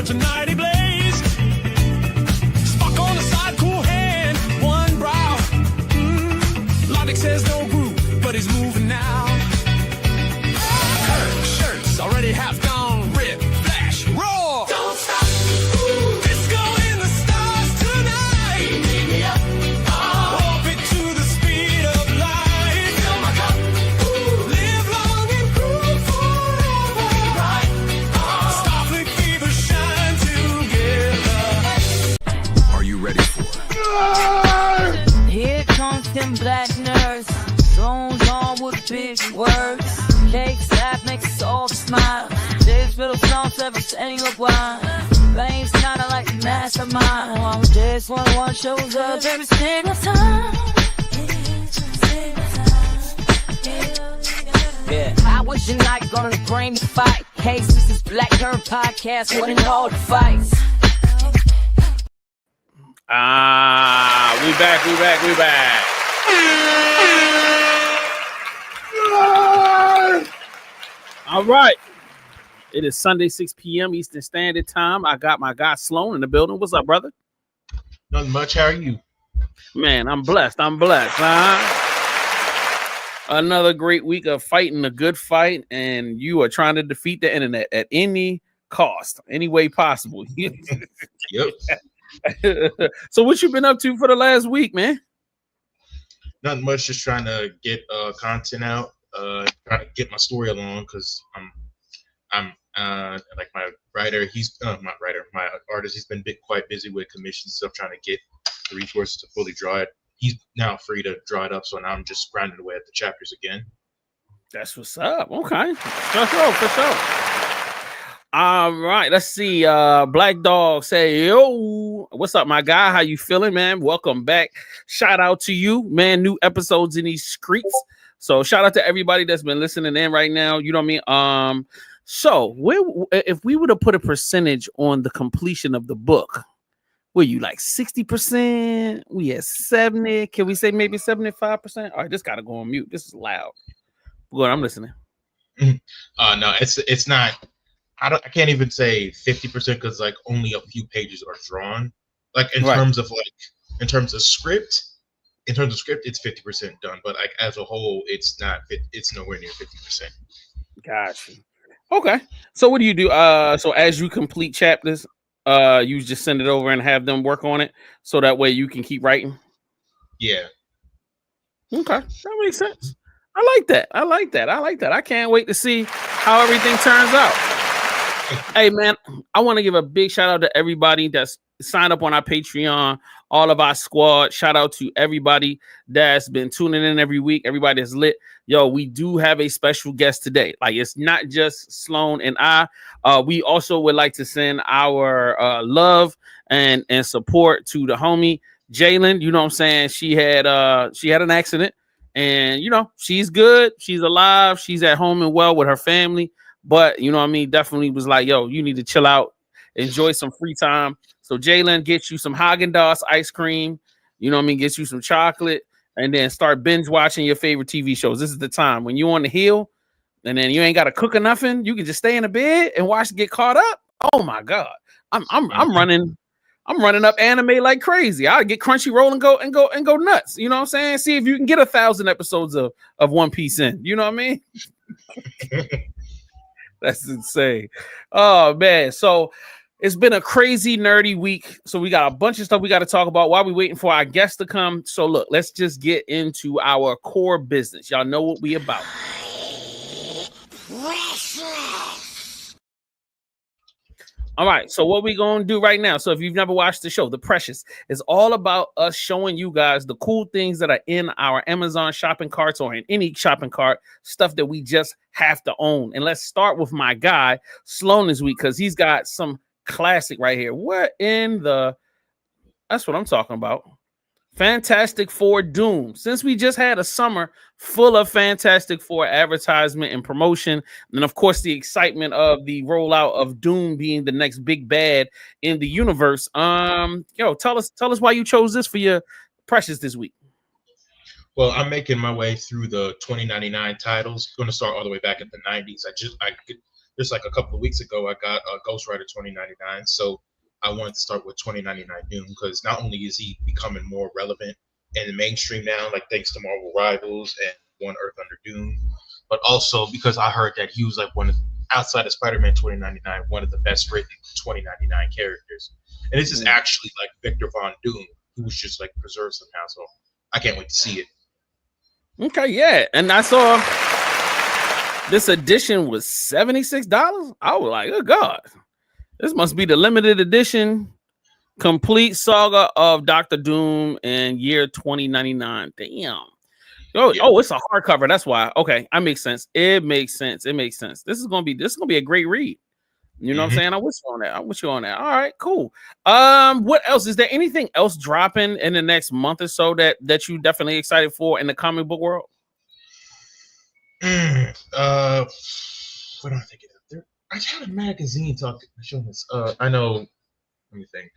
such a nighty blaze. Spark on the side, cool hand, one brow. Logic says no groove, but he's moving now. Curve shirts already half gone, rip, flash, roar. Don't stop. Disco in the stars tonight. Beat me up. Warp it to the speed of light. Fill my cup. Live long and groove forever. Right. Starfleet fever shine together. Are you ready for it? Here comes them black nerds, Sloan's on with big words. Cakes that makes us all smile. Dave's little songs ever setting up wine. Flames kinda like a mastermind. While this one shows up every single time. Yeah, how was your night gonna bring the fight? Case, this is Black Nerd Podcast, winning all the fights. We back. All right. It is Sunday, 6 p.m. Eastern Standard Time. I got my guy Sloan in the building. What's up, brother? Nothing much. How are you? Man, I'm blessed. Another great week of fighting a good fight, and you are trying to defeat the internet at any cost, any way possible. Yep. So what you been up to for the last week, man? Nothing much. Just trying to get content out. Trying to get my story along because I'm like my writer. He's not writer. My artist. He's been quite busy with commission stuff, trying to get the resources to fully draw it. He's now free to draw it up, so now I'm just grinding away at the chapters again. That's what's up. Okay, for sure. All right, let's see. Black Dog say, yo, what's up, my guy? How you feeling, man? Welcome back. Shout out to you, man. New episodes in these streets. So shout out to everybody that's been listening in right now. You know what I mean? So if we were to put a percentage on the completion of the book, were you like 60%? We at 70? Can we say maybe 75%? All right, this gotta go on mute. This is loud. Go on, I'm listening. No, it's not. I can't even say 50% because like only a few pages are drawn. Like in terms of script, it's 50% done. But like as a whole, it's not. It's nowhere near 50%. Gotcha. Okay. So what do you do? So as you complete chapters, you just send it over and have them work on it, so that way you can keep writing. Yeah. Okay, that makes sense. I like that. I can't wait to see how everything turns out. Hey, man, I want to give a big shout out to everybody that's signed up on our Patreon, all of our squad. Shout out to everybody that's been tuning in every week. Everybody that's lit. Yo, we do have a special guest today. Like, it's not just Sloan and I. We also would like to send our love and support to the homie Jalen. You know what I'm saying? She had an accident, and you know, she's good. She's alive. She's at home and well with her family. But you know what I mean? Definitely was like, yo, you need to chill out, enjoy some free time. So Jalen gets you some Haagen-Dazs ice cream. You know what I mean? Gets you some chocolate, and then start binge watching your favorite TV shows. This is the time when you're on the hill, and then you ain't got to cook or nothing. You can just stay in the bed and watch it get caught up. Oh my God, I'm running up anime like crazy. I'll get Crunchyroll and go nuts. You know what I'm saying? See if you can get 1,000 episodes of One Piece in. You know what I mean? That's insane. Oh man. So it's been a crazy nerdy week. So we got a bunch of stuff we got to talk about while we're waiting for our guests to come. So look, let's just get into our core business. Y'all know what we about. All right, so what we gonna do right now? So if you've never watched the show, The Precious is all about us showing you guys the cool things that are in our Amazon shopping carts or in any shopping cart, stuff that we just have to own. And let's start with my guy Sloan this week, because he's got some classic right here. What in the? That's what I'm talking about. Fantastic Four Doom. Since we just had a summer full of Fantastic Four advertisement and promotion, and of course the excitement of the rollout of Doom being the next big bad in the universe. Tell us why you chose this for your Precious this week. Well, I'm making my way through the 2099 titles. Going to start all the way back at the 90s. just like a couple of weeks ago, I got Ghost Rider 2099. So I wanted to start with 2099 Doom because not only is he becoming more relevant in the mainstream now, like thanks to Marvel Rivals and One Earth Under Doom, but also because I heard that he was like one of, outside of Spider-Man 2099, one of the best written 2099 characters. And this is actually like Victor Von Doom, who was just like preserved somehow. So I can't wait to see it. Okay, yeah. And I saw this edition was $76. I was like, oh God, this must be the limited edition complete saga of Doctor Doom in year 2099. Damn. Oh, Yeah. oh, it's a hardcover. That's why. Okay, that makes sense. It makes sense. It makes sense. This is gonna be a great read. You know what I'm saying? I wish you on that. I wish you on that. All right, cool. What else? Is there anything else dropping in the next month or so that you definitely excited for in the comic book world? What am I thinking of? There, I had a magazine talking showing this. I know. Let me think.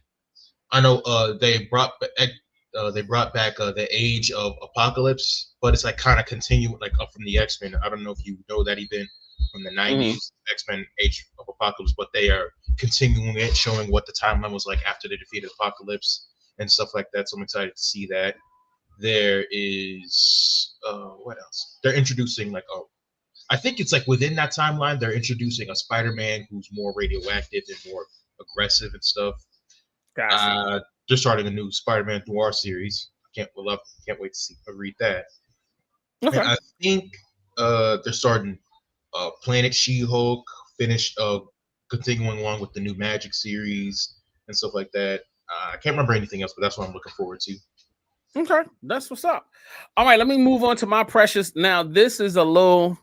I know. They brought back the Age of Apocalypse, but it's like kind of continuing like up from the X-Men. I don't know if you know that event from the 90s, X-Men Age of Apocalypse, but they are continuing it, showing what the timeline was like after they defeated Apocalypse and stuff like that. So I'm excited to see that. There is what else? They're introducing like I think it's like within that timeline, they're introducing a Spider-Man who's more radioactive and more aggressive and stuff. Gotcha. They're starting a new Spider-Man Noir series. Can't wait to read that. Okay. And I think they're starting Planet She-Hulk, finished continuing along with the new Magic series and stuff like that. I can't remember anything else, but that's what I'm looking forward to. Okay, that's what's up. All right, let me move on to my precious. Now, this is all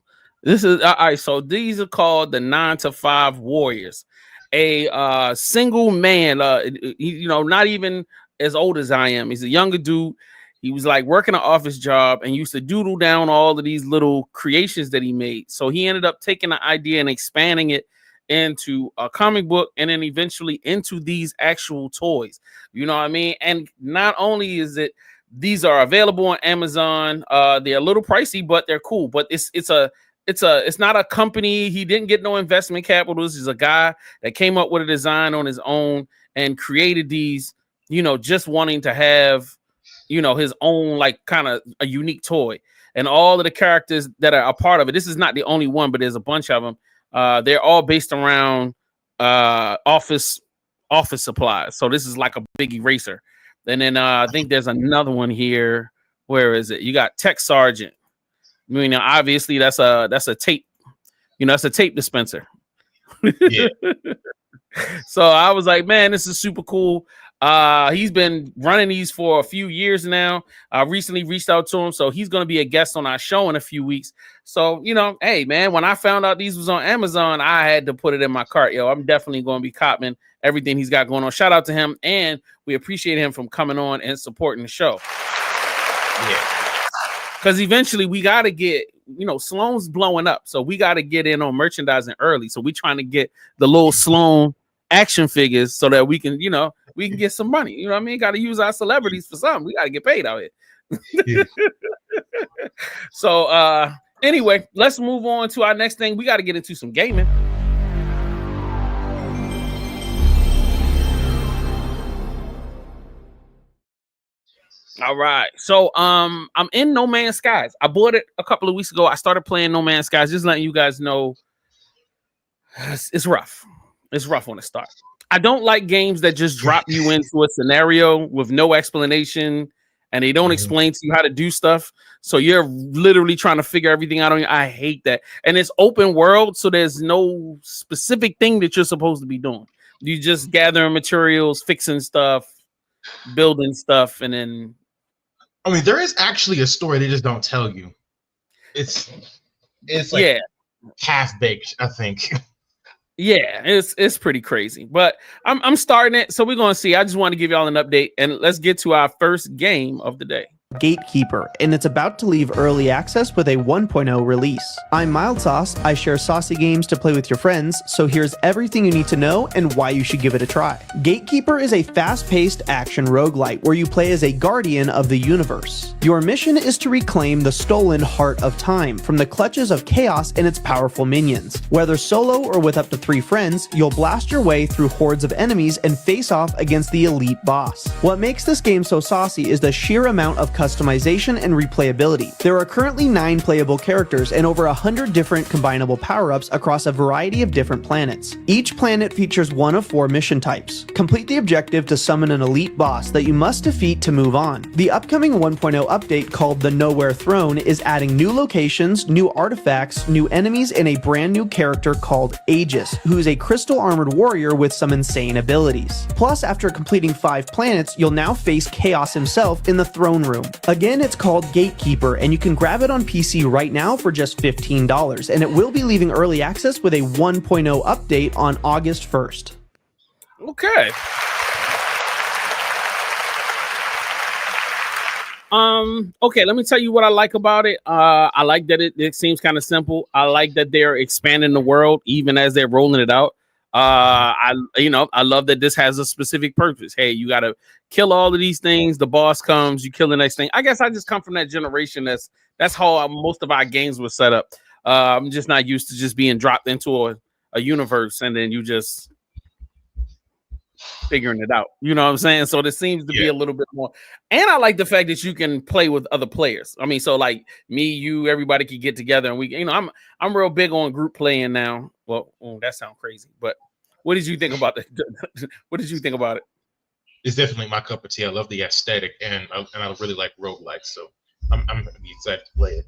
right. So these are called the 9-to-5 Warriors. A single man, not even as old as I am. He's a younger dude. He was like working an office job and used to doodle down all of these little creations that he made. So he ended up taking the idea and expanding it into a comic book and then eventually into these actual toys. You know what I mean? And not only is it, these are available on Amazon. They're a little pricey, but they're cool. But it's not a company. He didn't get no investment capital. This is a guy that came up with a design on his own and created these, just wanting to have, his own like kind of a unique toy. And all of the characters that are a part of it. This is not the only one, but there's a bunch of them. They're all based around office supplies. So this is like a big eraser. And then I think there's another one here. Where is it? You got Tech Sergeant. I mean, obviously that's a tape. That's a tape dispenser. Yeah. So I was like, man, this is super cool. He's been running these for a few years now. I recently reached out to him, so he's going to be a guest on our show in a few weeks. So, hey, man, when I found out these was on Amazon, I had to put it in my cart. Yo, I'm definitely going to be copping everything he's got going on. Shout out to him, and we appreciate him from coming on and supporting the show. Yeah. Because eventually we got to get, Sloan's blowing up, so we got to get in on merchandising early. So we trying to get the little Sloan action figures so that we can, we can get some money. You know what I mean? Got to use our celebrities for something. We got to get paid out here. Yeah. So anyway, let's move on to our next thing. We got to get into some gaming. All right. So I'm in No Man's Skies. I bought it a couple of weeks ago. I started playing No Man's Skies, just letting you guys know it's rough. It's rough on the start. I don't like games that just drop you into a scenario with no explanation and they don't explain to you how to do stuff. So you're literally trying to figure everything out on you. I hate that. And it's open world, so there's no specific thing that you're supposed to be doing. You just gathering materials, fixing stuff, building stuff, and then I mean, there is actually a story they just don't tell you. It's like half baked, I think. Yeah, it's pretty crazy, but I'm starting it, so we're gonna see. I just want to give y'all an update, and let's get to our first game of the day. Gatekeeper, and it's about to leave early access with a 1.0 release. I'm Mild Sauce, I share saucy games to play with your friends, so here's everything you need to know and why you should give it a try. Gatekeeper is a fast-paced action roguelite where you play as a guardian of the universe. Your mission is to reclaim the stolen Heart of Time from the clutches of chaos and its powerful minions. Whether solo or with up to 3 friends, you'll blast your way through hordes of enemies and face off against the elite boss. What makes this game so saucy is the sheer amount of customization and replayability. There are currently 9 playable characters and over 100 different combinable power-ups across a variety of different planets. Each planet features one of 4 mission types. Complete the objective to summon an elite boss that you must defeat to move on. The upcoming 1.0 update called the Nowhere Throne is adding new locations, new artifacts, new enemies, and a brand new character called Aegis, who is a crystal armored warrior with some insane abilities. Plus, after completing 5 planets, you'll now face Chaos himself in the throne room. Again, it's called Gatekeeper, and you can grab it on PC right now for just $15, and it will be leaving early access with a 1.0 update on August 1st. Okay. Okay, let me tell you what I like about it. I like that it seems kind of simple. I like that they're expanding the world even as they're rolling it out. I love that this has a specific purpose. Hey, you got to kill all of these things. The boss comes, you kill the next thing. I guess I just come from that generation. That's how most of our games were set up. I'm just not used to just being dropped into a universe and then you just figuring it out. You know what I'm saying? So this seems to be a little bit more. And I like the fact that you can play with other players. I mean, so like me, you, everybody can get together and we, I'm real big on group playing now. Well, that sounds crazy, but what did you think about it? What did you think about it? It's definitely my cup of tea. I love the aesthetic and I really like roguelikes. So I'm going to be excited to play it.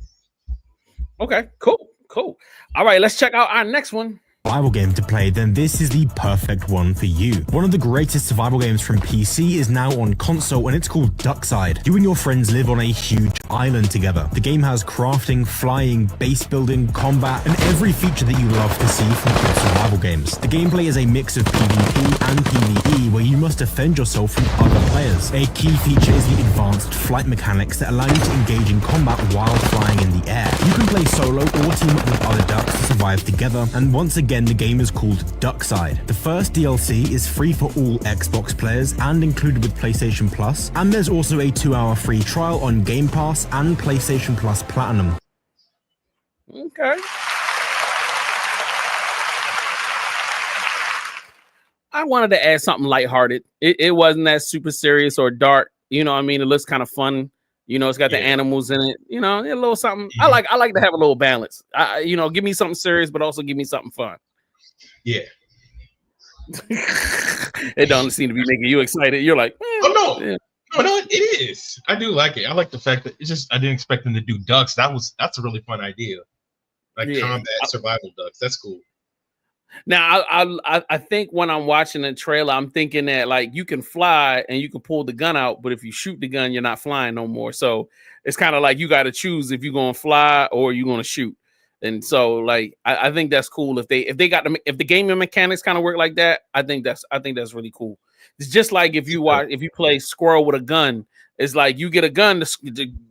Okay, cool. All right, let's check out our next one. Survival game to play, then this is the perfect one for you. One of the greatest survival games from PC is now on console and it's called Duckside. You and your friends live on a huge island together. The game has crafting, flying, base building, combat, and every feature that you love to see from good survival games. The gameplay is a mix of PvP and PvE where you must defend yourself from other players. A key feature is the advanced flight mechanics that allow you to engage in combat while flying in the air. You can play solo or team up with other ducks to survive together, and once again the game is called Duckside. The first DLC is free for all Xbox players and included with PlayStation Plus, and there's also a 2-hour free trial on Game Pass and PlayStation Plus Platinum. Okay. I wanted to add something lighthearted. It wasn't that super serious or dark. You know what I mean? It looks kind of fun. It's got the animals in it. A little something. I like to have a little balance. Give me something serious, but also give me something fun. Yeah. It don't seem to be making you excited. You're like, oh no, yeah. No, it is. I do like it. I like the fact that it's just I didn't expect them to do ducks. That's a really fun idea. Like combat survival ducks. That's cool. Now I think when I'm watching the trailer, I'm thinking that like you can fly and you can pull the gun out, but if you shoot the gun, you're not flying no more. So it's kind of like you got to choose if you're gonna fly or you're gonna shoot. And so like I think that's cool if the gaming mechanics kind of work like that. I think that's really cool. It's just like if you play squirrel with a gun, it's like you get a gun,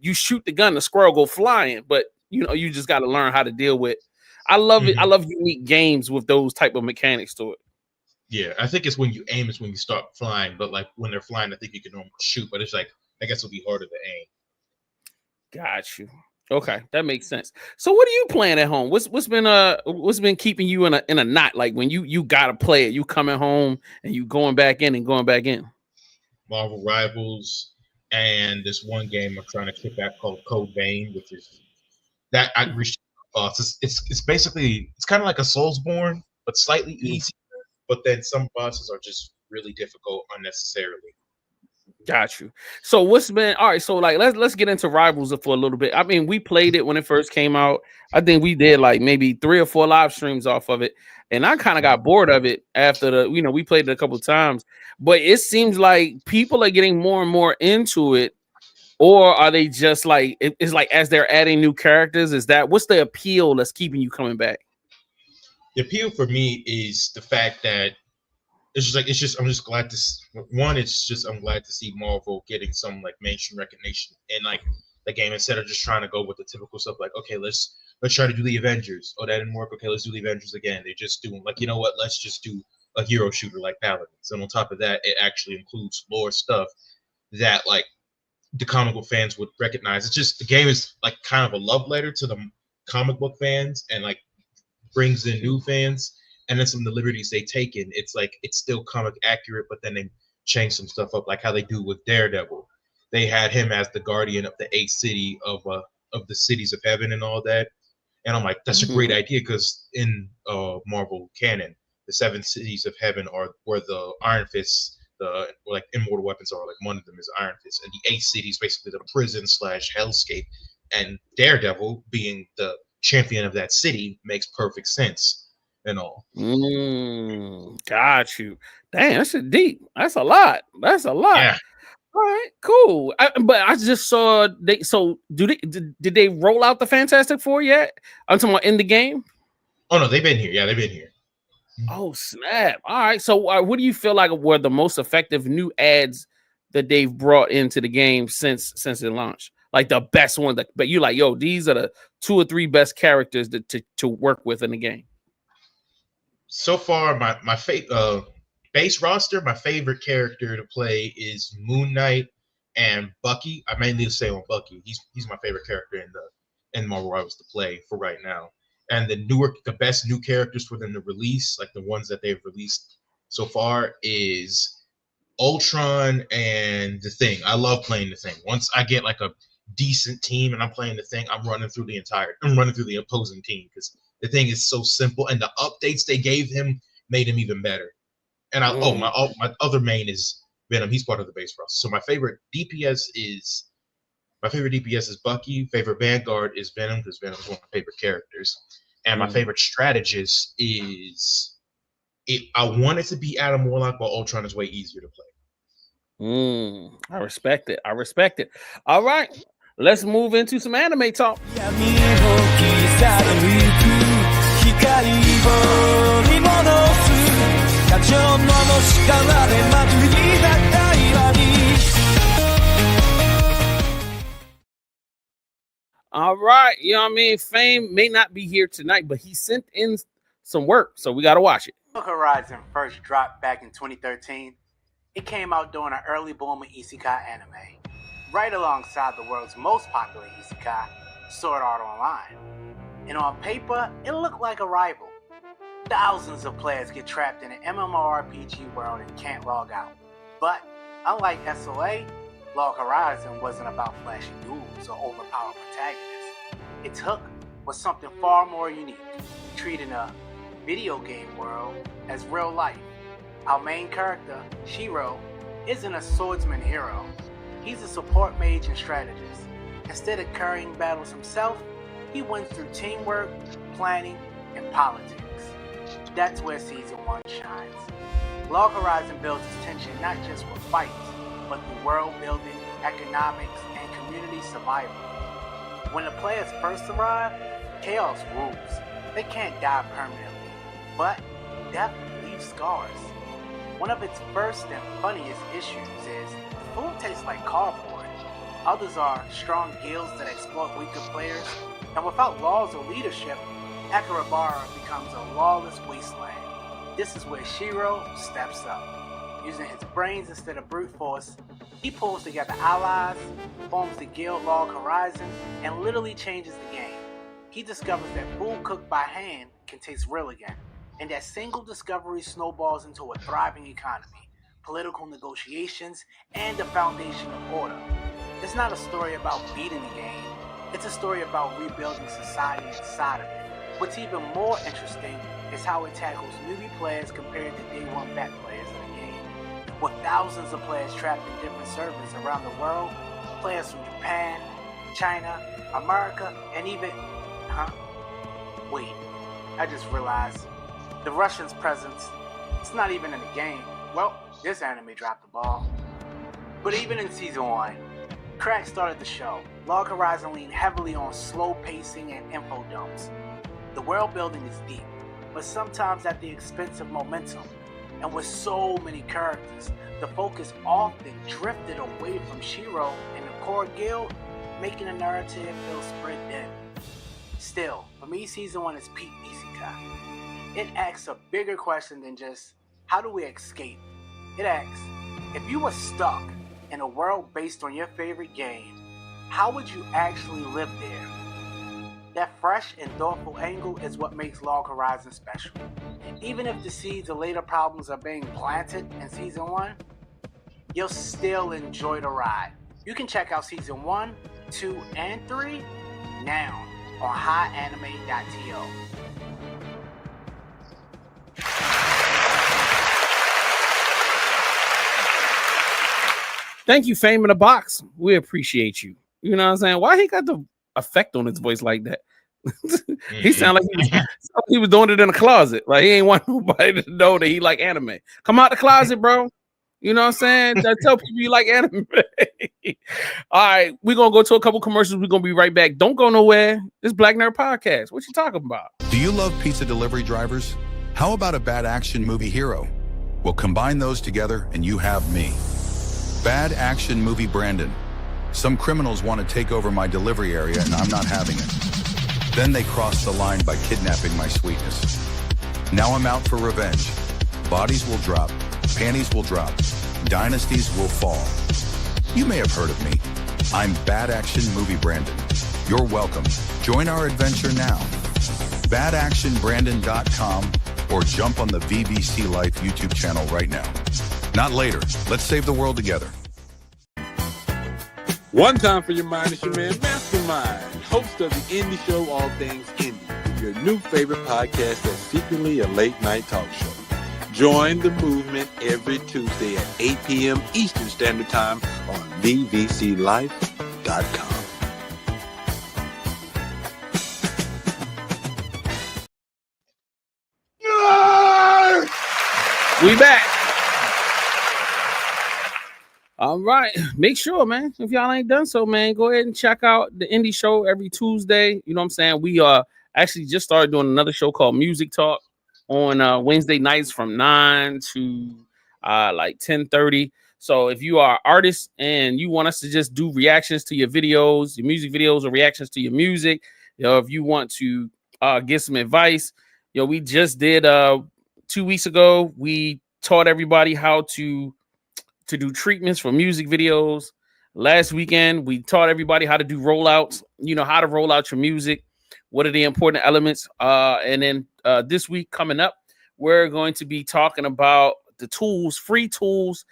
you shoot the gun, the squirrel go flying, but you just got to learn how to deal with. I love it. I love unique games with those type of mechanics to it. Yeah, I think it's when you aim is when you start flying, but like when they're flying, I think you can normally shoot, but it's like I guess it'll be harder to aim. Got you. Okay, that makes sense. So what are you playing at home? What's been keeping you in a knot? Like when you gotta play it, you coming home and you going back in. Marvel Rivals, and this one game I'm trying to kick back called Code Vein, which is that I reached boss. It's basically it's kind of like a Soulsborne, but slightly easier. But then some bosses are just really difficult unnecessarily. Got you. So what's been all right? So like let's get into Rivals for a little bit. I mean, we played it when it first came out. I think we did like maybe 3 or 4 live streams off of it, and I kind of got bored of it after we played it a couple of times. But it seems like people are getting more and more into it, or are they just like it's like as they're adding new characters? What's the appeal that's keeping you coming back? The appeal for me is the fact that I'm just glad to one. I'm glad to see Marvel getting some like mainstream recognition in like the game instead of just trying to go with the typical stuff like, okay, let's try to do the Avengers. Oh, that didn't work. Okay, let's do the Avengers again. They're just doing like, you know what? Let's just do a hero shooter like Paladins. And on top of that, it actually includes lore stuff that like the comic book fans would recognize. It's just the game is like kind of a love letter to the comic book fans and like brings in new fans. And then some of the liberties they taken, it's like it's still comic accurate, but then they change some stuff up, like how they do with Daredevil. They had him as the guardian of the 8th city of the cities of heaven and all that. And I'm like, that's a great idea because in Marvel canon, the 7 cities of heaven are where the Iron Fists, the like immortal weapons are. Like one of them is Iron Fist, and the 8th city is basically the prison / hellscape. And Daredevil being the champion of that city makes perfect sense. And all. Got you. Damn, that's deep. That's a lot. Yeah. All right, cool. But I just saw they. So did they roll out the Fantastic Four yet? I'm talking about in the game. Oh no, they've been here. Yeah, they've been here. Oh snap! All right. So what do you feel like were the most effective new ads that they've brought into the game since it launched? Like the best one but you like, yo, these are the 2 or 3 best characters to work with in the game. So far, my base roster, my favorite character to play is Moon Knight and Bucky. I mainly say on Bucky. He's my favorite character in Marvel Rivals to play for right now. And the best new characters for them to release, like the ones that they've released so far, is Ultron and the Thing. I love playing the Thing. Once I get like a decent team and I'm playing the Thing, I'm running through the opposing team because the Thing is so simple, and the updates they gave him made him even better. And my other main is Venom. He's part of the base roster. So my favorite DPS is Bucky. Favorite Vanguard is Venom because Venom is one of my favorite characters. And my favorite strategist is I want it to be Adam Warlock, but Ultron is way easier to play. I respect it. All right, let's move into some anime talk. All right, you know what I mean? Fame may not be here tonight, but he sent in some work, so we got to watch it. Horizon first dropped back in 2013. It came out during an early boom of isekai anime, right alongside the world's most popular isekai, Sword Art Online. And on paper, it looked like a rival. Thousands of players get trapped in an MMORPG world and can't log out. But unlike SOA, Log Horizon wasn't about flashy duels or overpowered protagonists. Its hook was something far more unique, treating a video game world as real life. Our main character, Shiro, isn't a swordsman hero. He's a support mage and strategist. Instead of carrying battles himself, he wins through teamwork, planning, and politics. That's where Season 1 shines. Log Horizon builds its tension not just with fights, but through world building, economics, and community survival. When the players first arrive, chaos rules. They can't die permanently, but death leaves scars. One of its first and funniest issues is food tastes like cardboard. Others are strong guilds that exploit weaker players, and without laws or leadership, Akarabara becomes a lawless wasteland. This is where Shiro steps up. Using his brains instead of brute force, he pulls together allies, forms the guild Log Horizon, and literally changes the game. He discovers that food cooked by hand can taste real again, and that single discovery snowballs into a thriving economy, political negotiations, and the foundation of order. It's not a story about beating the game, it's a story about rebuilding society inside of it. What's even more interesting is how it tackles newbie players compared to day one vet players in the game. With thousands of players trapped in different servers around the world, players from Japan, China, America, and even... Wait, I just realized the Russians' presence, it's not even in the game. Well, this anime dropped the ball. But even in Season 1, Crack started the show. Log Horizon leaned heavily on slow pacing and info dumps. The world building is deep, but sometimes at the expense of momentum. And with so many characters, the focus often drifted away from Shiro and the core guild, making the narrative feel spread thin. Still, for me, season 1 is peak Isekai. It asks a bigger question than just, how do we escape? It asks, if you were stuck in a world based on your favorite game, how would you actually live there? That fresh and thoughtful angle is what makes Log Horizon special. Even if the seeds of later problems are being planted in season 1, you'll still enjoy the ride. You can check out season 1, 2, and 3 now on highanime.to. Thank you, Fame in the Box. We appreciate you. You know what I'm saying? Why he got the effect on his voice like that? He sounded like he was doing it in a closet. Like he ain't want nobody to know that he like anime. Come out the closet, bro. You know what I'm saying? I tell people you like anime. All right, we're gonna go to a couple commercials. We're gonna be right back. Don't go nowhere. This Black Nerd Podcast. What you talking about? Do you love pizza delivery drivers? How about a bad action movie hero? Well, combine those together and you have me. Bad action movie Brandon. Some criminals want to take over my delivery area and I'm not having it. Then they cross the line by kidnapping my sweetness. Now I'm out for revenge. Bodies will drop, panties will drop, dynasties will fall. You may have heard of me. I'm Bad Action Movie Brandon. You're welcome. Join our adventure now. badactionbrandon.com or jump on the VBC Life YouTube channel right now. Not later. Let's save the world together. One time for your mind is your man Mastermind, host of the Indie Show All Things Indie, your new favorite podcast that's secretly a late night talk show. Join the movement every Tuesday at 8 p.m. Eastern Standard Time on vbclife.com. We back. All right. Make sure, man, if y'all ain't done so, man, go ahead and check out the Indie Show every Tuesday. You know what I'm saying? We actually just started doing another show called Music Talk on Wednesday nights from 9 to like 10:30. So if you are an artist and you want us to just do reactions to your videos, your music videos, or reactions to your music, you know, if you want to get some advice, you know, we just did 2 weeks ago, we taught everybody how to do treatments for music videos. Last weekend, we taught everybody how to do rollouts, you know, how to roll out your music. What are the important elements? And then this week coming up, we're going to be talking about the tools, free tools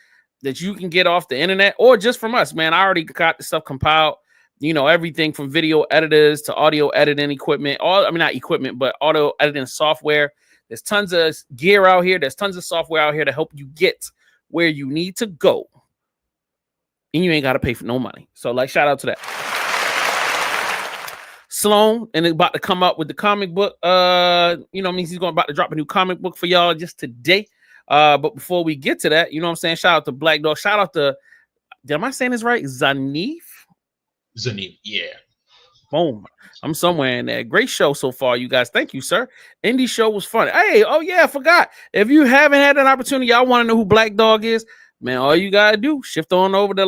that you can get off the internet or just from us, man. I already got the stuff compiled, you know, everything from video editors to audio editing equipment, not equipment, but audio editing software. There's tons of gear out here. There's tons of software out here to help you get where you need to go. And you ain't got to pay for no money. So like, shout out to that. Sloan, and about to come up with the comic book. You know, he's about to drop a new comic book for y'all just today. But before we get to that, you know what I'm saying? Shout out to Black Dog. Shout out to, am I saying this right? Zanif, yeah. Boom. I'm somewhere in there. Great show so far, you guys. Thank you, sir. Indie show was fun. Hey, oh yeah, I forgot. If you haven't had an opportunity, y'all want to know who Black Dog is, man, all you gotta do, shift on over to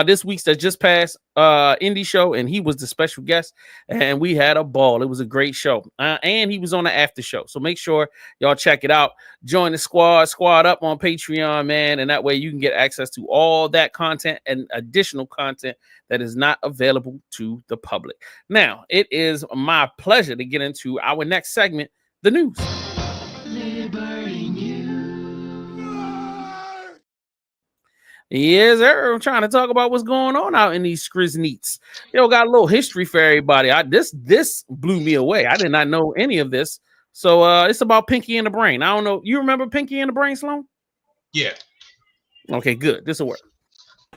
this week's that just passed indie show, and he was the special guest, and we had a ball. It was a great show, and he was on the after show. So make sure y'all check it out. Join the squad up on Patreon, man, and that way you can get access to all that content and additional content that is not available to the public. Now, it is my pleasure to get into our next segment, the news. Yes, sir. I'm trying to talk about what's going on out in these Skrizneets. Yo, got a little history for everybody. This blew me away. I did not know any of this. So it's about Pinky and the Brain. I don't know. You remember Pinky and the Brain, Sloan? Yeah. Okay, good. This will work.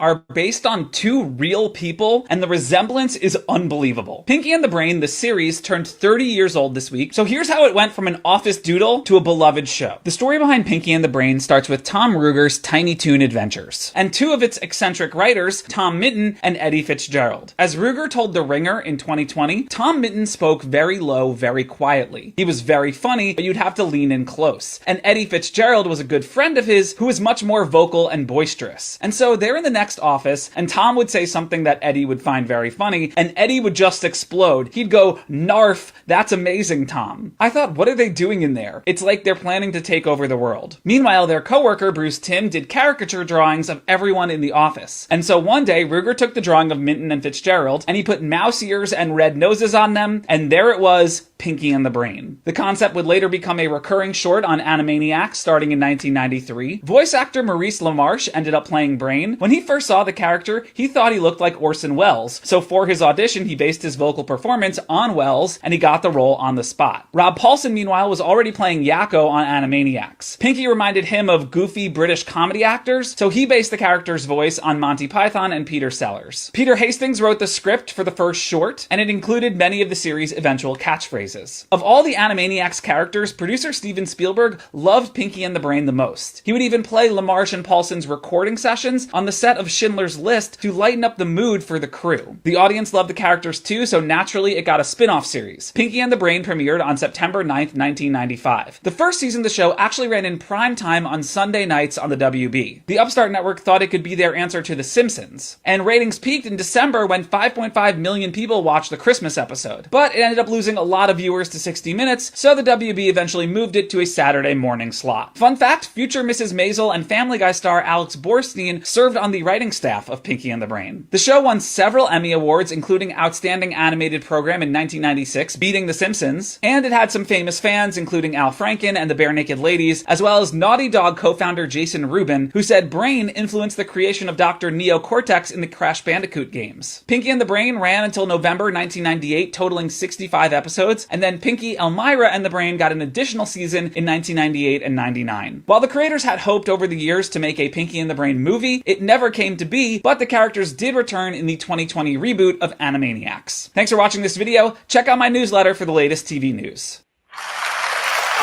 are based on two real people, and the resemblance is unbelievable. Pinky and the Brain, the series, turned 30 years old this week, so here's how it went from an office doodle to a beloved show. The story behind Pinky and the Brain starts with Tom Ruegger's Tiny Toon Adventures, and two of its eccentric writers, Tom Minton and Eddie Fitzgerald. As Ruegger told The Ringer in 2020, Tom Minton spoke very low, very quietly. He was very funny, but you'd have to lean in close. And Eddie Fitzgerald was a good friend of his who was much more vocal and boisterous. And so they're in the next office, and Tom would say something that Eddie would find very funny, and Eddie would just explode. He'd go, "Narf, that's amazing, Tom." I thought, what are they doing in there? It's like they're planning to take over the world. Meanwhile, their coworker, Bruce Timm, did caricature drawings of everyone in the office. And so one day, Ruegger took the drawing of Minton and Fitzgerald, and he put mouse ears and red noses on them, and there it was, Pinky and the Brain. The concept would later become a recurring short on Animaniacs starting in 1993. Voice actor Maurice LaMarche ended up playing Brain. When he first saw the character, he thought he looked like Orson Welles, so for his audition, he based his vocal performance on Welles, and he got the role on the spot. Rob Paulsen, meanwhile, was already playing Yakko on Animaniacs. Pinky reminded him of goofy British comedy actors, so he based the character's voice on Monty Python and Peter Sellers. Peter Hastings wrote the script for the first short, and it included many of the series' eventual catchphrases. Of all the Animaniacs characters, producer Steven Spielberg loved Pinky and the Brain the most. He would even play LaMarche and Paulsen's recording sessions on the set of Schindler's List to lighten up the mood for the crew. The audience loved the characters too, so naturally it got a spin-off series. Pinky and the Brain premiered on September 9th, 1995. The first season of the show actually ran in prime time on Sunday nights on the WB. The Upstart Network thought it could be their answer to The Simpsons, and ratings peaked in December when 5.5 million people watched the Christmas episode. But it ended up losing a lot of viewers to 60 Minutes, so the WB eventually moved it to a Saturday morning slot. Fun fact, future Mrs. Maisel and Family Guy star Alex Borstein served on the writing staff of Pinky and the Brain. The show won several Emmy Awards, including Outstanding Animated Program in 1996, beating The Simpsons, and it had some famous fans, including Al Franken and the Bare Naked Ladies, as well as Naughty Dog co-founder Jason Rubin, who said Brain influenced the creation of Dr. Neo Cortex in the Crash Bandicoot games. Pinky and the Brain ran until November 1998, totaling 65 episodes, and then Pinky, Elmira, and the Brain got an additional season in 1998 and 99. While the creators had hoped over the years to make a Pinky and the Brain movie, it never came to be, but the characters did return in the 2020 reboot of Animaniacs. Thanks for watching this video. Check out my newsletter for the latest TV news.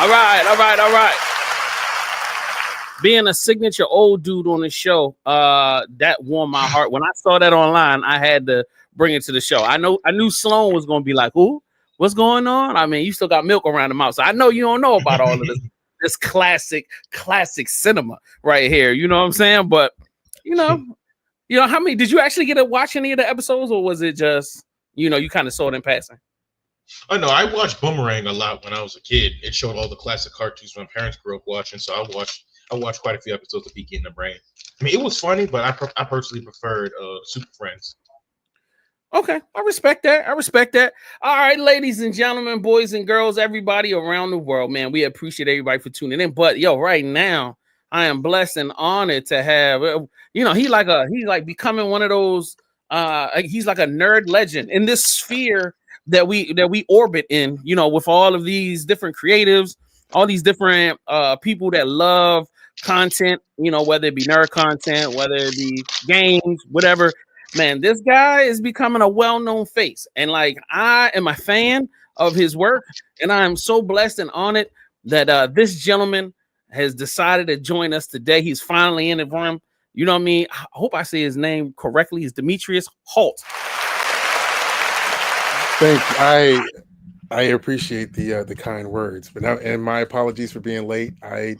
All right. Being a signature old dude on the show, that warmed my heart. When I saw that online, I had to bring it to the show. I knew Sloan was going to be like, "Ooh, what's going on?" I mean, you still got milk around the mouth, so I know you don't know about all of this classic cinema right here. You know what I'm saying? But you know, how many did you actually get to watch any of the episodes, or was it just you kind of saw it in passing? Oh no, I watched Boomerang a lot when I was a kid. It showed all the classic cartoons my parents grew up watching, so I watched quite a few episodes of Pinky and the Brain. I mean, it was funny, but I personally preferred Super Friends. Okay, I respect that. All right, ladies and gentlemen, boys and girls, everybody around the world, man, we appreciate everybody for tuning in. But right now, I am blessed and honored to have, he's like becoming one of those. He's like a nerd legend in this sphere that we orbit in. With all of these different creatives, all these different people that love content. Whether it be nerd content, whether it be games, whatever. Man, this guy is becoming a well-known face, and I am a fan of his work, and I am so blessed and honored that this gentleman has decided to join us today. He's finally in the room. You know what I mean? I hope I say his name correctly. He's Demetrius Holt. Thank you. I appreciate the kind words, but now, and my apologies for being late.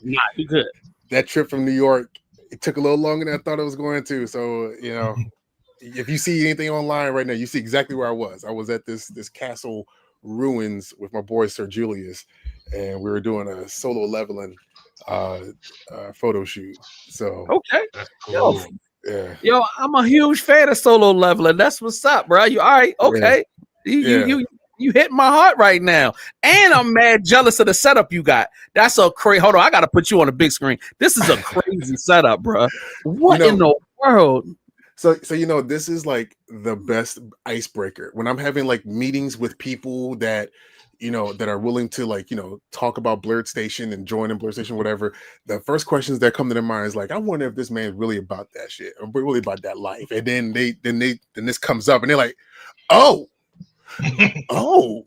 You good? That trip from New York, it took a little longer than I thought it was going to. So if you see anything online right now, you see exactly where I was. I was at this castle ruins with my boy Sir Julius, and we were doing a solo leveling photo shoot. So okay, cool. Yo, I'm a huge fan of solo leveling. That's what's up, bro. You all right? Okay, you hit my heart right now, and I'm mad jealous of the setup you got. That's a crazy. Hold on, I gotta put you on a big screen. This is a crazy setup, bro. What in the world? So this is like the best icebreaker when I'm having like meetings with people that that are willing to like, talk about Blurred Station and join in Blurred Station, whatever, the first questions that come to their mind is like, I wonder if this man's really about that shit or really about that life. And then this comes up and they're like, oh, and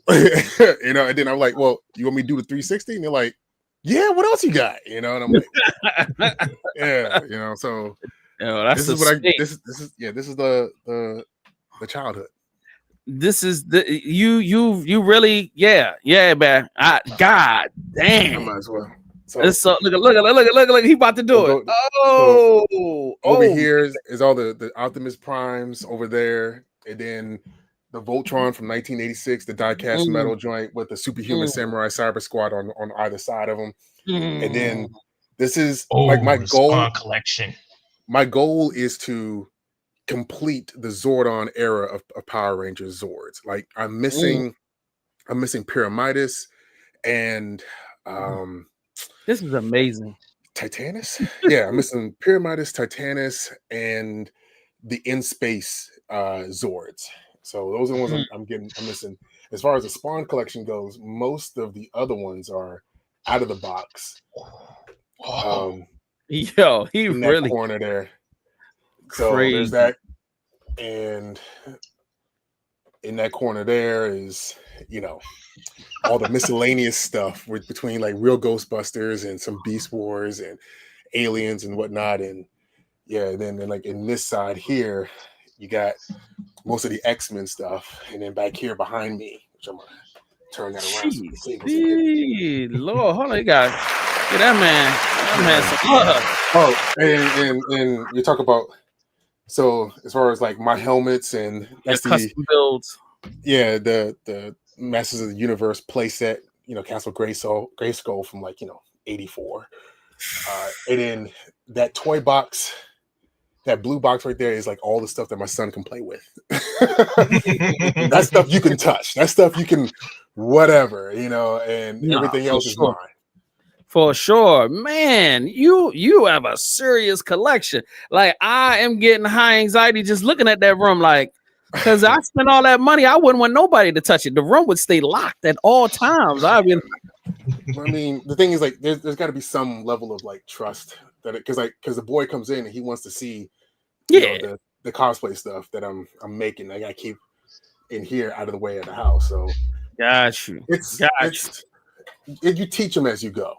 then I'm like, well, you want me to do the 360? And they're like, yeah, what else you got? And I'm like, yeah, so that's this is what this is the childhood. This is the you really man. God damn. I might as well. So look, he about to do it. Over here is all the Optimus Primes over there, and then the Voltron from 1986, the die-cast metal joint with the Superhuman Samurai Cyber Squad on either side of them. And then this is like my goal collection. My goal is to complete the Zordon era of Power Rangers Zords. Like I'm missing Pyramidas and this is amazing. Titanus. Yeah, I'm missing Pyramidas, Titanus, and the In Space Zords. So those are the ones I'm missing. As far as the Spawn collection goes, most of the other ones are out of the box. Yo, he in that really corner there. So crazy. there's that, and in that corner there is all the miscellaneous stuff between like real Ghostbusters and some Beast Wars and Aliens and whatnot, and then like in this side here you got most of the X-Men stuff, and then back here behind me, which I'm gonna turn that around. Lord, hold on, you got that man some love. And you talk about, so as far as like my helmets and that's the custom builds, the Masters of the Universe playset, Castle Grayskull from like 84, and then that toy box, that blue box right there is like all the stuff that my son can play with. That stuff you can touch, that stuff you can whatever, and everything else is mine. For sure, man. You have a serious collection. Like I am getting high anxiety just looking at that room. Like, because I spent all that money, I wouldn't want nobody to touch it. The room would stay locked at all times. I mean, the thing is, like, there's got to be some level of like trust that because the boy comes in and he wants to see, the cosplay stuff that I'm making. I gotta keep in here out of the way of the house. So, got you. You teach them as you go.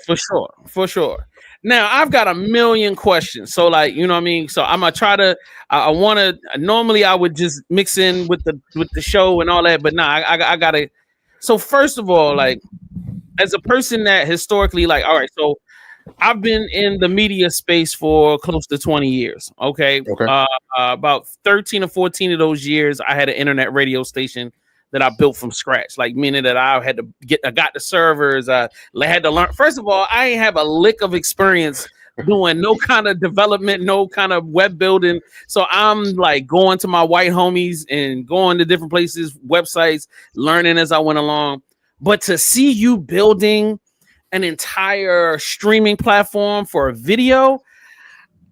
For sure. Now I've got a million questions. So like, what I mean? So I'm gonna try to, normally I would just mix in with the show and all that, but I gotta. So first of all, like as a person that historically, like, all right, so I've been in the media space for close to 20 years. Okay. About 13 or 14 of those years, I had an internet radio station that I built from scratch, like meaning that I got the servers. I had to learn. First of all, I ain't have a lick of experience doing no kind of development, no kind of web building. So I'm like going to my white homies and going to different places, websites, learning as I went along. But to see you building an entire streaming platform for a video,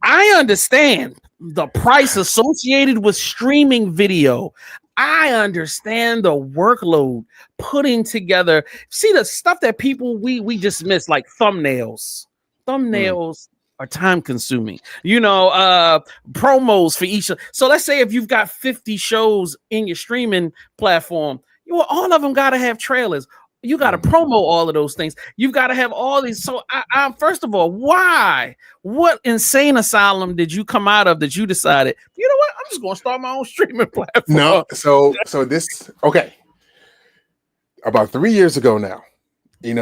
I understand the price associated with streaming video. I understand the workload putting together. See the stuff that people we just miss, like thumbnails. Thumbnails are time consuming. Promos for each. So let's say if you've got 50 shows in your streaming platform, all of them got to have trailers. You got to promo all of those things. You've got to have all these. So I first of all, why? What insane asylum did you come out of that you decided, you know what? I'm just going to start my own streaming platform. No, so this, okay. About 3 years ago now, the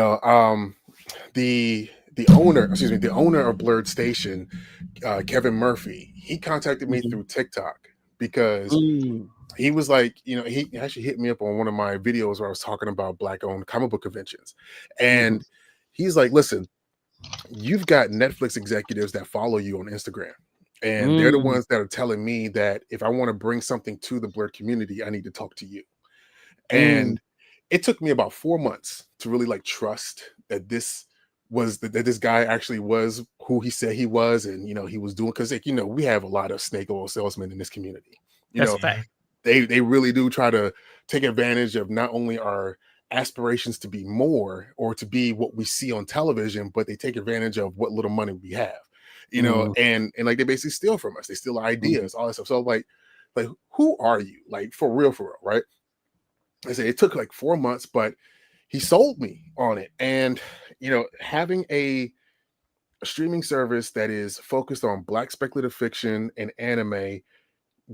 owner of Blurred Station, Kevin Murphy, he contacted me through TikTok because he was like, he actually hit me up on one of my videos where I was talking about Black-owned comic book conventions. And he's like, listen, you've got Netflix executives that follow you on Instagram. And they're the ones that are telling me that if I want to bring something to the Blurred community, I need to talk to you. And it took me about 4 months to really like trust that this guy actually was who he said he was. And, he was doing, because we have a lot of snake oil salesmen in this community. That's a fact. they really do try to take advantage of not only our aspirations to be more or to be what we see on television, but they take advantage of what little money we have, you know, and like they basically steal from us. They steal ideas, all that stuff. So like who are you? Like for real, right? I say it took like 4 months, but he sold me on it. And you know, having a streaming service that is focused on Black speculative fiction and anime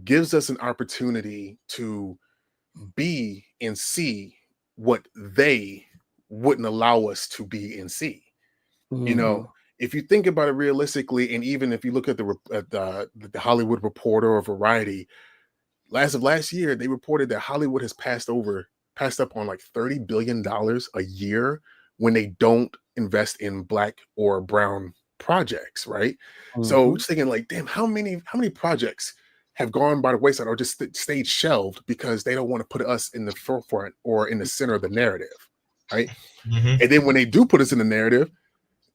gives us an opportunity to be and see what they wouldn't allow us to be and see. You know, if you think about it realistically, and even if you look at the Hollywood Reporter or Variety, last year they reported that Hollywood has passed up on like $30 billion a year when they don't invest in Black or brown projects, right? So just thinking like, damn, how many projects have gone by the wayside or just stayed shelved because they don't want to put us in the forefront or in the center of the narrative, right? And then when they do put us in the narrative,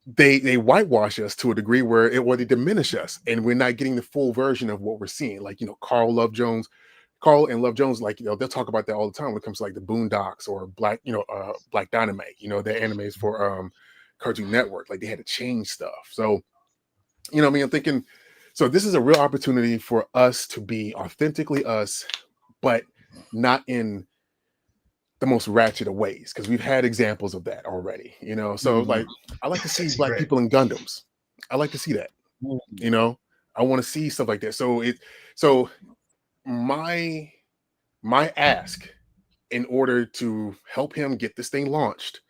they whitewash us to a degree where they diminish us, and we're not getting the full version of what we're seeing. Like, you know, Carl and Love Jones, like, you know, they'll talk about that all the time when it comes to like the Boondocks or Black Dynamite, you know, the animes for Cartoon Network. Like they had to change stuff. So, you know what I mean? I'm thinking, so this is a real opportunity for us to be authentically us, but not in the most ratchet of ways, because we've had examples of that already, you know. So like I like to see Black people in Gundams. I like to see that. You know, I want to see stuff like that. So my ask in order to help him get this thing launched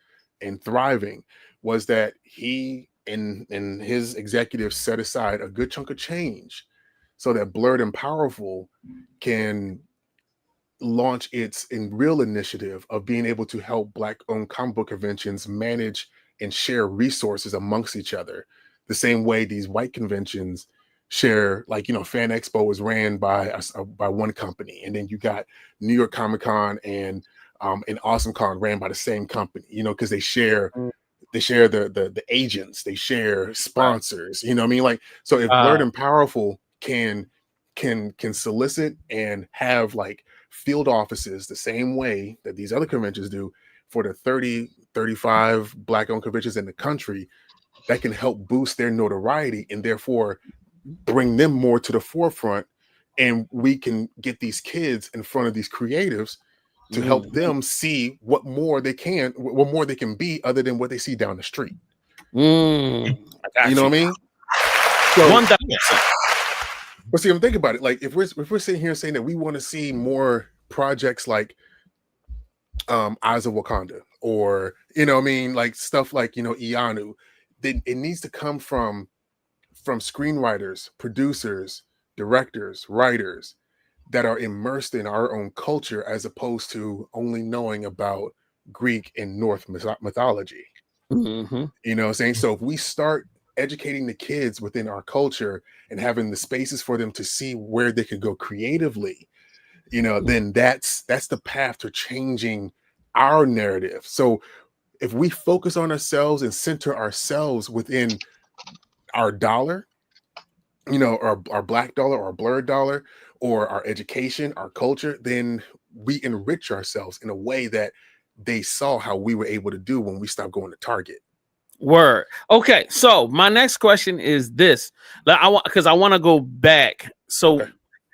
and thriving was that he and his executives set aside a good chunk of change so that Blurred and Powerful can launch its real initiative of being able to help Black-owned comic book conventions manage and share resources amongst each other, the same way these white conventions share. Like, you know, Fan Expo is ran by one company, and then you got New York Comic Con and Awesome Con ran by the same company, you know, because they share the agents, they share sponsors, you know what I mean? Like, so if Blurred and Powerful can solicit and have like field offices the same way that these other conventions do for the 35 Black-owned conventions in the country, that can help boost their notoriety and therefore bring them more to the forefront, and we can get these kids in front of these creatives to help them see what more they can be other than what they see down the street. I got you know what I mean? So, 1,000%. but see, I'm thinking about it. Like, if we're sitting here saying that we want to see more projects like Eyes of Wakanda, or, you know what I mean, like stuff like, you know, Ianu, then it needs to come from screenwriters, producers, directors, writers that are immersed in our own culture, as opposed to only knowing about Greek and Norse mythology. You know what I'm saying? So if we start educating the kids within our culture and having the spaces for them to see where they could go creatively, you know, then that's the path to changing our narrative. So if we focus on ourselves and center ourselves within our dollar, you know, our Black dollar, or our Blurred dollar, or our education, our culture, then we enrich ourselves in a way that they saw how we were able to do when we stopped going to Target. Word. Okay, so my next question is this. Like, I want to go back. So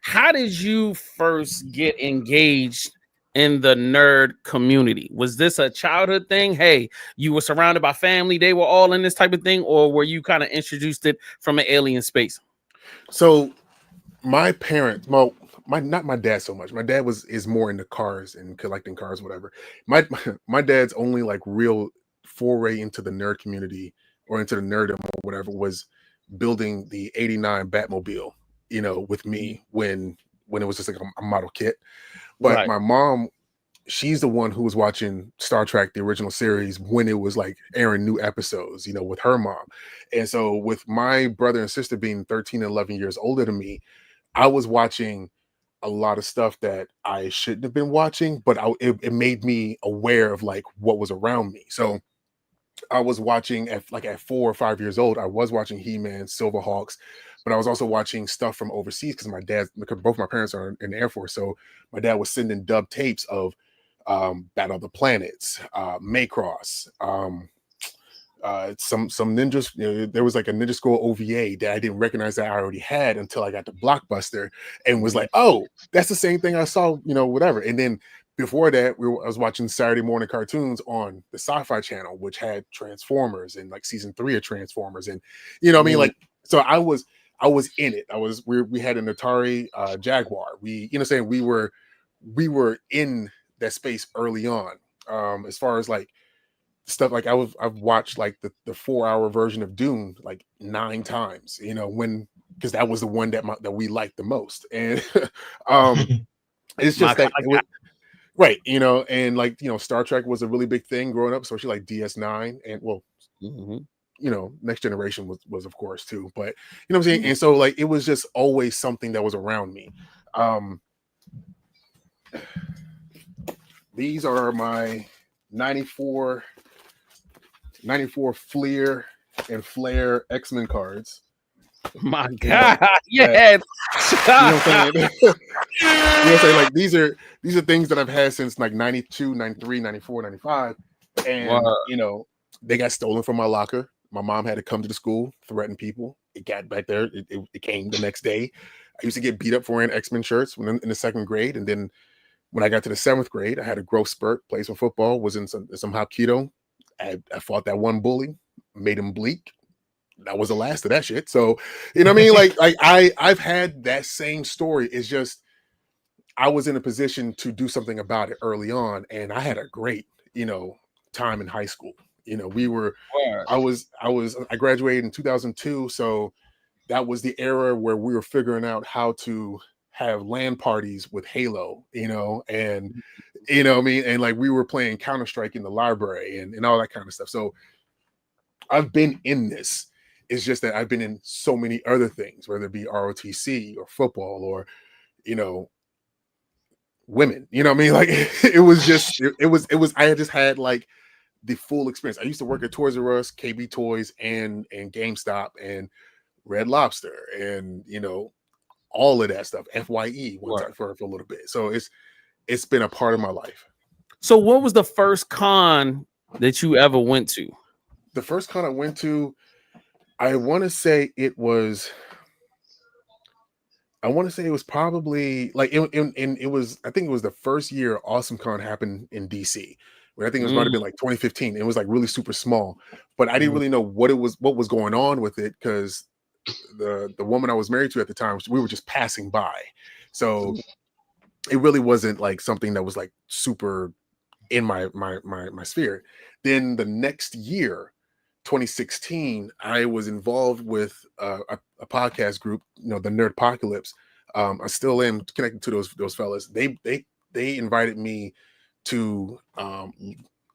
how did you first get engaged in the nerd community? Was this a childhood thing? Hey, you were surrounded by family, they were all in this type of thing, or were you kind of introduced it from an alien space? So my parents, well, not my dad so much. My dad is more into cars and collecting cars, whatever. My dad's only like real foray into the nerd community or into the nerdom or whatever was building the '89 Batmobile, you know, with me when it was just like a model kit. But my mom, she's the one who was watching Star Trek, the original series, when it was like airing new episodes, you know, with her mom. And so with my brother and sister being 13 and 11 years older than me, I was watching a lot of stuff that I shouldn't have been watching, but it made me aware of like what was around me. So I was watching at 4 or 5 years old, I was watching He-Man, Silverhawks, but I was also watching stuff from overseas because both my parents are in the Air Force. So my dad was sending dub tapes of Battle of the Planets, Macross, some ninjas. There was like a Ninja Scroll OVA that I didn't recognize that I already had until I got to Blockbuster and was like, oh, that's the same thing I saw, whatever. And then before that, I was watching Saturday morning cartoons on the Sci-Fi Channel, which had Transformers and like season 3 of Transformers, and what I mean, like, so I was in it. We had an Atari Jaguar. We were in that space early on. As far as like stuff, like I've watched like the 4-hour version of Dune like 9 times, because that was the one that we liked the most, and it's just that. Right, and like Star Trek was a really big thing growing up, especially like DS9, and Next Generation was of course too. But what I'm saying, and so like it was just always something that was around me. These are my 94 Fleer and Flare X-Men cards. My God, yeah. What I'm saying? Like these are things that I've had since like 92, 93, 94, 95. And they got stolen from my locker. My mom had to come to the school, threaten people. It got back there. It came the next day. I used to get beat up for wearing X-Men shirts in the 2nd grade. And then when I got to the 7th grade, I had a growth spurt, played some football, was in some Hapkido. I fought that one bully, made him bleak. That was the last of that shit. So, what I mean? Like I've had that same story. It's just I was in a position to do something about it early on, and I had a great, time in high school. I graduated in 2002, so that was the era where we were figuring out how to have LAN parties with Halo, and what I mean, and like we were playing Counter-Strike in the library and all that kind of stuff. So I've been in this. It's just that I've been in so many other things, whether it be ROTC or football or, women. What I mean? Like it was. I had just had like the full experience. I used to work at Toys R Us, KB Toys, and GameStop, and Red Lobster, and all of that stuff. FYE one time for a little bit. So it's been a part of my life. So what was the first con that you ever went to? The first con I went to, I want to say it was probably like it was. I think it was the first year Awesome Con happened in DC. I think it might have been like 2015. It was like really super small, but I didn't really know what was going on with it because the woman I was married to at the time, we were just passing by, so it really wasn't like something that was like super in my sphere. Then the next year, 2016, I was involved with a podcast group, the Nerdpocalypse. I still am connected to those fellas. They invited me to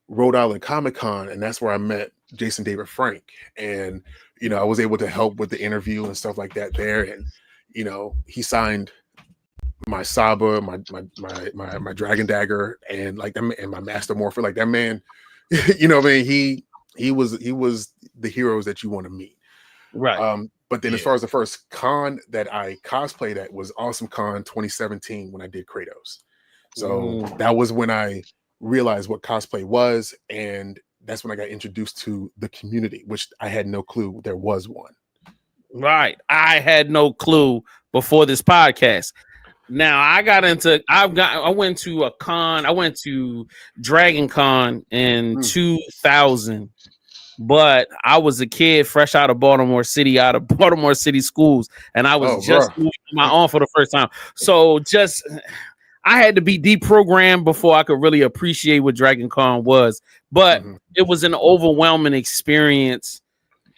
Rhode Island Comic Con, and that's where I met Jason David Frank, and I was able to help with the interview and stuff like that there, and he signed my Saba, my Dragon Dagger, and like them, and my Master Morpher. Like that man, I mean, he was the heroes that you want to meet, right? But then as far as the first con that I cosplayed at was Awesome Con 2017 when I did Kratos. So that was when I realized what cosplay was, and that's when I got introduced to the community, which I had no clue there was one. Right, I had no clue before this podcast. Now I went to a con. I went to Dragon Con in 2000. But I was a kid fresh out of Baltimore City schools, and I was just moving on my own for the first time. So I had to be deprogrammed before I could really appreciate what Dragon Con was. But it was an overwhelming experience.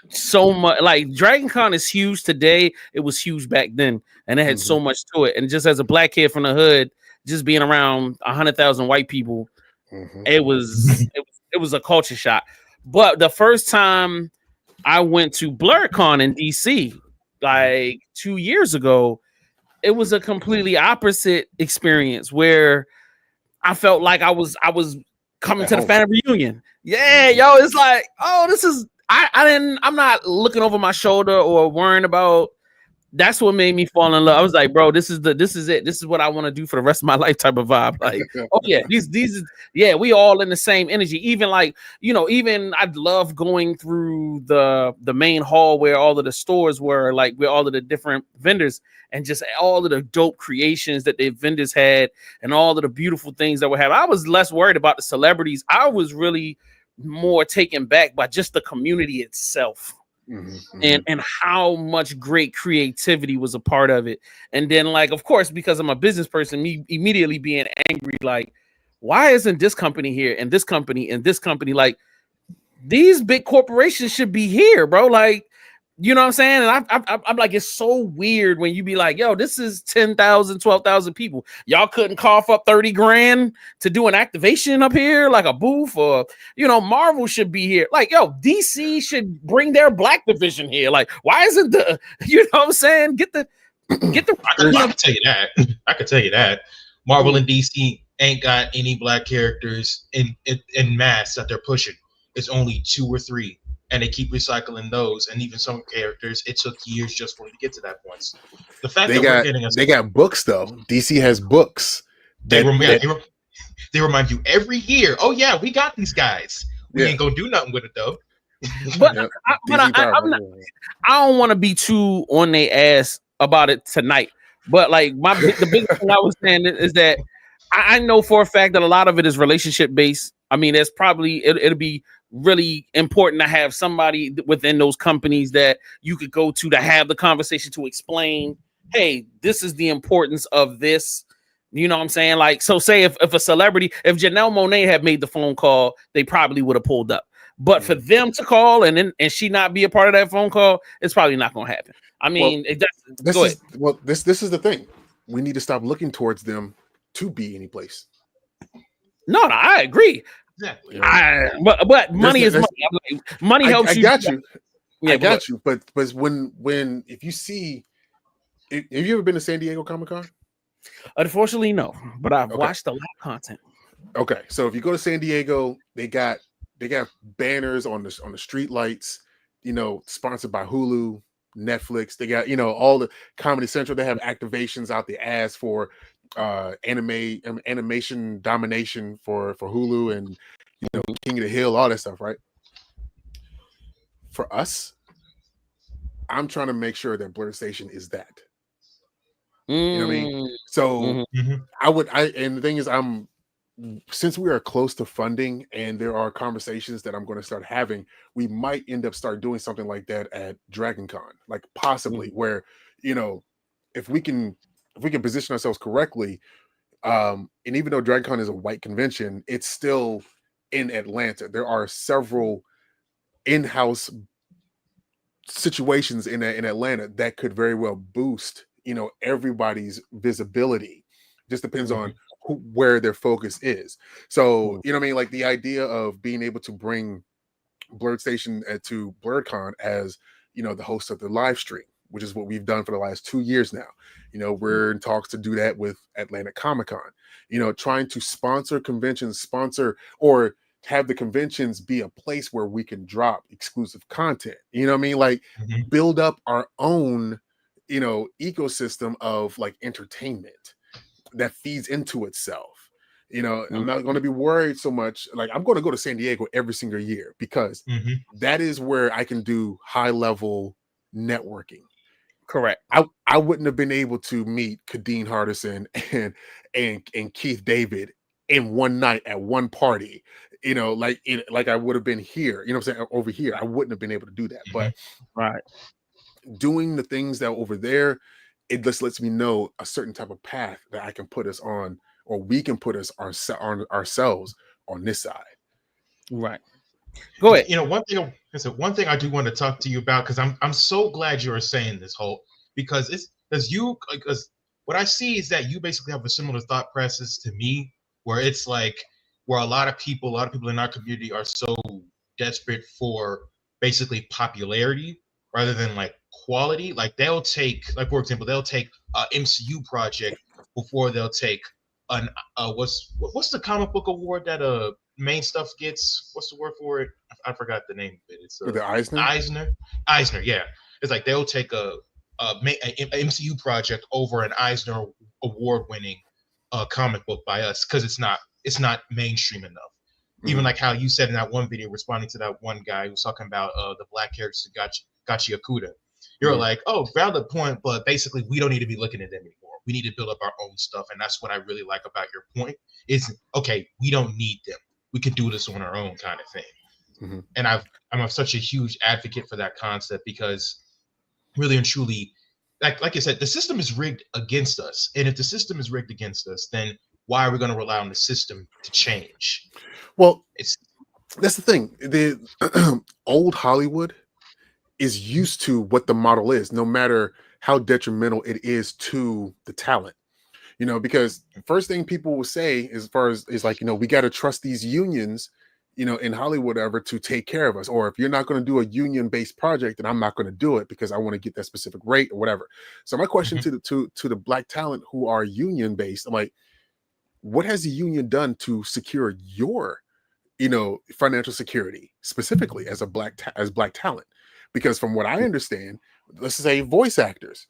So much, like Dragon Con is huge today. It was huge back then, and it had so much to it. And just as a black kid from the hood, just being around 100,000 white people, it was a culture shock. But the first time I went to BlurCon in DC, like 2 years ago, it was a completely opposite experience where I felt like I was coming to the family reunion. Yeah, yo, it's like, oh, this is I'm not looking over my shoulder or worrying about That's what made me fall in love. I was like, bro, this is it. This is what I want to do for the rest of my life type of vibe. Like, oh yeah, yeah, we all in the same energy. Even like, even I'd love going through the main hall where all of the stores were, like where all of the different vendors and just all of the dope creations that the vendors had and all of the beautiful things that were having. I was less worried about the celebrities. I was really more taken back by just the community itself. And how much great creativity was a part of it. And then, like, of course, because I'm a business person, me immediately being angry, like, why isn't this company here and this company and this company? Like, these big corporations should be here, bro. Like, you know what I'm saying? And I'm like, it's so weird when you be like, yo, this is 10,000, 12,000 people. Y'all couldn't cough up 30 grand to do an activation up here, like a booth, or, Marvel should be here. Like, yo, DC should bring their Black division here. Like, why isn't the, you know what I'm saying? Get the. I can tell you that. I can tell you that. Marvel and DC ain't got any Black characters in mass that they're pushing. It's only 2 or 3. And they keep recycling those, and even some characters, it took years just for them to get to that point. The fact they got books though. DC has books. They remind you every year. Oh yeah, we got these guys. We ain't gonna do nothing with it though. But I don't want to be too on their ass about it tonight. But like the biggest thing I was saying is that I know for a fact that a lot of it is relationship based. I mean, it's probably it'll be really important to have somebody within those companies that you could go to have the conversation to explain, hey, this is the importance of this. You know what I'm saying? Like, so say if a celebrity, if Janelle Monáe had made the phone call, they probably would have pulled up. But for them to call and she not be a part of that phone call, it's probably not going to happen. I mean, this is the thing. We need to stop looking towards them to be any place. No, I agree. Exactly. But money is money. Like, money helps I you. got you. Yeah, I got you. But when if you see, have you ever been to San Diego Comic-Con? Unfortunately, no. But I've watched a lot of content. Okay, so if you go to San Diego, they got banners on the street lights. Sponsored by Hulu, Netflix. They got all the Comedy Central. They have activations out the ass for animation domination for Hulu and King of the Hill, all that stuff, right? For us, I'm trying to make sure that Blurred Station is that. You know what I mean? So and the thing is, since we are close to funding and there are conversations that I'm going to start having, we might end up start doing something like that at DragonCon, like possibly where, if we can position ourselves correctly, and even though DragonCon is a white convention, it's still in Atlanta. There are several in-house situations in Atlanta that could very well boost, everybody's visibility. Just depends on where their focus is. So, you know what I mean? Like the idea of being able to bring Blurred Station to BlurredCon as, the host of the live stream, which is what we've done for the last 2 years now. We're in talks to do that with Atlanta Comic-Con, trying to sponsor conventions, or have the conventions be a place where we can drop exclusive content. You know what I mean? Like build up our own, ecosystem of like entertainment that feeds into itself. I'm not going to be worried so much. Like I'm going to go to San Diego every single year because that is where I can do high level networking. Correct. I wouldn't have been able to meet Kadeen Hardison and Keith David in one night at one party, like I would have been here, what I'm saying? Over here, I wouldn't have been able to do that. But doing the things that over there, it just lets me know a certain type of path that I can put us on, or we can put us ourselves on this side. Right. Go ahead. One thing I do want to talk to you about, because I'm so glad you're saying this whole, because what I see is that you basically have a similar thought process to me, where it's like where a lot of people in our community are so desperate for basically popularity rather than like quality. Like they'll take, like for example, they'll take an MCU project before they'll take an what's the comic book award that main stuff gets? What's the word for it? I forgot the name of it. It's the Eisner. Eisner, yeah. It's like they'll take a an MCU project over an Eisner Award-winning comic book by us because it's not mainstream enough. Even like how you said in that one video, responding to that one guy who was talking about the black characters Gachi Akuda. You're like, oh, valid point, but basically we don't need to be looking at them anymore. We need to build up our own stuff, and that's what I really like about your point. Is okay, we don't need them. We can do this on our own, kind of thing. And I'm such a huge advocate for that concept because really and truly, like I said, the system is rigged against us, and if the system is rigged against us, then why are we going to rely on the system to change? Well, It's that's the thing. The old Hollywood is used to what the model is, no matter how detrimental it is to the talent. You know, because the first thing people will say as far as is like, you know, we got to trust these unions, you know, in Hollywood ever to take care of us. Or if you're not going to do a union-based project, then I'm not going to do it because I want to get that specific rate or whatever. So my question to the black talent who are union-based, I'm like, what has the union done to secure your, you know, financial security specifically as a black talent? Because from what I understand, let's say voice actors,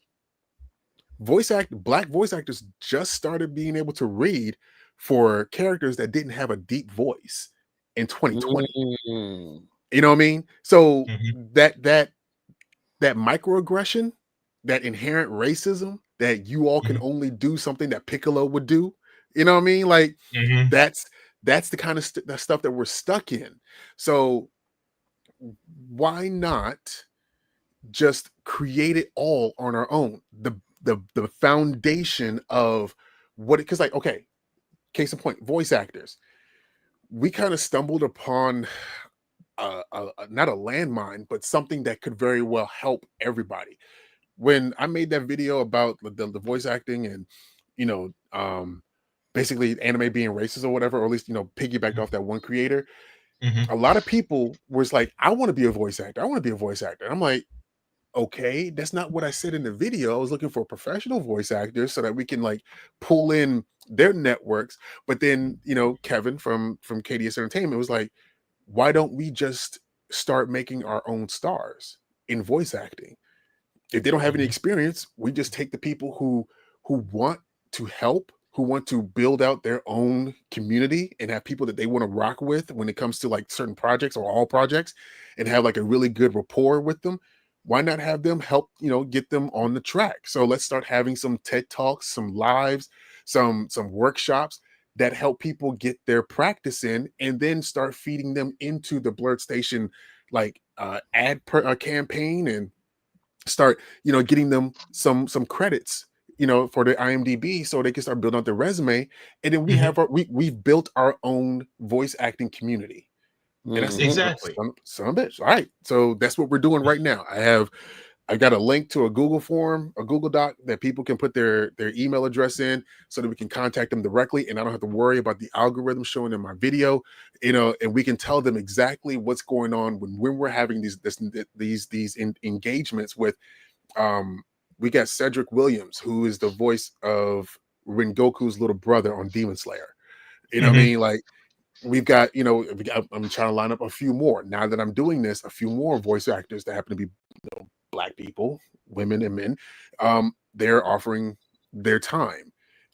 black voice actors just started being able to read for characters that didn't have a deep voice in 2020. You know what I mean? So that microaggression, that inherent racism, that you all can only do something that Piccolo would do. You know what I mean? Like that's the kind of that stuff that we're stuck in. So why not just create it all on our own? The foundation of what it, because like, okay, case in point, voice actors. We kind of stumbled upon not a landmine, but something that could very well help everybody. When I made that video about the voice acting and, you know, basically anime being racist or whatever, or at least, you know, piggybacked off that one creator, a lot of people was like, I want to be a voice actor. I want to be a voice actor. And I'm like, okay, that's not what I said in the video. I was looking for professional voice actors so that we can like pull in their networks. But then, you know, Kevin from KDS Entertainment was like, why don't we just start making our own stars in voice acting? If they don't have any experience, we just take the people who want to help, who want to build out their own community and have people that they want to rock with when it comes to like certain projects or all projects, and have like a really good rapport with them. Why not have them help, you know, get them on the track? So let's start having some TED Talks, some lives, some workshops that help people get their practice in, and then start feeding them into the Blurred Station like ad campaign, and start, you know, getting them some credits, you know, for the IMDb, so they can start building out their resume. And then we have we've built our own voice acting community. And that's exactly son of a bitch. All right, so that's what we're doing right now. I got a link to a Google form, a Google Doc that people can put their email address in so that we can contact them directly, and I don't have to worry about the algorithm showing in my video, you know, and we can tell them exactly what's going on when we're having these engagements with. We got Cedric Williams, who is the voice of Rengoku's little brother on Demon Slayer. You know what I mean? Like, we've got, you know, I'm trying to line up a few more. Now that I'm doing this, a few more voice actors that happen to be, you know, Black people, women and men, they're offering their time.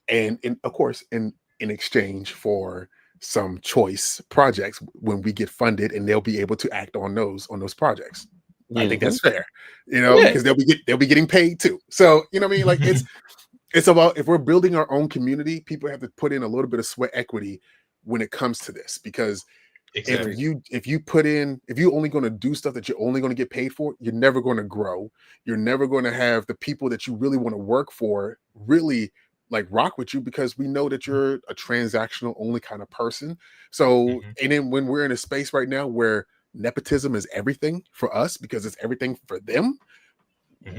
And of course, in exchange for some choice projects when we get funded, and they'll be able to act on those projects. I think that's fair, you know, because they'll be getting paid too. So, you know what I mean? Like, it's about, if we're building our own community, people have to put in a little bit of sweat equity when it comes to this, because if you only going to do stuff that you're only going to get paid for, you're never going to grow. You're never going to have the people that you really want to work for really like rock with you, because we know that you're a transactional only kind of person. So, and then when we're in a space right now where nepotism is everything for us because it's everything for them,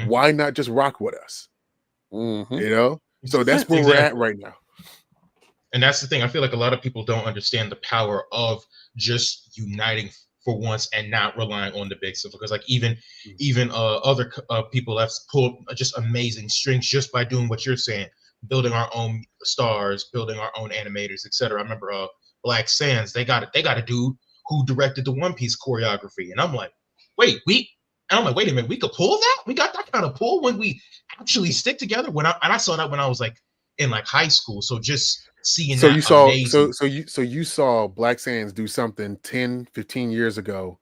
why not just rock with us? You know? So that's where we're at right now. And that's the thing. I feel like a lot of people don't understand the power of just uniting for once and not relying on the big stuff. Because like even other people have pulled just amazing strings just by doing what you're saying, building our own stars, building our own animators, etc. I remember Black Sands, they got a dude who directed the One Piece choreography, and I'm like, wait, And I'm like, wait a minute, we could pull that? We got that kind of pull when we actually stick together. I saw that when I was like in like high school. So just seeing So that you saw amazing. so you saw Black Sands do something 10, 15 years ago,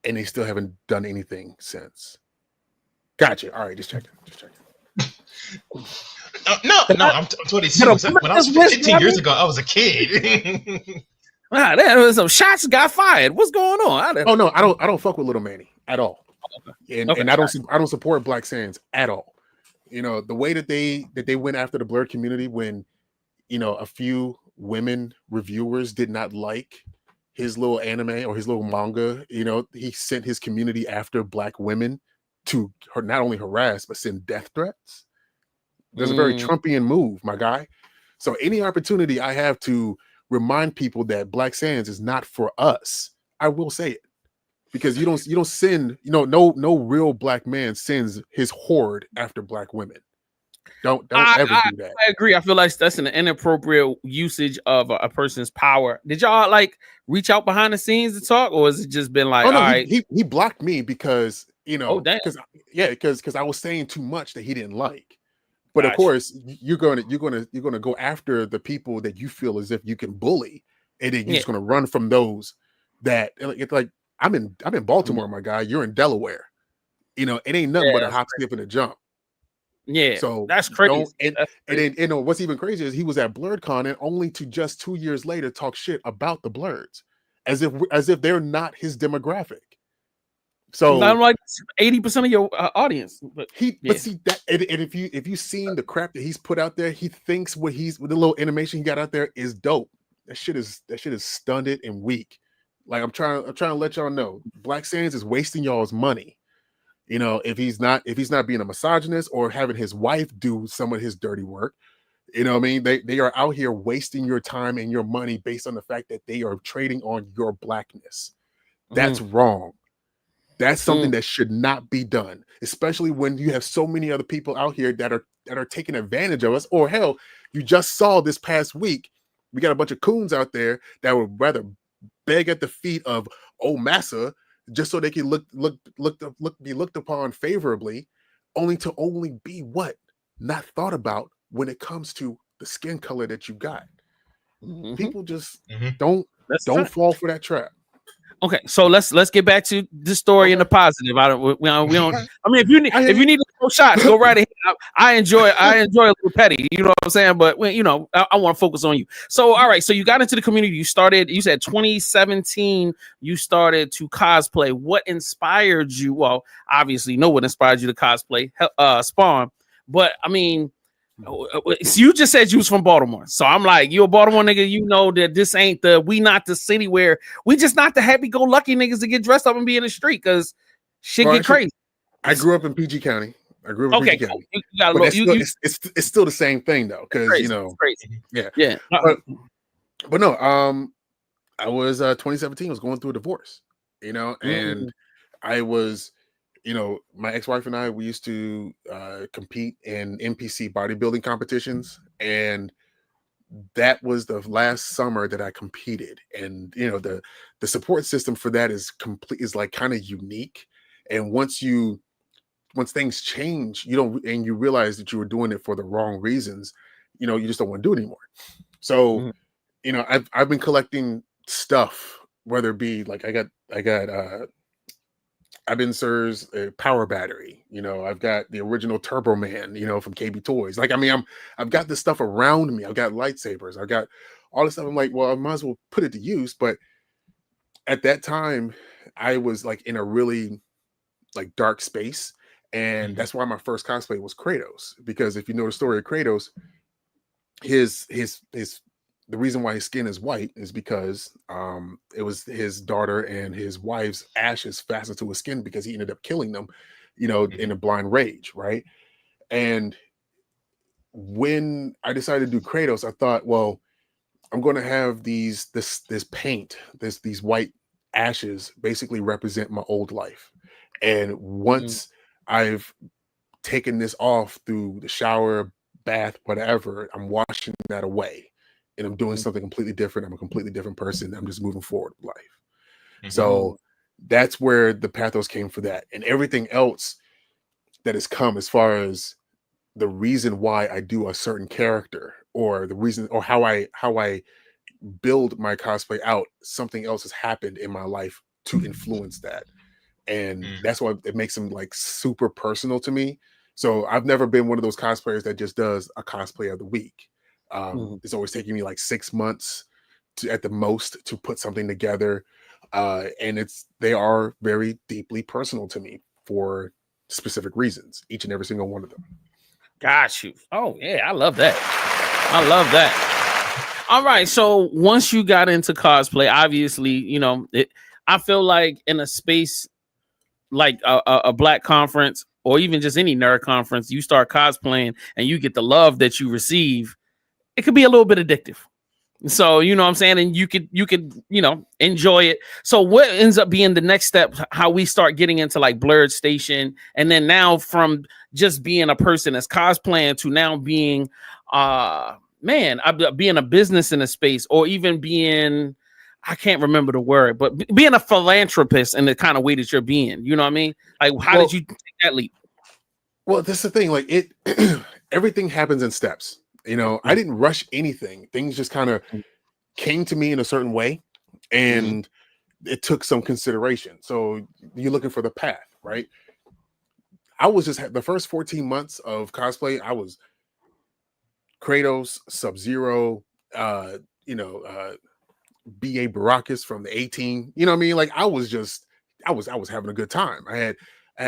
and they still haven't done anything since. Gotcha. All right, just checking. No, I'm 22. When I was 15 years ago, I was a kid. Wow, there was some shots got fired. What's going on? Oh no, I don't fuck with Little Manny at all. And Okay. and I don't support Black Sands at all. You know, the way that they went after the Blurred community when, you know, a few women reviewers did not like his little anime or his little manga, you know, he sent his community after Black women to not only harass but send death threats. There's a very Trumpian move, my guy. So any opportunity I have to remind people that Black Sands is not for us, I will say it. Because you don't send, you know, no real Black man sends his horde after Black women. Don't ever do that. I agree. I feel like that's an inappropriate usage of a person's power. Did y'all like reach out behind the scenes to talk, or has it just been like, Oh no, all right? He blocked me because, you know, damn. because I was saying too much that he didn't like. But of Gotcha. course, you're gonna go after the people that you feel as if you can bully, and then you're just gonna run from those that it's like I'm in Baltimore, my guy. You're in Delaware. You know, it ain't nothing but a hop, skip, and a jump. Yeah, So that's crazy. And then, you know, what's even crazier is he was at BlurredCon and only to just 2 years later talk shit about the Blurreds, as if they're not his demographic. So I'm like 80% of your audience. But see that, and if you seen the crap that he's put out there, he thinks with the little animation he got out there is dope. That shit is stunted and weak. Like I'm trying to let y'all know, Black Sands is wasting y'all's money. You know, if he's not being a misogynist or having his wife do some of his dirty work, you know what I mean? They are out here wasting your time and your money based on the fact that they are trading on your Blackness. That's wrong. That's something that should not be done, especially when you have so many other people out here that are taking advantage of us. Or hell, you just saw this past week, we got a bunch of coons out there that would rather beg at the feet of Massa just so they can be looked upon favorably, only to be what? Not thought about when it comes to the skin color that you got. People just don't fall for that trap. Okay, so let's get back to the story in the positive. We don't. I mean, if you need to throw shots, go right ahead. I enjoy a little petty. You know what I'm saying? But when, you know, I want to focus on you. So all right, so you got into the community. You said 2017. You started to cosplay. What inspired you? Well, obviously, know what inspired you to cosplay. Spawn. But I mean, you just said you was from Baltimore, so I'm like, you a Baltimore nigga, you know that this ain't we not the city where we just not the happy-go-lucky niggas to get dressed up and be in the street because shit get crazy. I grew up in PG County. PG County. It's still the same thing though, because you know, crazy. Yeah. But no, I was 2017. I was going through a divorce, you know, and I was. You know, my ex-wife and I, we used to compete in NPC bodybuilding competitions, and that was the last summer that I competed. And you know, the support system for that is like kind of unique. And once things change, you realize that you were doing it for the wrong reasons, you know, you just don't want to do it anymore. So, you know, I've been collecting stuff, whether it be like I got Sir's power battery, you know, I've got the original Turbo Man, you know, from KB Toys. Like, I mean, I've got this stuff around me. I've got lightsabers. I've got all this stuff. I'm like, well, I might as well put it to use. But at that time, I was like in a really like dark space, and that's why my first cosplay was Kratos. Because if you know the story of Kratos, the reason why his skin is white is because it was his daughter and his wife's ashes fastened to his skin because he ended up killing them, you know, in a blind rage, right? And when I decided to do Kratos, I thought, well, I'm going to have this paint, these white ashes basically represent my old life. And once I've taken this off through the shower, bath, whatever, I'm washing that away. And I'm doing something completely different. I'm a completely different person. I'm just moving forward with life. So that's where the pathos came for that, and everything else that has come as far as the reason why I do a certain character, or the reason, or how I build my cosplay out. Something else has happened in my life to influence that, and that's why it makes them like super personal to me. So I've never been one of those cosplayers that just does a cosplay of the week. It's always taking me like 6 months to, at the most, to put something together, and they are very deeply personal to me for specific reasons, each and every single one of them. Got you. Oh yeah, I love that. I love that. All right, so once you got into cosplay, obviously, you know, I feel like in a space like a black conference, or even just any nerd conference, you start cosplaying and you get the love that you receive, it could be a little bit addictive. So, you know what I'm saying? And you could, you know, enjoy it. So what ends up being the next step, how we start getting into like Blurred Station, and then now from just being a person that's cosplaying to now being being a business in a space, or even being, I can't remember the word, but being a philanthropist in the kind of way that you're being, you know what I mean? Like, how did you take that leap? Well, that's the thing. Like everything happens in steps. You know, I didn't rush anything. Things just kind of came to me in a certain way, and it took some consideration. So you're looking for the path, right? I was just the first 14 months of cosplay. I was Kratos, Sub-Zero, B.A. Baracus from the 18. You know what I mean? Like I was having a good time. I had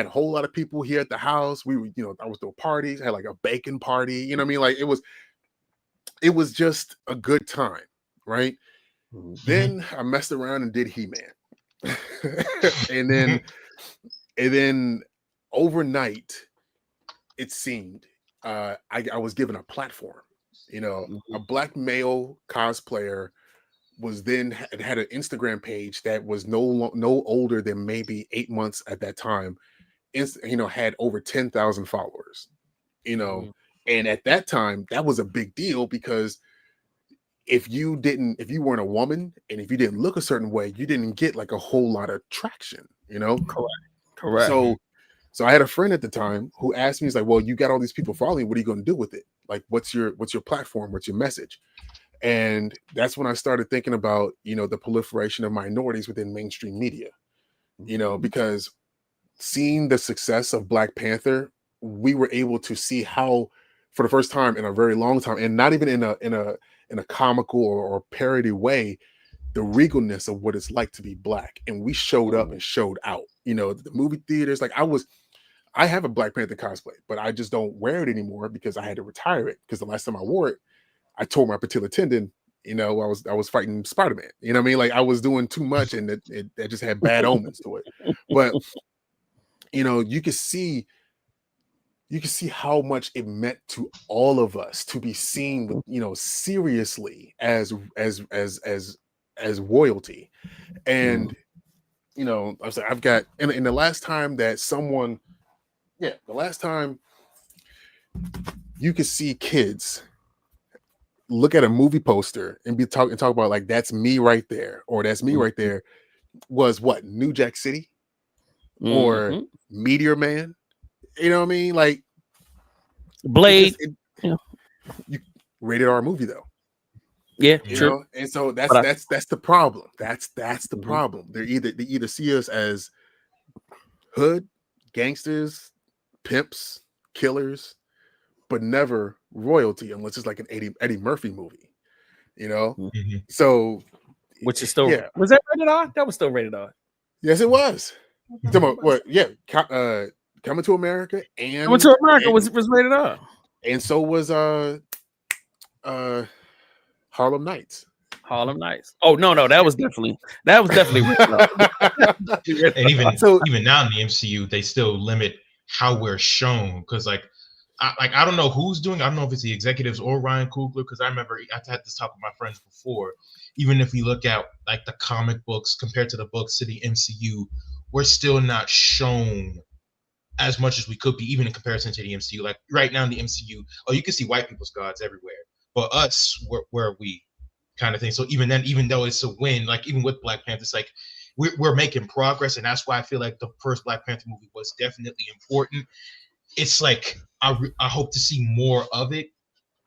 a whole lot of people here at the house. We were, I was doing parties. I had like a bacon party. You know what I mean? Like it was just a good time, right? Then I messed around and did He-Man. and then overnight, it seemed I was given a platform. A black male cosplayer had an Instagram page that was no older than maybe 8 months at that time. Had over 10,000 followers. And at that time, that was a big deal, because if you weren't a woman and if you didn't look a certain way, you didn't get like a whole lot of traction. Correct. So I had a friend at the time who asked me, he's like, well, you got all these people following, what are you going to do with it? Like, what's your platform? What's your message? And that's when I started thinking about, the proliferation of minorities within mainstream media, because seeing the success of Black Panther, we were able to see how, for the first time in a very long time, and not even in a comical or parody way, the regalness of what it's like to be Black. And we showed up and showed out. The movie theaters, like I have a Black Panther cosplay, but I just don't wear it anymore because I had to retire it, because the last time I wore it, I tore my patellar tendon. I was fighting Spider-Man. You know what I mean? Like I was doing too much, and it just had bad omens to it. But you could see how much it meant to all of us to be seen with, seriously as royalty. And I was like, I've got in the last time you could see kids look at a movie poster and talk about like, that's me right there, or that's me right there, was what, New Jack City or Meteor Man. You know what I mean? Like Blade. You rated R movie though. Yeah, true. And so that's the problem. That's the problem. They either see us as hood, gangsters, pimps, killers, but never royalty, unless it's like an Eddie Murphy movie. So which is still was that rated R? That was still rated R. Yes, it was. What? Yeah, Coming to America was rated R, and so was Harlem Nights. Harlem Nights. Oh no, that was definitely rated R. And even now in the MCU, they still limit how we're shown, because I don't know who's doing. I don't know if it's the executives or Ryan Coogler, because I remember I've had this talk with my friends before. Even if we look at like the comic books compared to the books to the MCU, we're still not shown as much as we could be, even in comparison to the MCU. Like right now in the MCU, you can see white people's gods everywhere, but us, where are we, kind of thing. So even then, even though it's a win, like even with Black Panther, it's like we're making progress, and that's why I feel like the first Black Panther movie was definitely important. It's like I hope to see more of it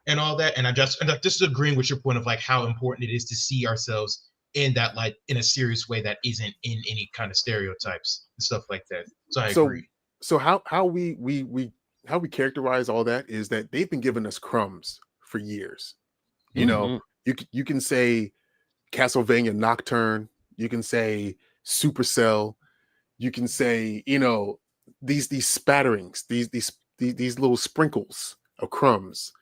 and all that. And I'm just agreeing with your point of like how important it is to see ourselves in that light in a serious way that isn't in any kind of stereotypes and stuff like that. So I agree. So how we characterize all that is that they've been giving us crumbs for years. You know, you can say Castlevania Nocturne, you can say Supercell, you can say, you know, these spatterings, these little sprinkles of crumbs.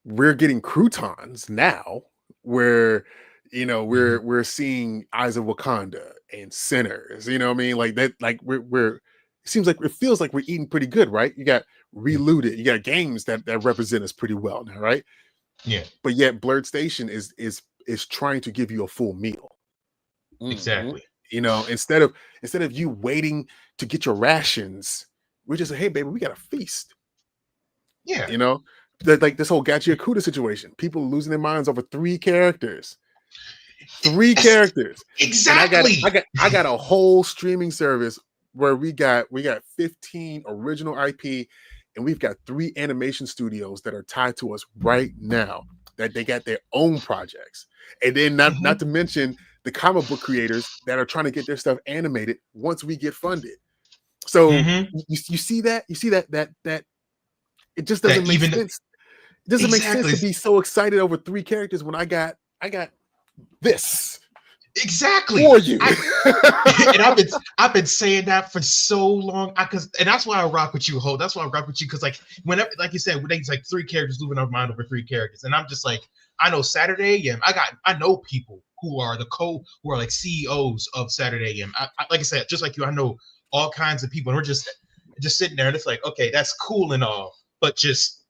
We're getting croutons now, where, you know, we're seeing Eyes of Wakanda and Sinners. You know what I mean? Like that, like we're it seems like it feels like we're eating pretty good, right? You got Reloaded, you got games that represent us pretty well now, right? Yeah. But yet Blurred Station is trying to give you a full meal. Exactly. You know, instead of you waiting to get your rations, we're just like, hey baby, we got a feast. Yeah. You know, like this whole Gachi Akuda situation, people losing their minds over 3 characters. 3 characters. Exactly. And I got a whole streaming service where we got 15 original IP, and we've got 3 animation studios that are tied to us right now, that they got their own projects. And then not to mention the comic book creators that are trying to get their stuff animated once we get funded. So you see that it just doesn't make sense. It doesn't make sense to be so excited over 3 characters when I got this exactly for you. And I've been saying that for so long. And that's why I rock with you, Ho. That's why I rock with you, because like whenever, like you said, when it's like 3 characters losing our mind over 3 characters, and I'm just like, I know Saturday AM. I know people who are who are like CEOs of Saturday AM. I like I said, just like you, I know all kinds of people, and we're just sitting there, and it's like, okay, that's cool and all, but just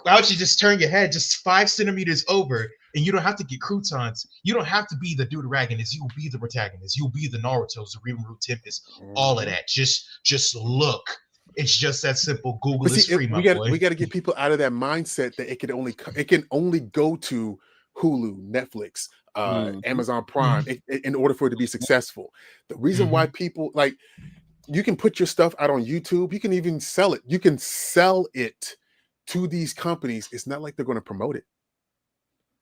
why don't you just turn your head just 5 centimeters over, and you don't have to get croutons. You don't have to be the deuteragonist. You'll be the protagonist. You'll be the Naruto's, the Rimuru Tempest, all of that. Just look. It's just that simple. Google is free, my boy. We got to get people out of that mindset that it can only go to Hulu, Netflix, Amazon Prime in order for it to be successful. The reason why people, like, you can put your stuff out on YouTube. You can even sell it. You can sell it to these companies. It's not like they're going to promote it.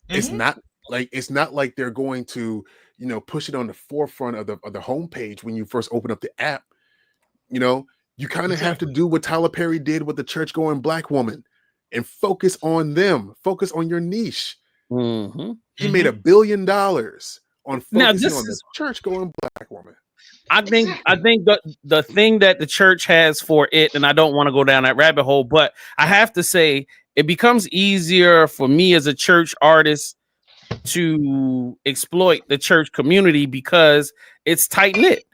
It's not like they're going to, you know, push it on the forefront of the homepage when you first open up the app. You know, you kind of have to do what Tyler Perry did with the church-going Black woman and focus on them. Focus on your niche. He made $1 billion on focusing on the church-going Black woman. I think the thing that the church has for it, and I don't want to go down that rabbit hole, but I have to say it becomes easier for me as a church artist to exploit the church community because it's tight knit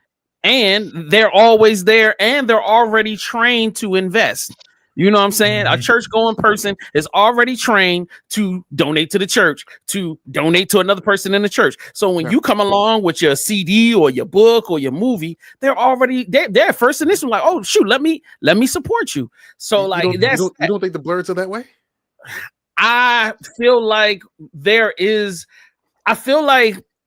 and they're always there and they're already trained to invest. You know what I'm saying? A church going person is already trained to donate to the church, to donate to another person in the church. So when you come along with your CD or your book or your movie, they're first initially like, oh shoot, let me support you. So you don't think the Blurs are that way? I feel like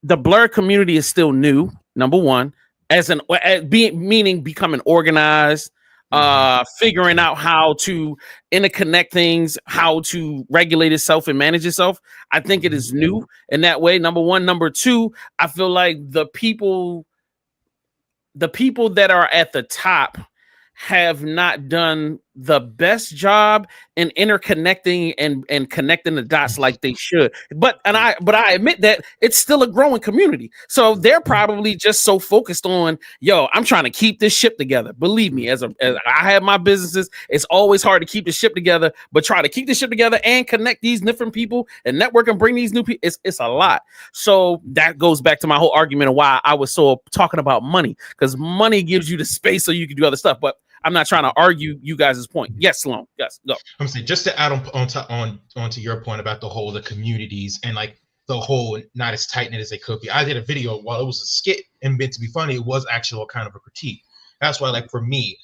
the Blur community is still new. Number one, meaning becoming organized. Figuring out how to interconnect things, how to regulate itself and manage itself. I think it is new in that way. Number one. Number two, I feel like the people that are at the top have not done the best job in interconnecting and connecting the dots like they should. But I admit that it's still a growing community. So they're probably just so focused on, I'm trying to keep this ship together. Believe me, as I have my businesses, it's always hard to keep the ship together, but try to keep the ship together and connect these different people and network and bring these new people. It's a lot. So that goes back to my whole argument of why I was so talking about money, because money gives you the space so you can do other stuff. But I'm not trying to argue you guys' point. Yes, Sloan. Yes, go. I'm saying, just to add onto your point about the communities and like the whole not as tight knit as they could be. I did a video while it was a skit and meant to be funny. It was actually kind of a critique. That's why, like, for me,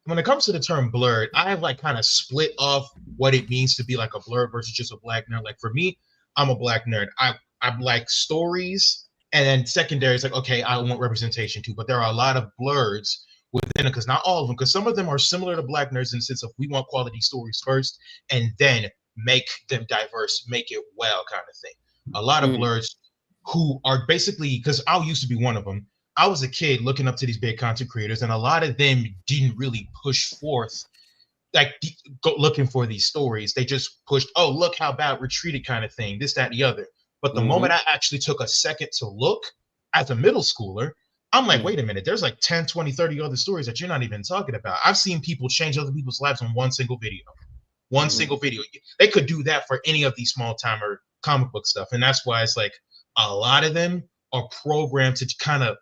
when it comes to the term blurred, I have like kind of split off what it means to be like a blurred versus just a Black nerd. Like for me, I'm a Black nerd. I like stories And then secondary is like, okay, I want representation too. But there are a lot of blurs within it, because not all of them, because some of them are similar to Black Nerds in the sense of we want quality stories first and then make them diverse, make it well kind of thing. A lot of blurs who are basically, because I used to be one of them. I was a kid looking up to these big content creators, and a lot of them didn't really push forth like looking for these stories. They just pushed, oh, look how bad we're treated kind of thing, this, that, and the other. But the moment I actually took a second to look as a middle schooler, I'm like, wait a minute, there's like 10, 20, 30 other stories that you're not even talking about. I've seen people change other people's lives in one single video. Single video. They could do that for any of these small timer comic book stuff. And that's why it's like a lot of them are programmed to kind of,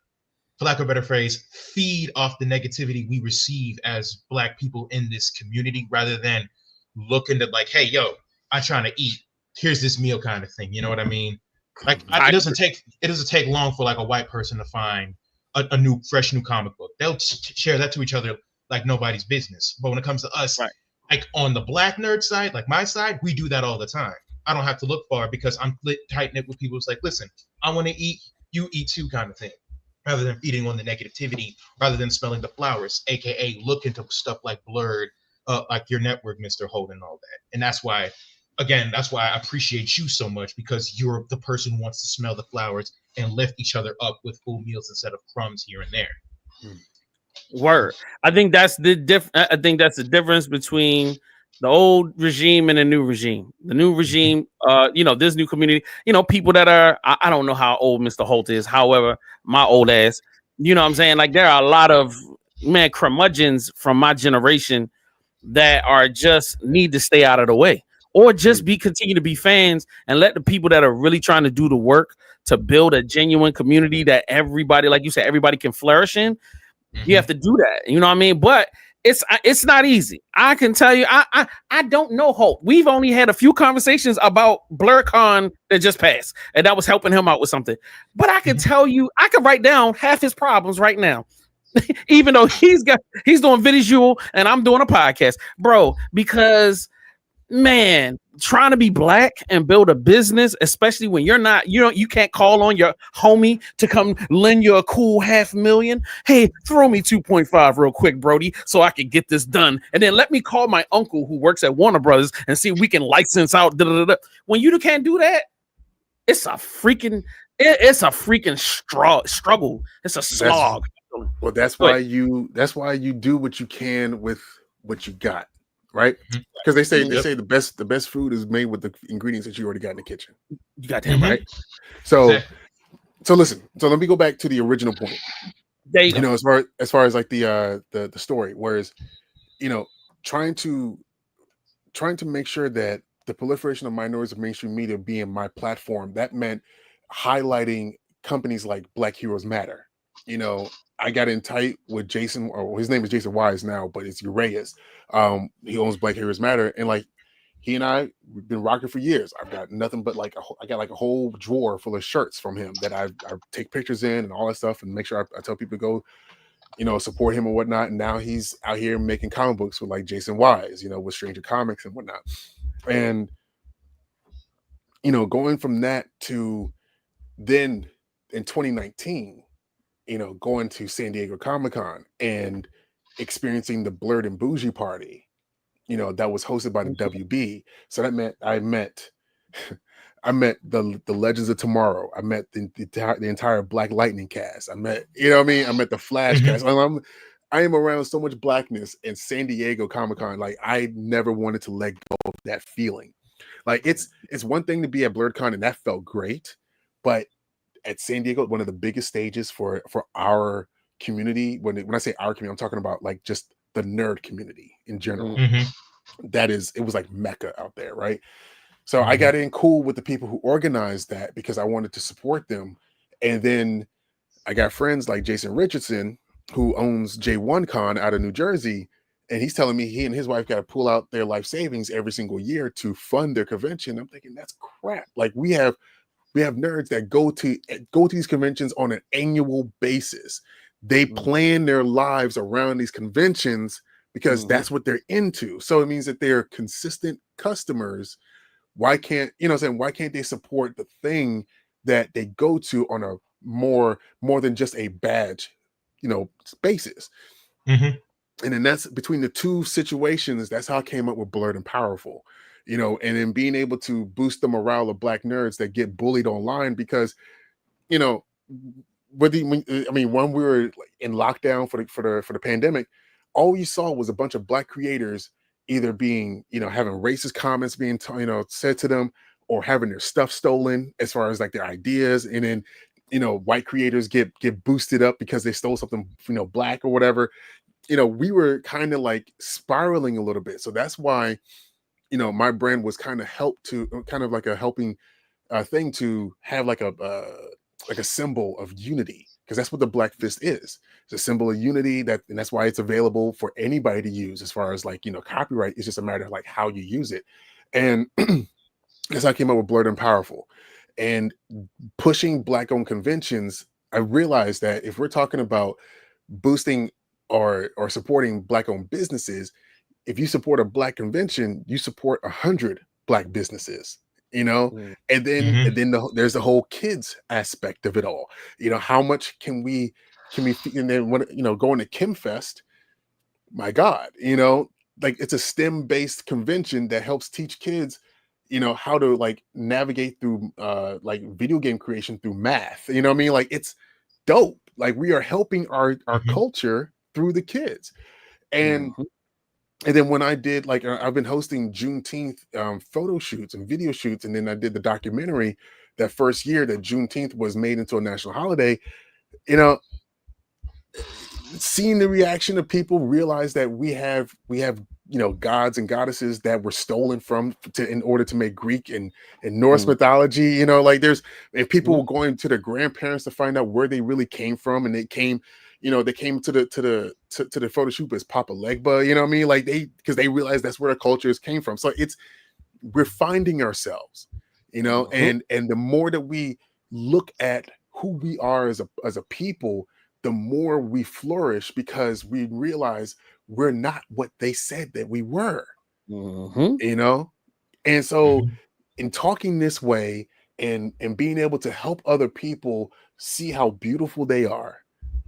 for lack of a better phrase, feed off the negativity we receive as Black people in this community, rather than looking to like, hey, yo, I'm trying to eat. Here's this meal kind of thing. You know what I mean? Like it doesn't take long for like a white person to find a fresh new comic book. They'll share that to each other like nobody's business. But when it comes to us, like on the Black nerd side, like my side, we do that all the time. I don't have to look far because I'm tight knit with people who's like, listen, I want to eat, you eat too kind of thing. Rather than feeding on the negativity, rather than smelling the flowers, aka look into stuff like Blurred, like your network, Mr. Holt, and all that. And that's why, again, that's why I appreciate you so much, because you're the person who wants to smell the flowers and lift each other up with full meals instead of crumbs here and there. Word. I think that's the difference between the old regime and the new regime. The new regime, this new community, people that are, I don't know how old Mr. Holt is. However, my old ass, you know what I'm saying? Like there are a lot of curmudgeons from my generation that are just need to stay out of the way, or just continue to be fans and let the people that are really trying to do the work to build a genuine community that everybody, like you said, everybody can flourish in. You have to do that. You know what I mean? But it's not easy. I can tell you, I don't know Holt. We've only had a few conversations about BlurCon that just passed, and that was helping him out with something. But I can tell you, I can write down half his problems right now, even though he's doing visual and I'm doing a podcast, bro. Because man, trying to be Black and build a business, especially when you're not, you can't call on your homie to come lend you a cool $500,000. Hey, throw me 2.5 real quick, Brody, so I can get this done. And then let me call my uncle who works at Warner Brothers and see if we can license out. When you can't do that, it's a freaking struggle. It's a slog. Well, that's why you do what you can with what you got. Right, because they say the best food is made with the ingredients that you already got in the kitchen. You got that right. So listen. So let me go back to the original point. As far as like the story, whereas trying to make sure that the proliferation of minorities of mainstream media being my platform, that meant highlighting companies like Black Heroes Matter. I got in tight with Jason, or his name is Jason Wise now, but it's Urias. He owns Black Heroes Matter, and like he and we've been rocking for years. I've got nothing but I got like a whole drawer full of shirts from him that I take pictures in and all that stuff, and make sure I tell people to go, support him and whatnot. And now he's out here making comic books with like Jason Wise, with Stranger Comics and whatnot. And going from that to then in 2019. Going to San Diego Comic-Con and experiencing the Blurred and Bougie party, that was hosted by the WB. So that meant I met the Legends of Tomorrow. I met the entire Black Lightning cast. I met, I met the Flash cast. I am around so much Blackness in San Diego Comic-Con. Like I never wanted to let go of that feeling. Like it's one thing to be at BlurredCon, and that felt great, but at San Diego, one of the biggest stages for our community. When I say our community, I'm talking about like just the nerd community in general. It was like Mecca out there, right? So I got in cool with the people who organized that because I wanted to support them. And then I got friends like Jason Richardson, who owns J1 Con out of New Jersey, and he's telling me he and his wife got to pull out their life savings every single year to fund their convention. I'm thinking that's crap. Like we have nerds that go to these conventions on an annual basis. They plan their lives around these conventions because that's what they're into. So it means that they're consistent customers. Why can't they support the thing that they go to on a more than just a badge, basis. Mhm. And then that's between the two situations. That's how I came up with Blurred and Powerful, and then being able to boost the morale of Black nerds that get bullied online because, you know, when we were like in lockdown for the pandemic, all you saw was a bunch of Black creators either being, having racist comments being, said to them, or having their stuff stolen as far as like their ideas, and then, white creators get boosted up because they stole something, Black or whatever. We were kind of like spiraling a little bit. So that's why, my brand was kind of kind of like a helping thing to have like a symbol of unity, because that's what the Black Fist is. It's a symbol of unity, and that's why it's available for anybody to use. As far as like, copyright, it's just a matter of like how you use it. And that's how I came up with Blurred and Powerful. And pushing Black-owned conventions, I realized that if we're talking about boosting or supporting Black-owned businesses, if you support a Black convention, you support 100 Black businesses, Mm. and then there's the whole kids aspect of it all. How much can we and then when going to Kim Fest, my God, like it's a STEM-based convention that helps teach kids, how to like navigate through like video game creation through math. You know what I mean? Like it's dope. Like we are helping our culture through the kids. And then when I did like I've been hosting Juneteenth photo shoots and video shoots, and then I did the documentary that first year that Juneteenth was made into a national holiday. Seeing the reaction of people realize that we have gods and goddesses that were stolen in order to make Greek and Norse mythology. Like and people were going to their grandparents to find out where they really came from, and they came to the photo shoot as Papa Legba. You know what I mean? Like because they realized that's where their cultures came from. So we're finding ourselves, and the more that we look at who we are as a people, the more we flourish, because we realize we're not what they said that we were. And so in talking this way and being able to help other people see how beautiful they are,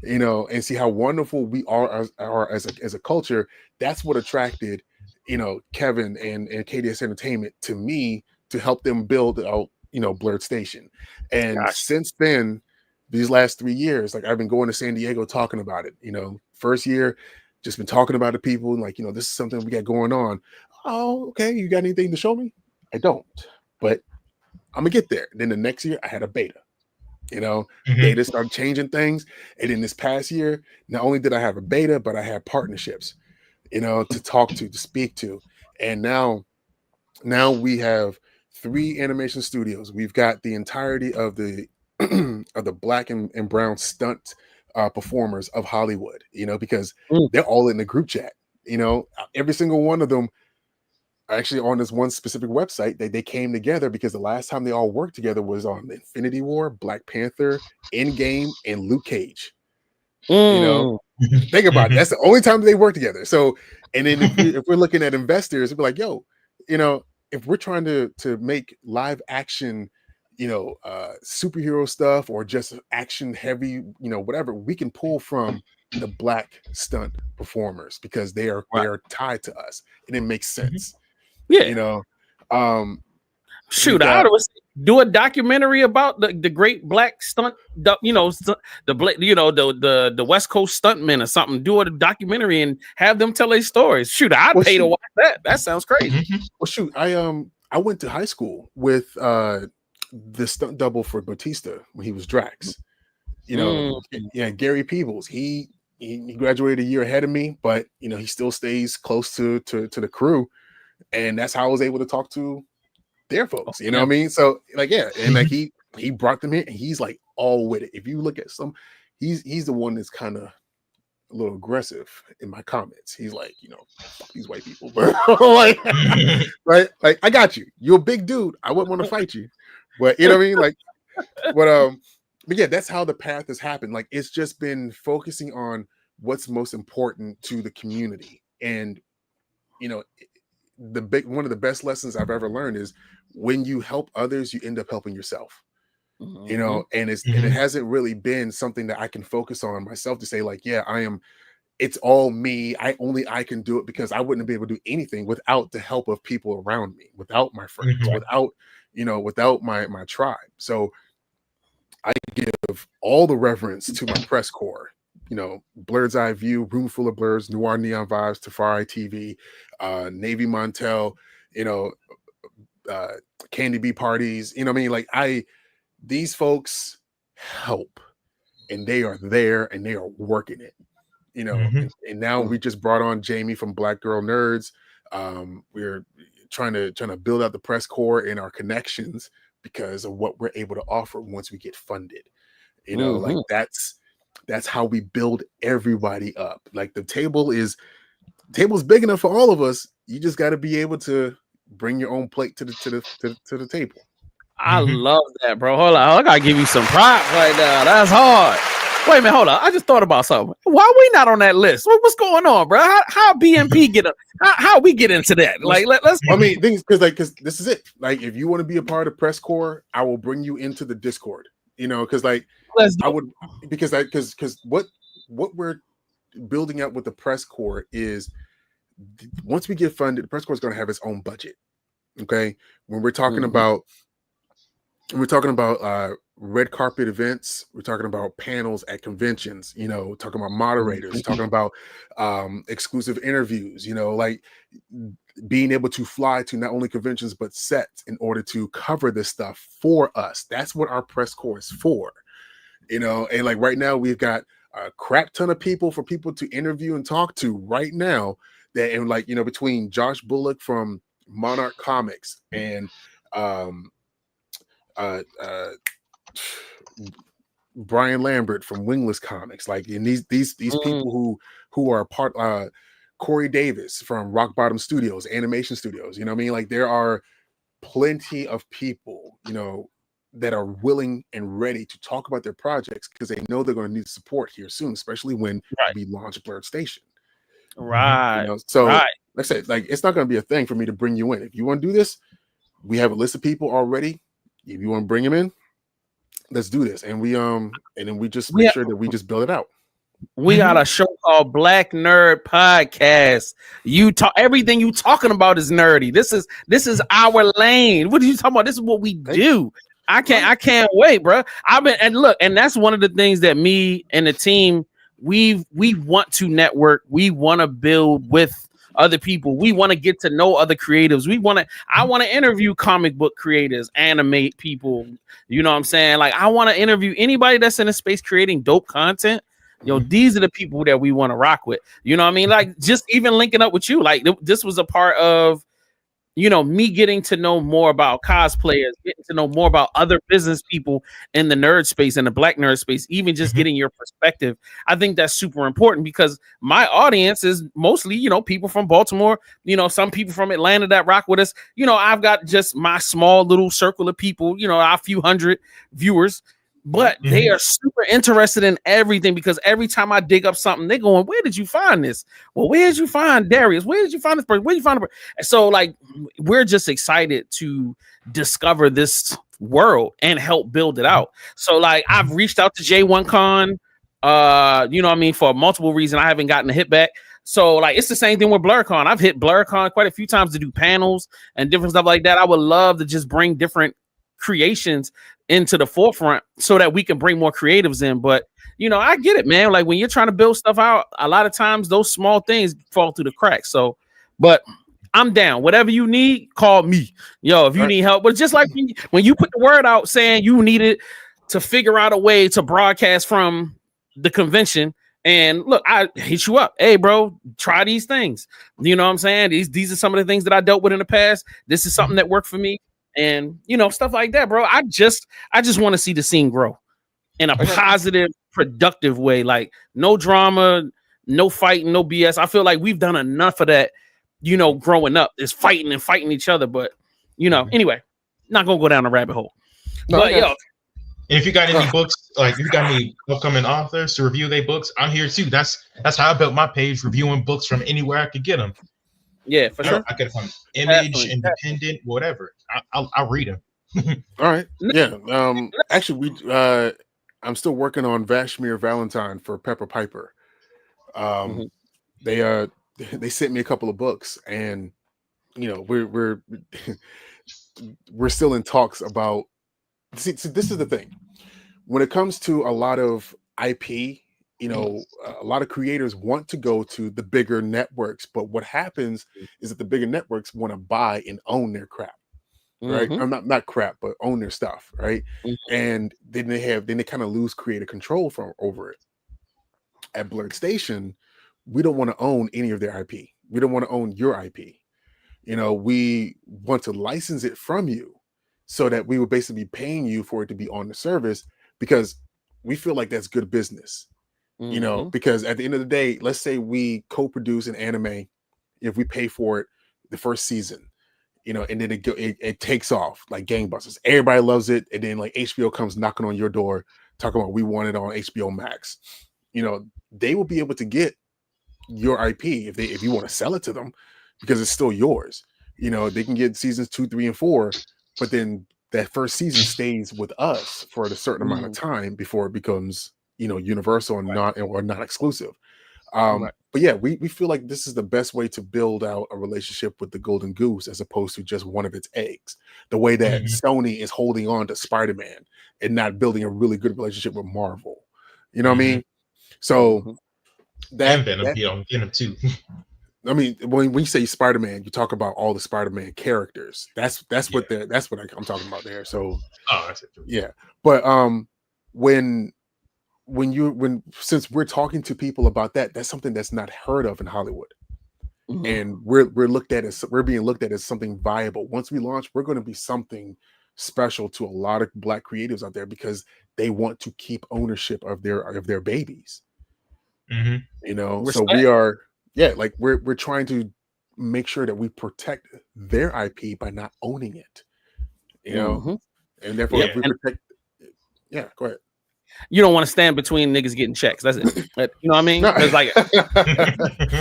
and see how wonderful we are as a culture, that's what attracted, Kevin and KDS Entertainment to me to help them build out, Blurred Station. And since then, these last 3 years, like I've been going to San Diego talking about it. First year, just been talking about it, people, and like, this is something we got going on. Oh, okay. You got anything to show me? I don't, but I'm gonna get there. Then the next year I had a beta. Beta started changing things. And then this past year, not only did I have a beta, but I had partnerships, to talk to speak to. And now we have 3 animation studios. We've got the entirety of the of the Black and brown stunt performers of Hollywood, because they're all in the group chat. Every single one of them actually on this one specific website. They came together because the last time they all worked together was on Infinity War, Black Panther, Endgame, and Luke Cage. Think about it. That's the only time they work together. So, and then if we're looking at investors, we're like, yo, if we're trying to make live action, superhero stuff, or just action heavy, whatever, we can pull from the Black stunt performers because they are tied to us, and it makes sense. Shoot, I would do a documentary about the great Black stunt, the West Coast stuntmen or something. Do a documentary and have them tell their stories. Shoot, I'd pay to watch that. That sounds crazy. Well, shoot, I went to high school with the stunt double for Batista when he was Drax. Gary Peebles. He graduated a year ahead of me, but he still stays close to the crew, and that's how I was able to talk to their folks. You know what I mean? So like, yeah, and like he brought them in, and he's like all with it. If you look at he's the one that's kind of a little aggressive in my comments. He's like, fuck these white people, but like, right? Like, I got you. You're a big dude. I wouldn't want to fight you, but you know what I mean? Like, but yeah, that's how the path has happened. Like, it's just been focusing on what's most important to the community. And one of the best lessons I've ever learned is when you help others, you end up helping yourself. you know, and and it hasn't really been something that I can focus on myself to say like, yeah, it's all me. I can do it, because I wouldn't be able to do anything without the help of people around me, without my friends, without, you know, without my tribe. So I give all the reverence to my press corps, you know, Blurred's Eye View, Room Full of Blurs, Noir Neon Vibes, Tafari TV, Navy Montel, you know, Candy Bee Parties, you know what I mean? Like these folks help, and they are there and they are working it, you know. And now we just brought on Jamie from Black Girl Nerds. We're trying to build out the press corps and our connections because of what we're able to offer once we get funded. You know, like that's how we build everybody up. Like the table's big enough for all of us. You just got to be able to bring your own plate to the table. I love that, bro. Hold on, I gotta give you some props right now. That's hard. Wait a minute, hold on. I just thought about something. Why are we not on that list? What's going on, bro? How BMP get how we get into that? Like, let's. I mean, things because this is it. Like, if you want to be a part of press corps, I will bring you into the Discord. You know, because like because what we're building out with the press corps is once we get funded, the press corps is going to have its own budget. Okay, when we're talking about red carpet events, we're talking about panels at conventions, you know, talking about moderators, talking about exclusive interviews, you know, like being able to fly to not only conventions but sets in order to cover this stuff for us. That's what our press corps is for, you know. And like right now we've got a crap ton of people for people to interview and talk to right now, that, and like, you know, between Josh Bullock from Monarch Comics and Brian Lambert from Wingless Comics, like, and these people who are part, Corey Davis from Rock Bottom Studios, Animation Studios, you know what I mean? Like, there are plenty of people, you know, that are willing and ready to talk about their projects because they know they're going to need support here soon, especially when we launch Blurred Station. Right. You know? So like I said, like, it's not going to be a thing for me to bring you in. If you want to do this, we have a list of people already. If you want to bring them in, let's do this. And and then we just make sure that we just build it out. We got a show called Black Nerd Podcast. You talk, everything you talking about is nerdy. This is our lane. What are you talking about? This is what we do. I can't wait, bro. And that's one of the things that me and the team, we want to network. We want to build with other people. We want to get to know other creatives. I want to interview comic book creators, animate people. You know what I'm saying? Like, I want to interview anybody that's in a space creating dope content. Yo, these are the people that we want to rock with. You know what I mean? Like, just even linking up with you. Like, this was a part of, you know, me getting to know more about cosplayers, getting to know more about other business people in the nerd space and the Black nerd space, even just getting your perspective. I think that's super important because my audience is mostly, you know, people from Baltimore, you know, some people from Atlanta that rock with us. You know, I've got just my small little circle of people, you know, a few hundred viewers, but they are super interested in everything because every time I dig up something, they're going, where did you find this? Well, where did you find Darius? Where did you find this person? Where did you find the person? So, like, we're just excited to discover this world and help build it out. So, like, I've reached out to J1Con, you know what I mean, for multiple reasons. I haven't gotten a hit back. So, like, it's the same thing with BlurCon. I've hit BlurCon quite a few times to do panels and different stuff like that. I would love to just bring different creations into the forefront so that we can bring more creatives in. But, you know, I get it, man. Like, when you're trying to build stuff out, a lot of times those small things fall through the cracks. So, but I'm down. Whatever you need, call me. Yo, if you need help. But just like when you put the word out saying you needed to figure out a way to broadcast from the convention, and look, I hit you up. Hey, bro, try these things. You know what I'm saying? These are some of the things that I dealt with in the past. This is something that worked for me. And, you know, stuff like that, bro. I just want to see the scene grow in a positive, productive way. Like, no drama, no fighting, no BS. I feel like we've done enough of that, you know, growing up. Is fighting and fighting each other. But, you know, anyway, not going to go down a rabbit hole. No, but, yo. And if you got any books, like if you got any upcoming authors to review their books, I'm here too. That's how I built my page, reviewing books from anywhere I could get them. Yeah, for sure. I get it from Image, Independent, whatever. I'll read them. All right. Yeah. Actually, I'm still working on Vashmir Valentine for Pepper Piper. Mhm. They they sent me a couple of books, and we're we're still in talks about. See, this is the thing. When it comes to a lot of IP, a lot of creators want to go to the bigger networks, but what happens is that the bigger networks want to buy and own their crap, right? Mhm. Or not crap, but own their stuff, right? Mhm. And then they kind of lose creative control from over it. At Blurred Station, we don't want to own any of their IP. We don't want to own your IP. We want to license it from you so that we would basically be paying you for it to be on the service, because we feel like that's good business. Mhm. Because at the end of the day, let's say we co-produce an anime, if we pay for it the first season, and then it takes off like gangbusters. Everybody loves it, and then like HBO comes knocking on your door talking about we want it on HBO Max. They will be able to get your IP if you want to sell it to them, because it's still yours. They can get seasons 2, 3, and 4, but then that first season stays with us for a certain amount of Mhm. time before it becomes universal and not exclusive. Right. But yeah, we feel like this is the best way to build out a relationship with the Golden Goose, as opposed to just one of its eggs. The way that Mhm. Sony is holding on to Spider-Man and not building a really good relationship with Marvel. You know what I Mhm. mean? So Mhm. And that Venom, that Venom too. I mean, when you say Spider-Man, you talk about all the Spider-Man characters. That's Yeah. what I'm talking about there. So Oh, that's it. yeah, but when since we're talking to people about that, that's something that's not heard of in Hollywood, Mhm. and we're being looked at as something viable. Once we launch, we're going to be something special to a lot of Black creatives out there, because they want to keep ownership of their babies. Mhm. So we Respect. are, yeah, like we're trying to make sure that we protect their IP by not owning it, you know Mhm. and therefore Yep. if Yeah. we And protect, yeah, go ahead. you don't want to stand between niggas getting checks. That's it. You know what I mean? No. Because like,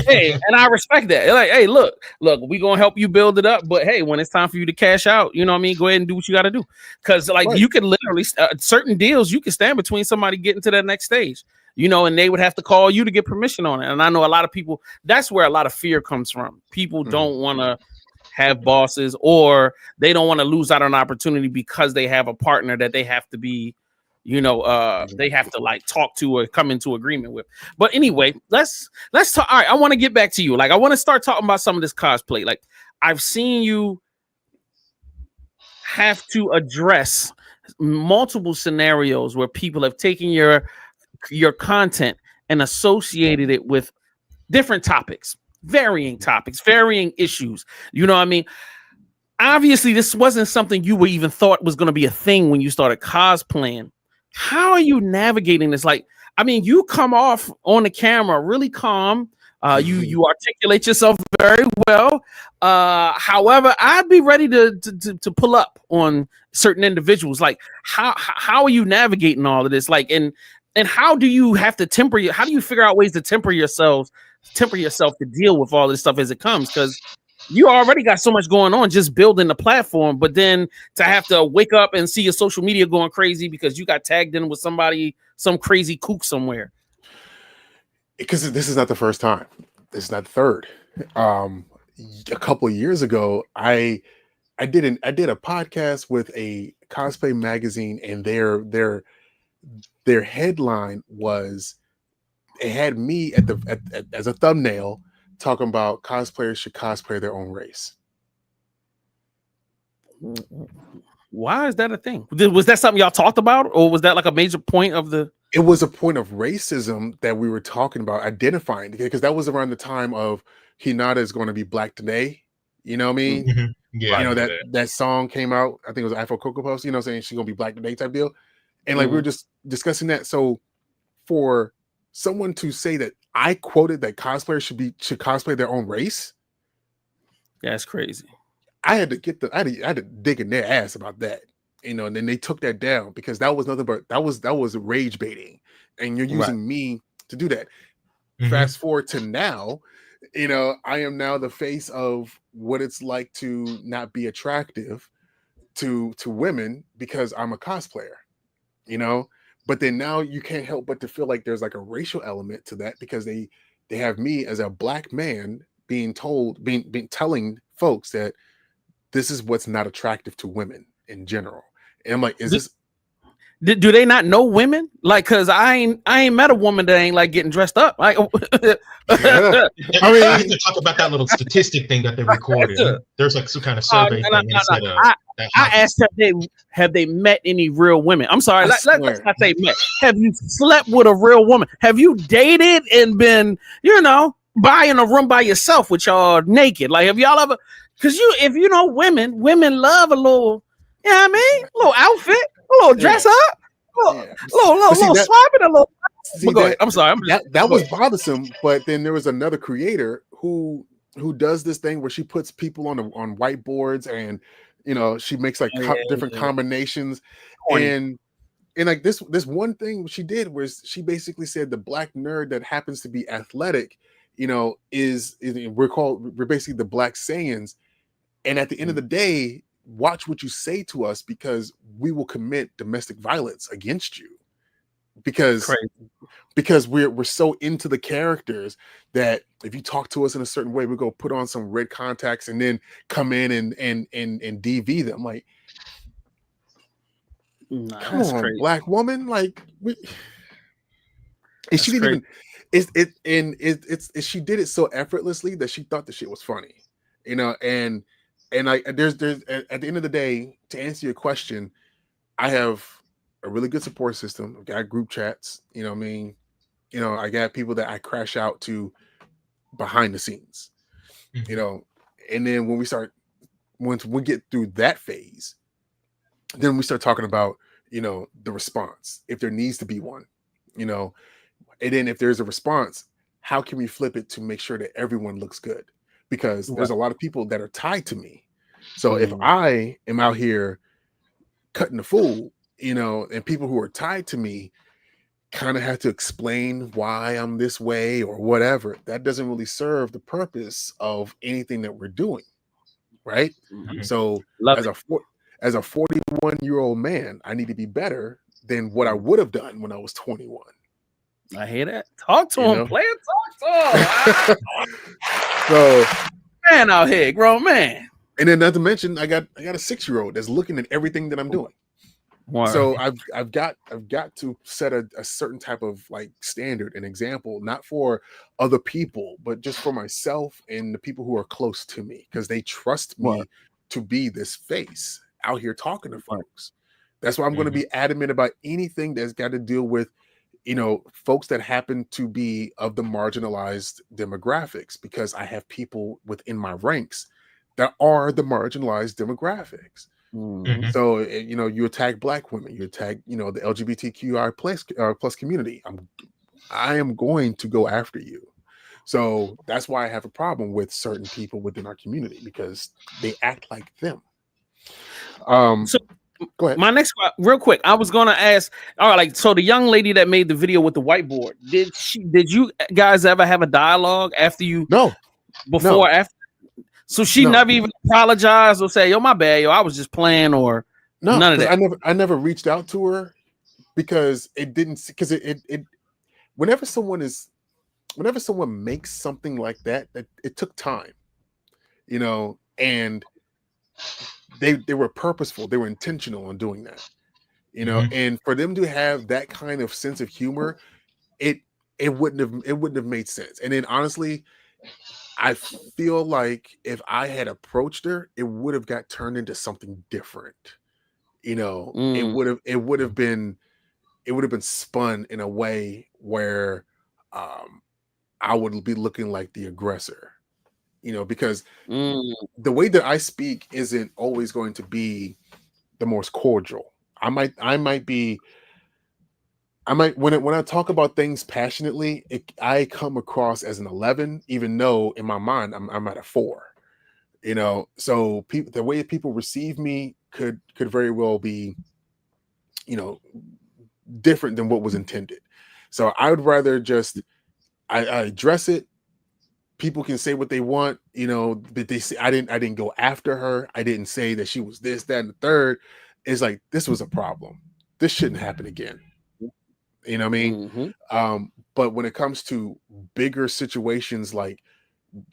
hey, and I respect that. Like, hey, look, we gonna help you build it up, but hey, when it's time for you to cash out, you know what I mean? Go ahead and do what you got to do. Because like, Right. you can literally certain deals, you can stand between somebody getting to that next stage. And they would have to call you to get permission on it. And I know a lot of people. That's where a lot of fear comes from. People Mhm. don't want to have bosses, or they don't want to lose out on an opportunity because they have a partner that they have to be, Mhm. they have to like talk to or come into agreement with. But anyway, let's talk. All right, I want to get back to you. Like, I want to start talking about some of this cosplay. Like, I've seen you have to address multiple scenarios where people have taken your content and associated it with different topics, varying issues. You know what I mean? Obviously, this wasn't something you were even thought was going to be a thing when you started cosplaying. How are you navigating this? Like, I mean, you come off on the camera really calm. You articulate yourself very well. However, I'd be ready to pull up on certain individuals. Like, how are you navigating all of this? Like, and how do you have to how do you figure out ways to temper yourself to deal with all this stuff as it comes? Because you already got so much going on just building the platform, but then to have to wake up and see your social media going crazy because you got tagged in with somebody, some crazy kook somewhere. Because this is not the first time, this is not the third. um a couple of years ago, I did a podcast with a cosplay magazine, and their headline was, it had me as a thumbnail, talking about cosplayers should cosplay their own race. Why is that a thing? Was that something y'all talked about, or was that like a major point of the? It was a point of racism that we were talking about identifying, because that was around the time of Hinata is going to be black today. You know what I mean? Mhm. Yeah, I Right. know That that. that song came out. I think it was Afro Cocoa Puffs. Saying she's gonna be black today type deal. And like we were Mhm. just discussing that. So for someone to say that I quoted that cosplayers should cosplay their own race, That's crazy. I had to get I had to dig in their ass about that. And then they took that down, because that was nothing but that was rage baiting, and you're Right. using me to do that. Mhm. Fast forward to now, I am now the face of what it's like to not be attractive, to women because I'm a cosplayer, you know. But then now you can't help but to feel like there's like a racial element to that because they have me as a black man being telling folks that this is what's not attractive to women in general. And I'm like, is this? Do they not know women? Like, cause I ain't met a woman that ain't like getting dressed up. Like, Yeah. I mean, I have to talk about that little statistic thing that they recorded. There's like some kind of survey thing. I asked have they met any real women? I'm sorry, let's not say met. Have you slept with a real woman? Have you dated and been, buying a room by yourself with y'all naked? Like, have y'all ever? Because if you know women love a little, you know what I mean? A little outfit, a little dress up, little swapping, a little. Go ahead. I'm sorry. That was bothersome. But then there was another creator who does this thing where she puts people on whiteboards and she makes like different combinations and like this one thing she did was she basically said the black nerd that happens to be athletic, is we're basically the black Saiyans. And at the end of the day, watch what you say to us because we will commit domestic violence against you because we're so into the characters that if you talk to us in a certain way, we go put on some red contacts and then come in and DV them. Like, come on, crazy. Black woman, like, and she didn't even. She did it so effortlessly that she thought the shit was funny, and like there's at the end of the day, to answer your question, I have a really good support system. I've got group chats, I got people that I crash out to behind the scenes, and then once we get through that phase, then we start talking about, the response, if there needs to be one, and then if there's a response, how can we flip it to make sure that everyone looks good? Because there's a lot of people that are tied to me. So if I am out here cutting the fool, and people who are tied to me kind of have to explain why I'm this way or whatever, that doesn't really serve the purpose of anything that we're doing. Right. Mm-hmm. So as a 41-year-old man, I need to be better than what I would have done when I was 21. I hear that. Talk to him, player. Talk to him. So, man out here, grown man. And then not to mention, I got a 6-year-old that's looking at everything that I'm doing. Wow. So I've got to set a certain type of like standard, an example, not for other people, but just for myself and the people who are close to me, because they trust me to be this face out here talking to folks. That's why I'm going to be adamant about anything that's got to deal with, folks that happen to be of the marginalized demographics, because I have people within my ranks that are the marginalized demographics. Mm-hmm. So, you attack Black women, you attack, the LGBTQI plus community. I am going to go after you. So that's why I have a problem with certain people within our community, because they act like them. So go ahead. My next question, real quick, I was going to ask, all right, like, so the young lady that made the video with the whiteboard, did you guys ever have a dialogue after you? No. Before, no. After? So she never even apologized or say, "Yo, my bad, yo, I was just playing," or none of that. I never reached out to her because it didn't. Because it whenever someone makes something like that, it took time, and they were purposeful, they were intentional in doing that, and for them to have that kind of sense of humor, it wouldn't have made sense. And then honestly, I feel like if I had approached her, it would have got turned into something different. It would have been spun in a way where I would be looking like the aggressor. Because the way that I speak isn't always going to be the most cordial. I might when I talk about things passionately, I come across as an 11, even though in my mind I'm at a 4. So the way people receive me could very well be, different than what was intended. So I would rather just I address it, people can say what they want, but they say I didn't go after her. I didn't say that she was this, that, and the third. It's like this was a problem. This shouldn't happen again. You know what I mean? But when it comes to bigger situations like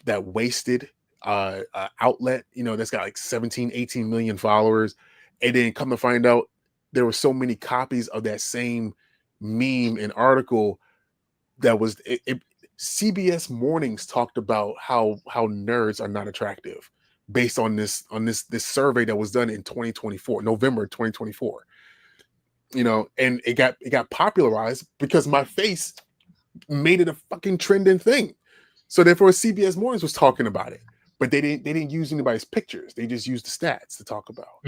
that wasted outlet, that's got like 17, 18 million followers, and then come to find out there were so many copies of that same meme and article that was CBS Mornings talked about how nerds are not attractive based on this survey that was done in 2024, November 2024. And it got popularized because my face made it a fucking trending thing. So therefore CBS Mornings was talking about it, but they didn't use anybody's pictures. They just used the stats to talk about.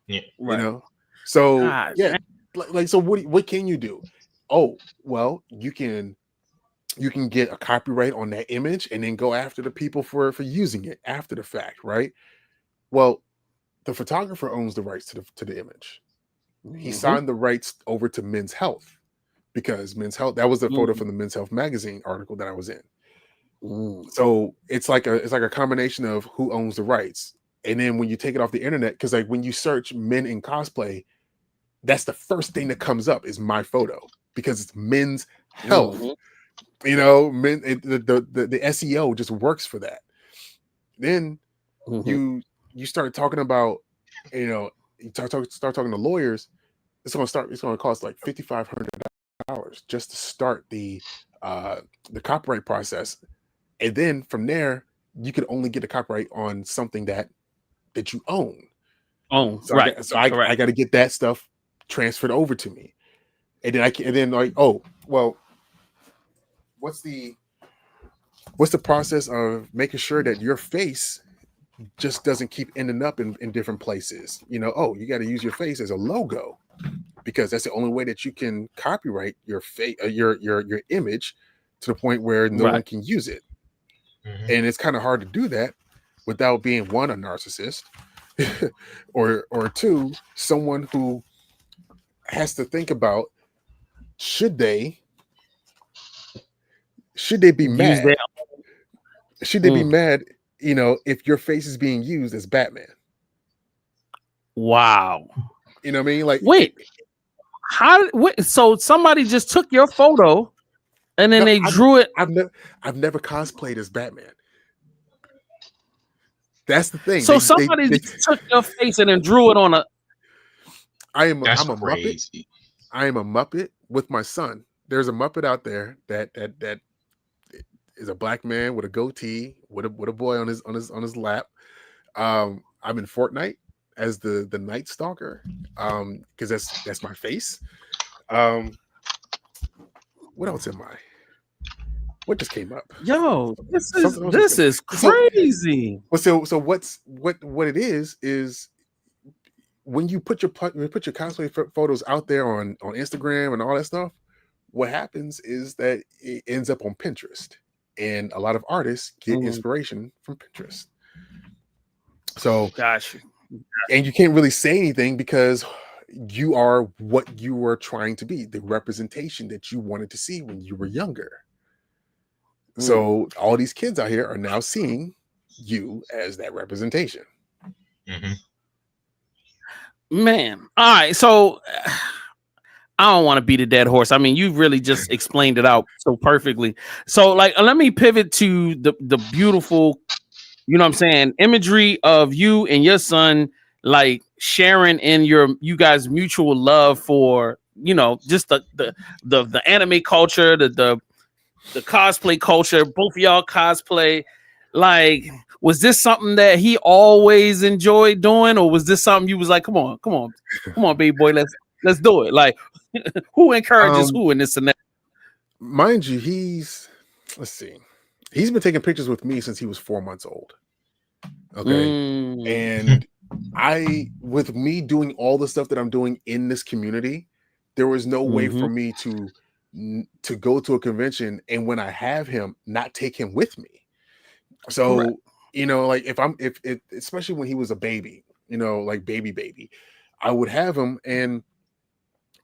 Yeah, right. So God, yeah, like so what can you do? Oh, well, you can get a copyright on that image and then go after the people for using it after the fact, right? Well, the photographer owns the rights to the image. He signed the rights over to Men's Health because Men's Health, that was the photo from the Men's Health magazine article that I was in. So it's like a combination of who owns the rights. And then when you take it off the internet, because like when you search men in cosplay, that's the first thing that comes up is my photo because it's Men's Health. The SEO just works for that. Then you start talking about, you start talking to lawyers. It's going to cost like $5,500 just to start the copyright process, and then from there you could only get the copyright on something that you own. So right. I got to get that stuff transferred over to me, and then what's the process of making sure that your face just doesn't keep ending up in different places? You got to use your face as a logo because that's the only way that you can copyright your face, your image, to the point where no one can use it. And it's kind of hard to do that without being one, a narcissist, or two, someone who has to think about should they be mad? Should they be mad, if your face is being used as Batman? Wow. You know what I mean? Like, wait, so somebody just took your photo and then they drew it. I've never cosplayed as Batman. That's the thing. So somebody just took your face and then drew it on a. I'm a Muppet. I am a Muppet with my son. There's a Muppet out there that is a black man with a goatee with a boy on his lap. I'm in Fortnite as the Night Stalker, because that's my face. What else am I? What just came up? Yo, this is crazy. So what it is when you put your cosplay photos out there on Instagram and all that stuff, what happens is that it ends up on Pinterest, and a lot of artists get inspiration from Pinterest. So, gosh, and you can't really say anything because you are what you were trying to be, the representation that you wanted to see when you were younger. So all these kids out here are now seeing you as that representation. Man, all right. So I don't want to beat a dead horse. I mean, you really just explained it out so perfectly. So, like, let me pivot to the beautiful, you know what I'm saying, imagery of you and your son, like sharing in you guys' mutual love for, just the anime culture, the cosplay culture. Both of y'all cosplay. Like, was this something that he always enjoyed doing, or was this something you was like, come on, baby boy, let's do it? Like, who encourages who in this scenario? Mind you, he's been taking pictures with me since he was 4 months old. Okay. And with me doing all the stuff that I'm doing in this community, there was no way for me to go to a convention and when I have him, not take him with me. So, correct. Like if especially when he was a baby, like baby, I would have him, and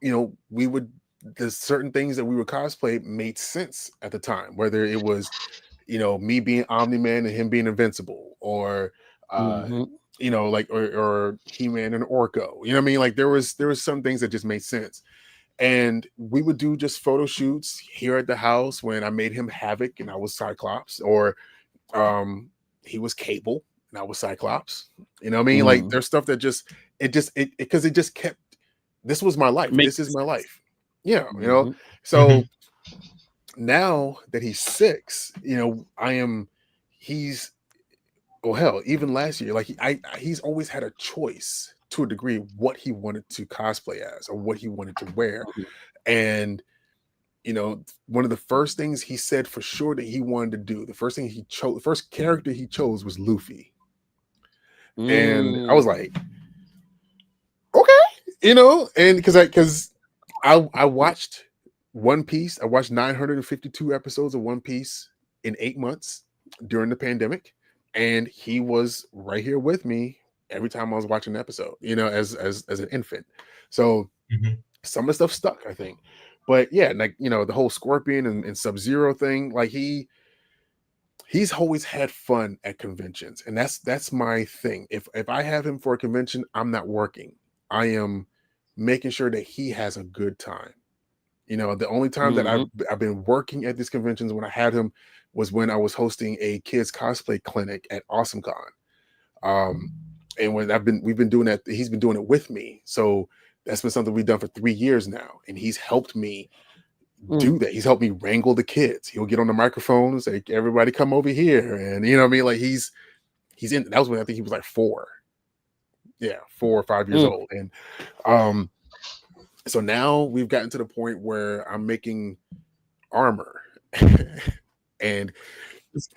there's certain things that we would cosplay made sense at the time, whether it was, me being Omni-Man and him being invincible, or or He-Man and Orko. You know what I mean? Like there was some things that just made sense. And we would do just photo shoots here at the house when I made him Havoc and I was Cyclops, or he was Cable and I was Cyclops. You know what I mean? Like there's stuff that because it just kept, this was my life. This is my life. Yeah, So now that he's 6, even last year, like he's always had a choice to a degree what he wanted to cosplay as or what he wanted to wear. And one of the first things he said for sure that he wanted to do, the first character he chose was Luffy. And I was like, okay, and because I watched One Piece. I watched 952 episodes of One Piece in 8 months during the pandemic, and he was right here with me every time I was watching an episode, as an infant. So some of the stuff stuck, I think. But yeah, like the whole Scorpion and Sub-Zero thing, like he's always had fun at conventions, and that's my thing. If I have him for a convention, I'm not working. I am making sure that he has a good time. The only time that I've been working at these conventions when I had him was when I was hosting a kids cosplay clinic at AwesomeCon. And when we've been doing that, he's been doing it with me. So that's been something we've done for 3 years now, and he's helped me do that. He's helped me wrangle the kids. He'll get on the microphone and say, "Everybody, come over here," and you know what I mean. Like he's in. That was when I think he was like 4. Yeah, 4 or 5 years old, and so now we've gotten to the point where I'm making armor, and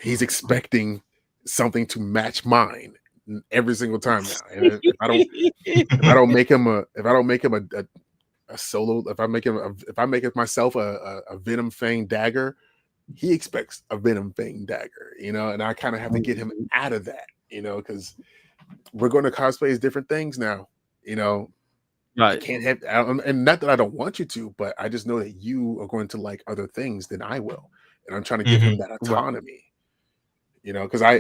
he's expecting something to match mine every single time now. And if I don't make him a solo, if I make myself a Venom Fang dagger, he expects a Venom Fang dagger, and I kind of have to get him out of that, because we're going to cosplay as different things now, Right. I can't have, and not that I don't want you to, but I just know that you are going to like other things than I will, and I'm trying to give him that autonomy, because I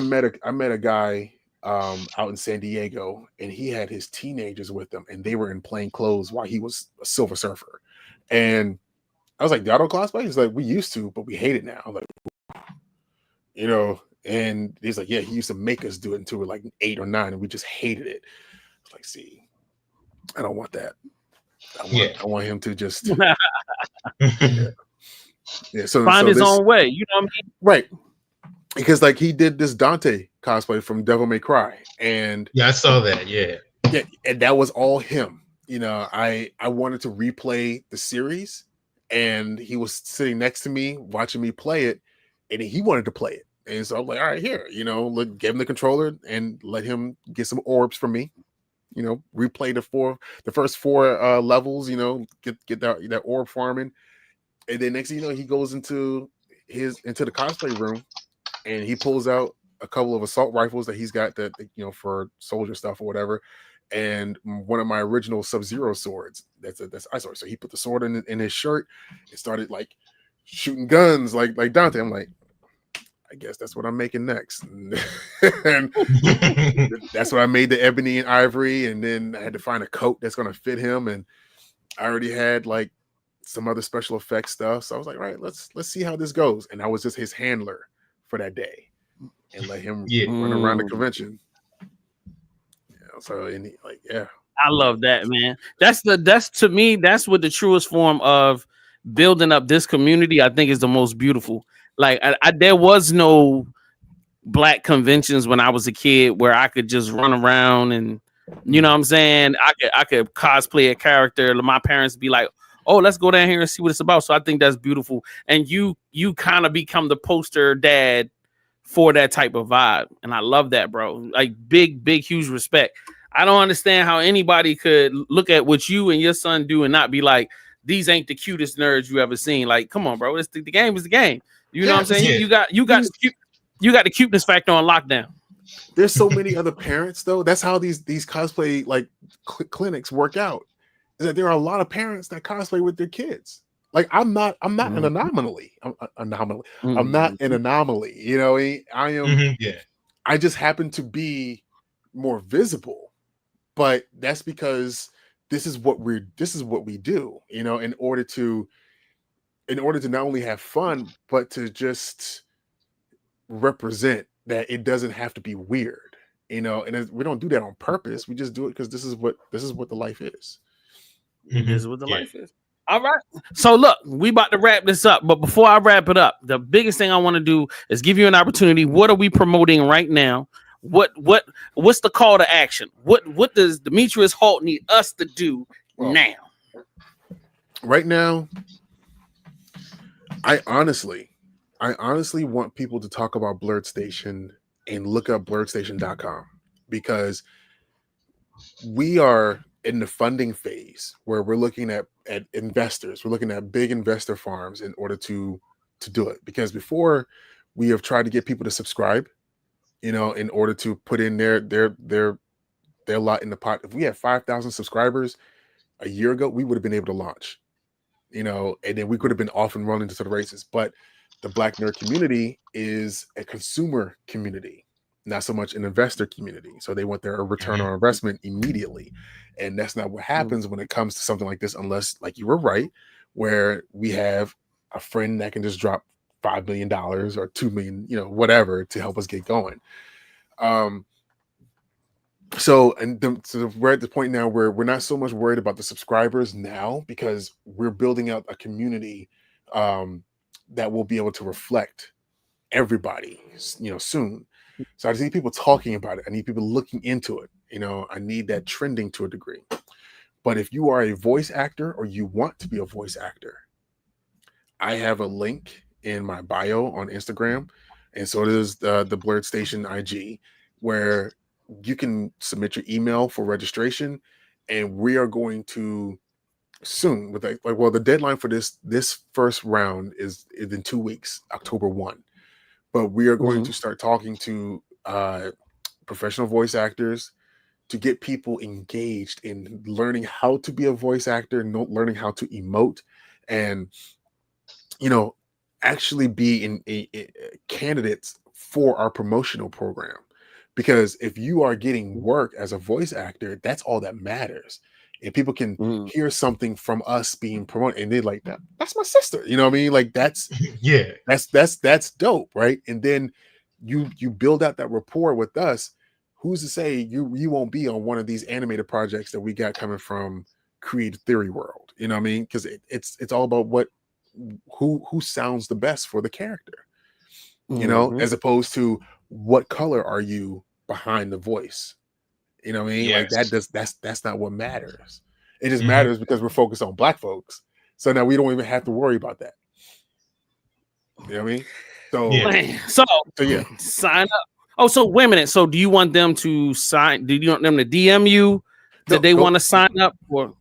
met a guy out in San Diego, and he had his teenagers with him, and they were in plain clothes while he was a Silver Surfer, and I was like, "Y'all don't cosplay?" He's like, "We used to, but we hate it now." I'm like, and he's like, "Yeah, he used to make us do it until we were like 8 or 9, and we just hated it." I was like, "See, I don't want that. I want him to just find his own way." You know what I mean? Right. Because like he did this Dante cosplay from Devil May Cry, and I saw that. Yeah, and that was all him. I wanted to replay the series, and he was sitting next to me watching me play it, and he wanted to play it, and so I'm like, all right, here, give him the controller and let him get some orbs from me. Replay the first 4 levels. Get that orb farming, and then next thing you know, he goes into the cosplay room, and he pulls out a couple of assault rifles that he's got that for soldier stuff or whatever, and one of my original Sub-Zero swords. That's ice sword. So he put the sword in his shirt and started like shooting guns like Dante. I'm like, I guess that's what I'm making next. And that's what I made, the ebony and ivory, and then I had to find a coat that's going to fit him, and I already had like some other special effects stuff. So I was like, all right, let's see how this goes. And I was just his handler for that day and let him run around the convention. I love that, man. That's to me, that's what the truest form of building up this community, I think, is the most beautiful. Like there was no black conventions when I was a kid where I could just run around and you know what I'm saying, I could cosplay a character. My parents be like, "Oh, let's go down here and see what it's about." So I think that's beautiful. And you kind of become the poster dad for that type of vibe. And I love that, bro. Like big, huge respect. I don't understand how anybody could look at what you and your son do and not be like, these ain't the cutest nerds you ever seen. Like, come on, bro. The game is the game. You know what I'm saying? You got the cuteness factor on lockdown. There's so many other parents though. That's how these cosplay like clinics work out. Is that there are a lot of parents that cosplay with their kids. Like I'm not an Mhm. anomaly. Anomaly. I'm not Mhm. an anomaly. You know, I am. Mhm, yeah. I just happen to be more visible, but that's because this is what we do. You know, in order to not only have fun, but to just represent that it doesn't have to be weird. You know, and we don't do that on purpose. We just do it because this is what the life is. This Mhm, is what the yeah. life is. All right. So look, we about to wrap this up, but before I wrap it up, the biggest thing I want to do is give you an opportunity. What are we promoting right now? What's the call to action? What does Demetrius Holt need us to do Well, now? right now, I honestly want people to talk about Blurred Station and look up blurredstation.com, because we are in the funding phase where we're looking at investors. We're looking at big investor farms in order to do it. Because before, we have tried to get people to subscribe, you know, in order to put in their lot in the pot. If we had 5,000 subscribers a year ago, we would have been able to launch, you know, and then we could have been off and running to the races. But the Black nerd community is a consumer community, not so much an investor community. So they want their return Mhm. on investment immediately. And that's not what happens when it comes to something like this, unless, like you were right, where we have a friend that can just drop $5 million or 2 million, you know, whatever, to help us get going. So we're at the point now where we're not so much worried about the subscribers now, because we're building out a community that will be able to reflect everybody, you know, soon. So I just need people talking about it. I need people looking into it. You know, I need that trending to a degree. But if you are a voice actor or you want to be a voice actor, I have a link in my bio on Instagram, and so does the Blurred Station IG, where you can submit your email for registration, and we are going to soon with well, the deadline for this first round is in 2 weeks, October 1. But we are going Mhm. to start talking to professional voice actors to get people engaged in learning how to be a voice actor, learning how to emote, and, you know, actually be candidates for our promotional program. Because if you are getting work as a voice actor, that's all that matters. And people can Mhm. hear something from us being promoted, and they're like, that's my sister. You know what I mean? Like Yeah. that's dope, right? And then you build out that rapport with us. Who's to say you won't be on one of these animated projects that we got coming from Creative Theory World? You know what I mean? Because it's all about who sounds the best for the character, you know, Mhm. as opposed to what color are you behind the voice. You know what I mean? Like Yes. that's not what matters. It just Mhm. matters because we're focused on Black folks. So now we don't even have to worry about that. You know what I mean? Yeah. Man, so Yeah. sign up. Oh, so wait a minute. So do you want them to sign? Do you want them to DM you No, that they go want to sign up? Or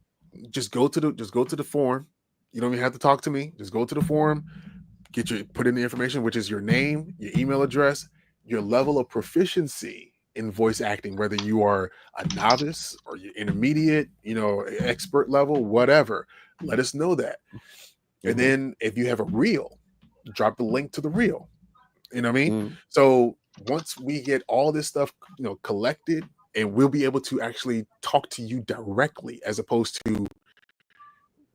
just go to the forum. You don't even have to talk to me. Just go to the forum, put in the information, which is your name, your email address, your level of proficiency in voice acting, whether you are a novice or you're intermediate, you know, expert level, whatever. Let us know that. And Mhm. then if you have a reel, drop the link to the reel. You know what I mean? Mhm. So once we get all this stuff, you know, collected, and we'll be able to actually talk to you directly, as opposed to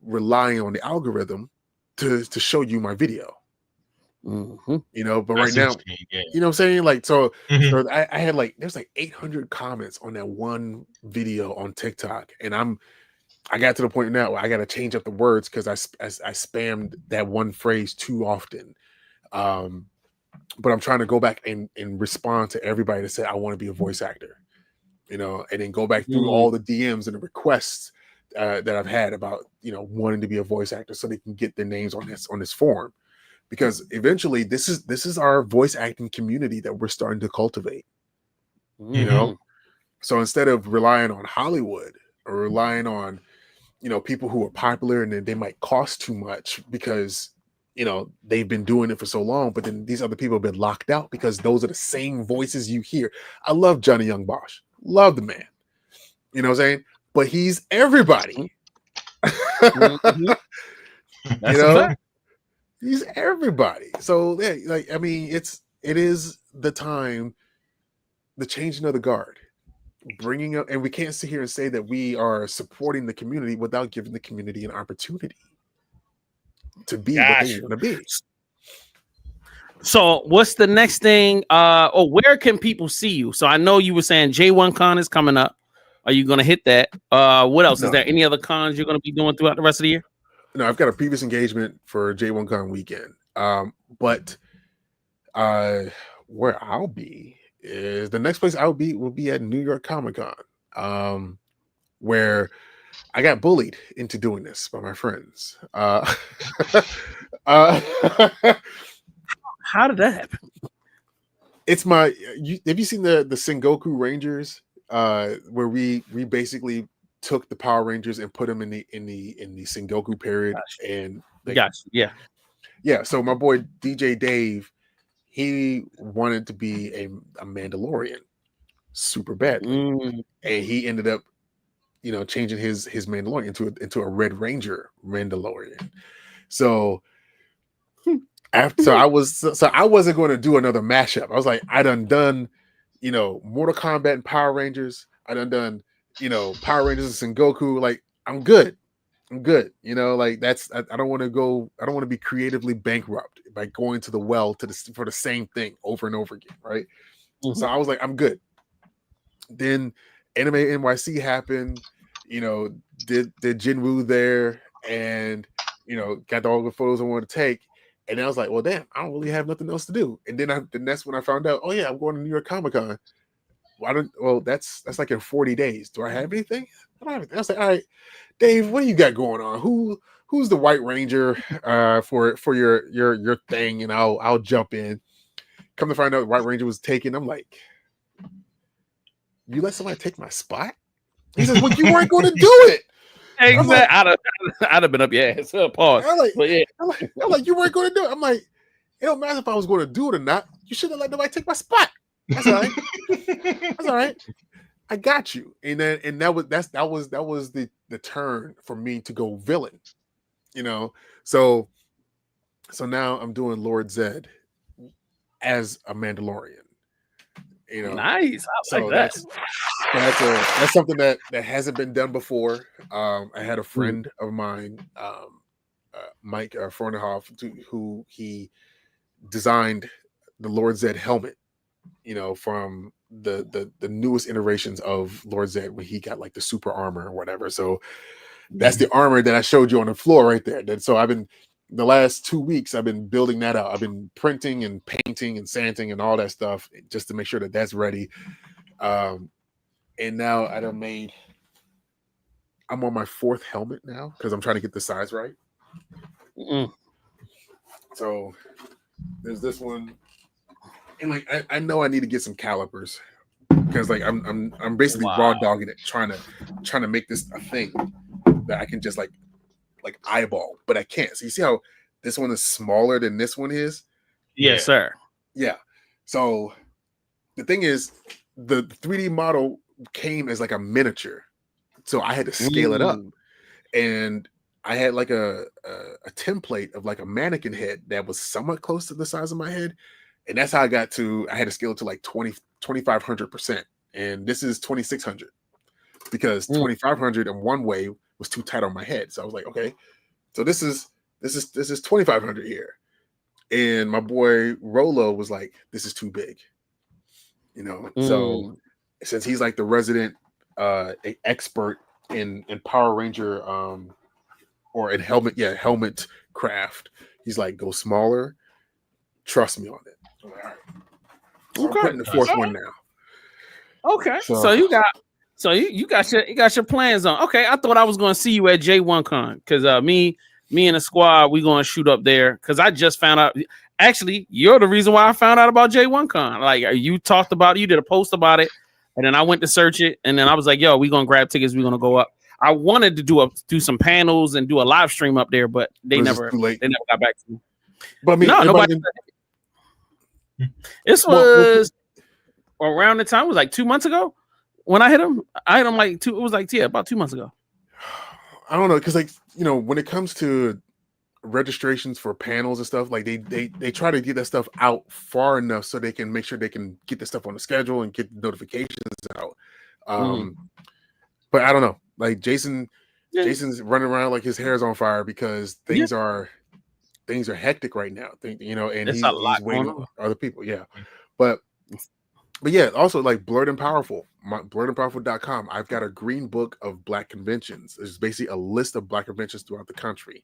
relying on the algorithm to show you my video. Mhm. You know, but I right see what now, you mean. Yeah. you know what I'm saying? Like, so Mhm. I had like, there's like 800 comments on that one video on TikTok, and I got to the point now where I got to change up the words because I spammed that one phrase too often. Um, but I'm trying to go back and respond to everybody that said I want to be a voice actor, you know, and then go back through Mhm. all the DMs and the requests that I've had about, you know, wanting to be a voice actor, so they can get their names on this form. Because eventually this is our voice acting community that we're starting to cultivate, you know. Mhm. So instead of relying on Hollywood or relying on, you know, people who are popular and then they might cost too much because, you know, they've been doing it for so long, but then these other people have been locked out because those are the same voices you hear. I love Johnny Young Bosch, love the man, you know what I'm saying? But he's everybody. Mhm. That's you a know, fact. he's everybody. So yeah, like I mean, it is the time, the changing of the guard, bringing up, and we can't sit here and say that we are supporting the community without giving the community an opportunity to be what they Gosh. want to be. So what's the next thing? Or where can people see you? So I know you were saying J1 Con is coming up. Are you gonna hit that? What else? No. Is there any other cons you're gonna be doing throughout the rest of the year? No, I've got a previous engagement for J1Con weekend. But where I'll be is the next place I'll be will be at New York Comic Con, where I got bullied into doing this by my friends. How did that happen? It's my. Have you seen the Sengoku Rangers? Where we basically took the Power Rangers and put them in the Sengoku period, and Yeah. So my boy DJ Dave, he wanted to be a Mandalorian super badly, and he ended up, changing his Mandalorian into a Red Ranger Mandalorian. So I wasn't going to do another mashup. I was like, I done Mortal Kombat and Power Rangers. I done Power Rangers and Sengoku. Like I'm good. Like I don't want to be creatively bankrupt by going to the well for the same thing over and over again, right? So I was like, I'm good. Then Anime NYC happened, did Jinwoo there, and got all the photos I wanted to take. And then I was like, well, damn, I don't really have nothing else to do. And then that's when I found out, oh yeah, I'm going to New York Comic Con. That's like in 40 days. Do I have anything? I don't have anything. I was like, all right, Dave, what do you got going on? Who's the White Ranger for your thing? And I'll jump in. Come to find out White Ranger was taken. I'm like, you let somebody take my spot? He says, well, you weren't going to do it. Exactly. I'd have been up your ass. Pause. I'm like, but yeah. I'm like, you weren't going to do it. I'm like, it don't matter if I was going to do it or not. You shouldn't let nobody take my spot. That's all right. That's all right. I got you. And that was the turn for me to go villain. So now I'm doing Lord Zed as a Mandalorian. Nice. I like that. That's something that hasn't been done before. I had a friend of mine, Mike Fornhoff, who he designed the Lord Zed helmet, from the newest iterations of Lord Zed when he got like the super armor or whatever. So that's the armor that I showed you on the floor right there. So the last 2 weeks, I've been building that out. I've been printing and painting and sanding and all that stuff just to make sure that that's ready. And now I'm on my 4th helmet now because I'm trying to get the size right. So there's this one, and like I know I need to get some calipers because like I'm basically raw dogging it, trying to make this a thing that I can just like eyeball, but I can't. So you see how this one is smaller than this one is? Yes, sir. Yeah. So the thing is, the 3D model came as like a miniature, so I had to scale it up, and I had like a template of like a mannequin head that was somewhat close to the size of my head, and that's how I had to scale it to like 2,500%, and this is 2,600 because 2,500 in one way was too tight on my head. So I was like, okay, so this is 2,500 here, and my boy Rolo was like, this is too big, So since he's like the resident expert in Power Ranger or in helmet craft, he's like, go smaller, trust me on it. I'm like, all right. So I'm putting the 4th one now. Okay, so you got your plans on. Okay, I thought I was going to see you at J1 Con because me and the squad, we going to shoot up there because I just found out. Actually, you're the reason why I found out about J1 Con. Like you talked about it, you did a post about it, and then I went to search it, and then I was like, "Yo, we gonna grab tickets. We gonna go up." I wanted to do some panels and do a live stream up there, but they never got back to me. But I mean, nobody. This was around the time. It was like 2 months ago when I hit him. I hit him about 2 months ago. I don't know, because like when it comes to registrations for panels and stuff. Like they try to get that stuff out far enough so they can make sure they can get the stuff on the schedule and get the notifications out. But I don't know. Like Jason's running around like his hair's on fire because things are hectic right now. And he's waiting on other people. Yeah. But yeah, also like Blurred and Powerful, blurredandpowerful.com. I've got a green book of Black conventions. It's basically a list of Black conventions throughout the country.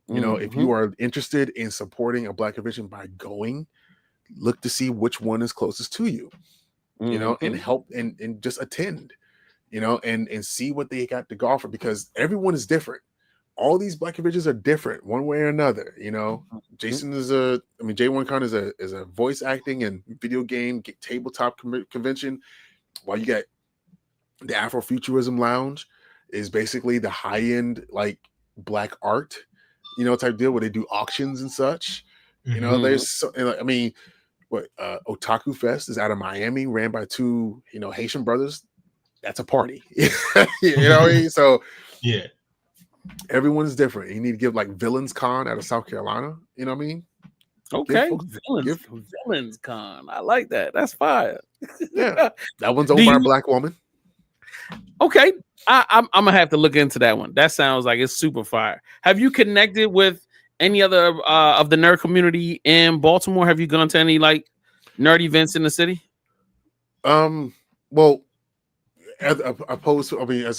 If you are interested in supporting a Black convention by going, look to see which one is closest to you, and help and just attend, and see what they got to offer, because everyone is different. All these Black conventions are different one way or another. Jason is J1Con is a voice acting and video game tabletop convention, while you got the Afrofuturism Lounge is basically the high end like Black art, type deal where they do auctions and such. There's Otaku Fest is out of Miami, ran by two Haitian brothers. That's a party. What I mean? So yeah. Everyone's different. You need to give like Villains Con out of South Carolina. You know what I mean? Okay. Villains Con. I like that. That's fire. Yeah. That one's owned by a Black woman. Okay. I'm gonna have to look into that one. That sounds like it's super fire. Have you connected with any other of the nerd community in Baltimore? Have you gone to any like nerd events in the city? Well, as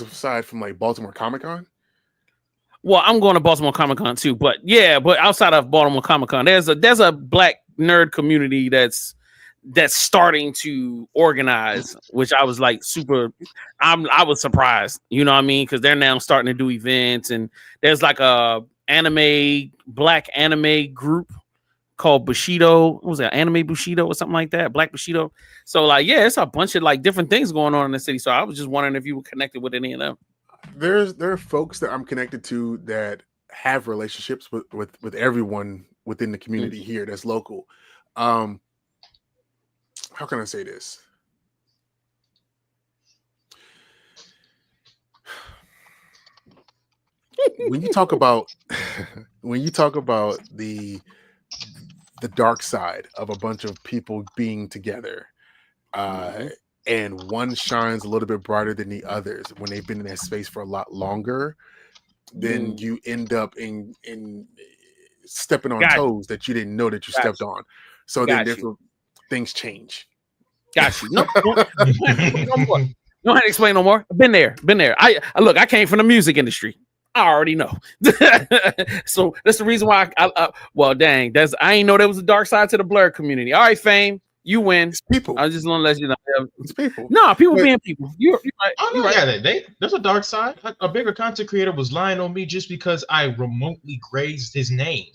aside from like Baltimore Comic-Con. Well, I'm going to Baltimore Comic-Con too, but outside of Baltimore Comic-Con, there's a Black nerd community that's starting to organize, which I was like I was surprised, you know what I mean? Because they're now starting to do events, and there's like a Black anime group called Bushido. What was that? Anime Bushido or something like that? Black Bushido. So like, yeah, it's a bunch of like different things going on in the city. So I was just wondering if you were connected with any of them. There are folks that I'm connected to that have relationships with everyone within the community here that's local. How can I say this? When you talk about the dark side of a bunch of people being together, and one shines a little bit brighter than the others when they've been in that space for a lot longer, then you end up in stepping on toes that you didn't know that you stepped on. So then therefore things change. Got you. No more. Don't have to explain no more. I've been there. I look, I came from the music industry. I already know. So that's the reason why well, dang, I ain't know there was a dark side to the Blur community. All right, Fame. You win. It's people. I just want to let you know. It's people. No, people being people. You're right. Oh, no, right. Yeah, there's a dark side. A bigger content creator was lying on me just because I remotely grazed his name.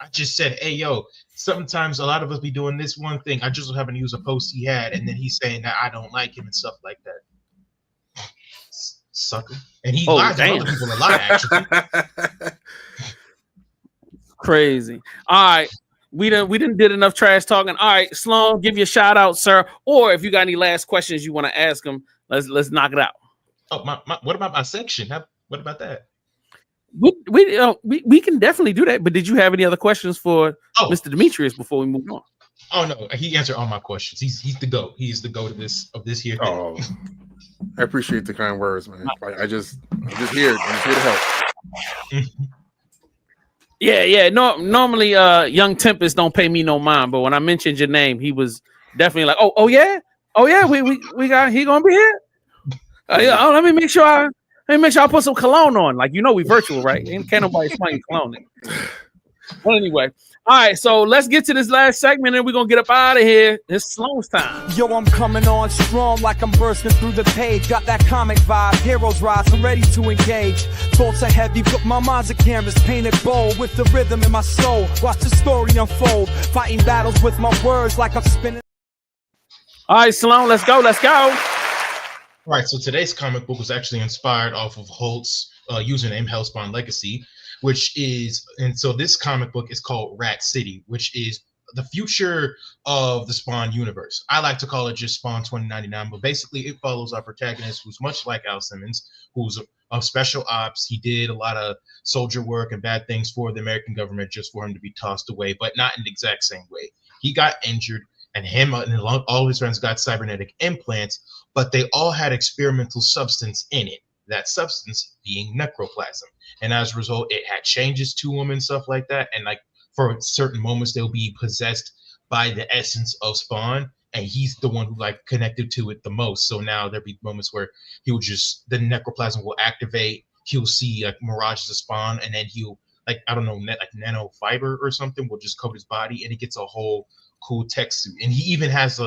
I just said, hey, yo, sometimes a lot of us be doing this one thing. I just happen to use a post he had, and then he's saying that I don't like him and stuff like that. Sucker. And he lies to other people a lot, actually. Crazy. All right. We didn't did enough trash talking. All right, Sloan, give you a shout out, sir. Or if you got any last questions you want to ask him, let's knock it out. Oh, what about my section? What about that? We can definitely do that. But did you have any other questions for Mr. Demetrius before we move on? Oh no, he answered all my questions. He's the GOAT. He's the GOAT of this here thing. Oh, I appreciate the kind words, man. Like I'm just here. I'm here to help. Yeah. No, normally, young Tempest don't pay me no mind, but when I mentioned your name, he was definitely like, oh yeah, we got he gonna be here. Let me make sure I put some cologne on. Like we virtual, right? Can't nobody smell your cologne. Well, anyway, all right. So let's get to this last segment, and we're gonna get up out of here. It's Sloan's time. Yo, I'm coming on strong like I'm bursting through the page. Got that comic vibe, heroes rise, I'm ready to engage. Thoughts are heavy, but my mind's a canvas painted bold with the rhythm in my soul. Watch the story unfold, fighting battles with my words like I'm spinning. All right, Sloan, let's go. All right, so today's comic book was actually inspired off of Holt's username, Hellspawn Legacy, so this comic book is called Rat City, which is the future of the Spawn universe. I like to call it just Spawn 2099, but basically it follows our protagonist, who's much like Al Simmons, who's a special ops. He did a lot of soldier work and bad things for the American government just for him to be tossed away, but not in the exact same way. He got injured, and him and all his friends got cybernetic implants, but they all had experimental substance in it. That substance being necroplasm. And as a result, it had changes to them and stuff like that. And like for certain moments, they'll be possessed by the essence of Spawn. And he's the one who like connected to it the most. So now there'll be moments where he'll just, the necroplasm will activate. He'll see like mirages of Spawn, and then he'll like, I don't know, like nano fiber or something will just coat his body, and he gets a whole cool tech suit. And he even has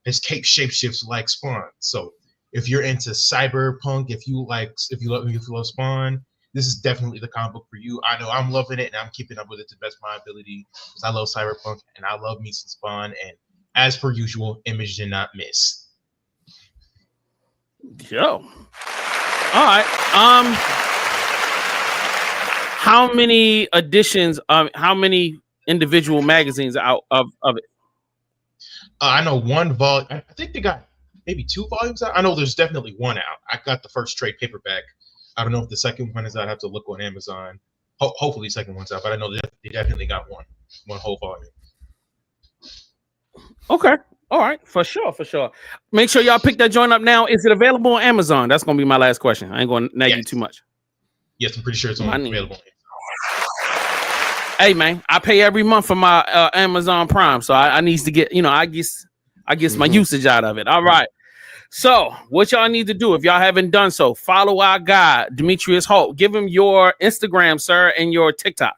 his cape shapeshifts like Spawn. So if you're into cyberpunk, if you love Spawn, this is definitely the comic book for you. I know I'm loving it, and I'm keeping up with it to the best of my ability because I love cyberpunk and I love me some Spawn. And as per usual, Image did not miss. Yo. All right. How many editions? How many individual magazines out of it? I know one volume. I think they got maybe 2 volumes out. I know there's definitely one out. I got the first trade paperback. I don't know if the second one is out. I have to look on Amazon. Hopefully the second one's out, but I know they definitely got one whole volume. Okay. All right. For sure. Make sure y'all pick that joint up now. Is it available on Amazon? That's going to be my last question. I ain't going to nag you too much. Yes, I'm pretty sure it's available. Hey, man, I pay every month for my Amazon Prime, so I need to get, I guess my usage out of it. All right. So what y'all need to do, if y'all haven't done so, follow our guy, Demetrius Holt. Give him your Instagram, sir, and your TikTok.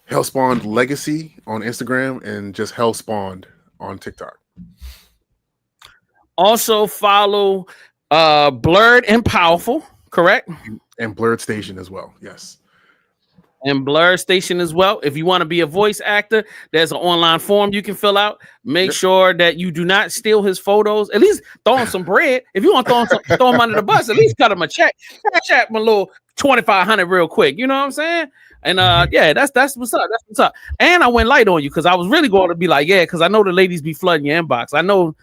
Hellspawned Legacy on Instagram and just Hellspawned on TikTok. Also follow Blurred and Powerful, correct? And Blurred Station as well, yes. And Blur Station as well. If you want to be a voice actor, there's an online form you can fill out. Make sure that you do not steal his photos. At least throw him some bread. If you want to throw him under the bus, at least cut him a check. Check my little 2,500 real quick. You know what I'm saying? And yeah, that's what's up. That's what's up. And I went light on you because I was really going to be like, yeah, because I know the ladies be flooding your inbox. I know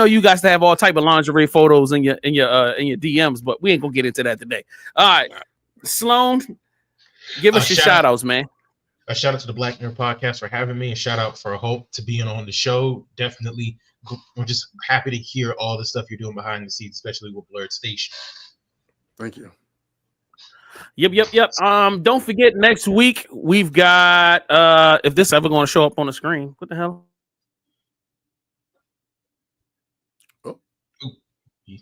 you guys have all type of lingerie photos in your DMs, but we ain't gonna get into that today. All right, Sloan. Give us your shout outs, man. A shout out to the Black Nerd Podcast for having me, and shout out for Hope to being on the show. Definitely, I'm just happy to hear all the stuff you're doing behind the scenes, especially with Blurred Station. Thank you. Yep. Don't forget, next week we've got if this ever going to show up on the screen. What the hell? Oh, you're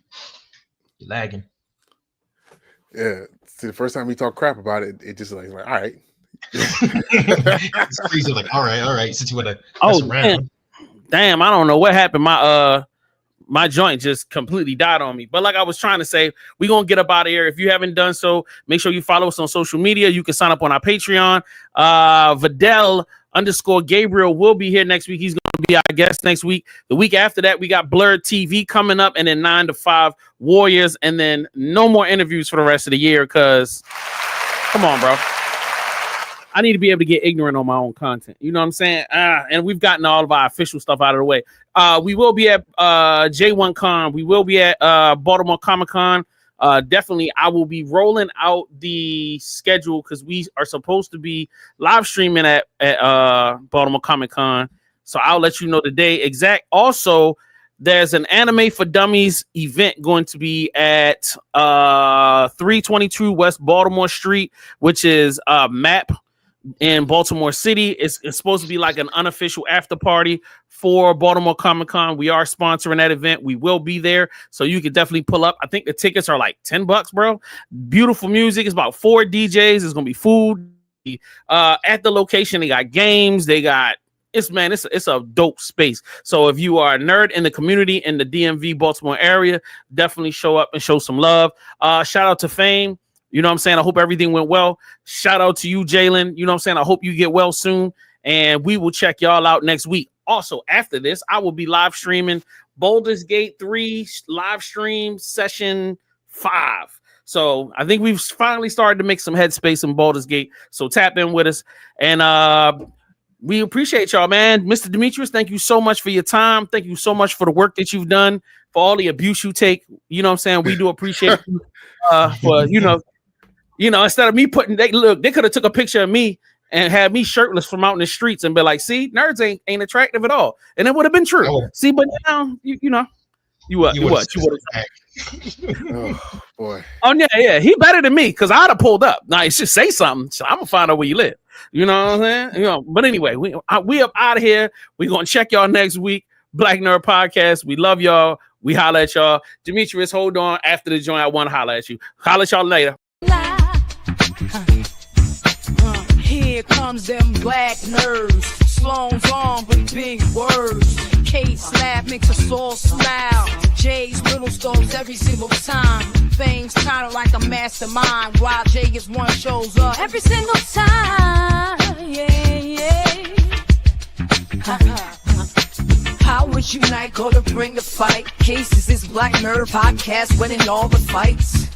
lagging. Yeah. See, the first time we talk crap about it, it just like all right. It's crazy, like all right. Since you want to mess around. Damn, I don't know what happened. My joint just completely died on me. But like I was trying to say, we're going to get up out of here. If you haven't done so, make sure you follow us on social media. You can sign up on our Patreon. Vidal_Gabriel will be here next week. He's going to be our guest next week. The week after that, we got Blurred TV coming up, and then 9 to 5 Warriors, and then no more interviews for the rest of the year because, come on, bro. I need to be able to get ignorant on my own content. You know what I'm saying? And we've gotten all of our official stuff out of the way. We will be at J1 Con. We will be at Baltimore Comic Con. Definitely, I will be rolling out the schedule because we are supposed to be live streaming at Baltimore Comic Con. So I'll let you know the day exact. Also, there's an Anime for Dummies event going to be at 322 West Baltimore Street, which is MAP in Baltimore City. It's supposed to be like an unofficial after party for Baltimore Comic Con. We are sponsoring that event. We will be there, so you can definitely pull up. I think the tickets are like $10, bro. Beautiful music. It's about 4 DJs. There's gonna be food at the location. They got games. They got it's a dope space. So if you are a nerd in the community in the DMV Baltimore area, definitely show up and show some love. Shout out to Fame. You know what I'm saying? I hope everything went well. Shout out to you, Jalen. You know what I'm saying? I hope you get well soon. And we will check y'all out next week. Also, after this, I will be live streaming Baldur's Gate 3 live stream session 5. So I think we've finally started to make some headspace in Baldur's Gate. So tap in with us. And We appreciate y'all, man. Mr. Demetrius, thank you so much for your time. Thank you so much for the work that you've done, for all the abuse you take. You know what I'm saying? We do appreciate you for, instead of me they could have took a picture of me and had me shirtless from out in the streets and be like, see, nerds ain't attractive at all. And it would have been true. See, but now, you would have. Oh boy. Oh yeah. He better than me because I'd have pulled up. Now it's just say something. So I'm gonna find out where you live. You know what I'm saying? But anyway, we up out of here. We're gonna check y'all next week. Black Nerd Podcast. We love y'all. We holla at y'all. Demetrius, hold on. After the joint, I want to holla at you. Holla at y'all later. Here comes them black nerds. Sloan's on with big words. Kate slap makes us all smile. Jay's little stones every single time. Fame's kinda like a mastermind. While Jay gets one shows up every single time. Yeah. Powers unite, go to bring the fight. Cases is Black Nerd Podcast winning all the fights.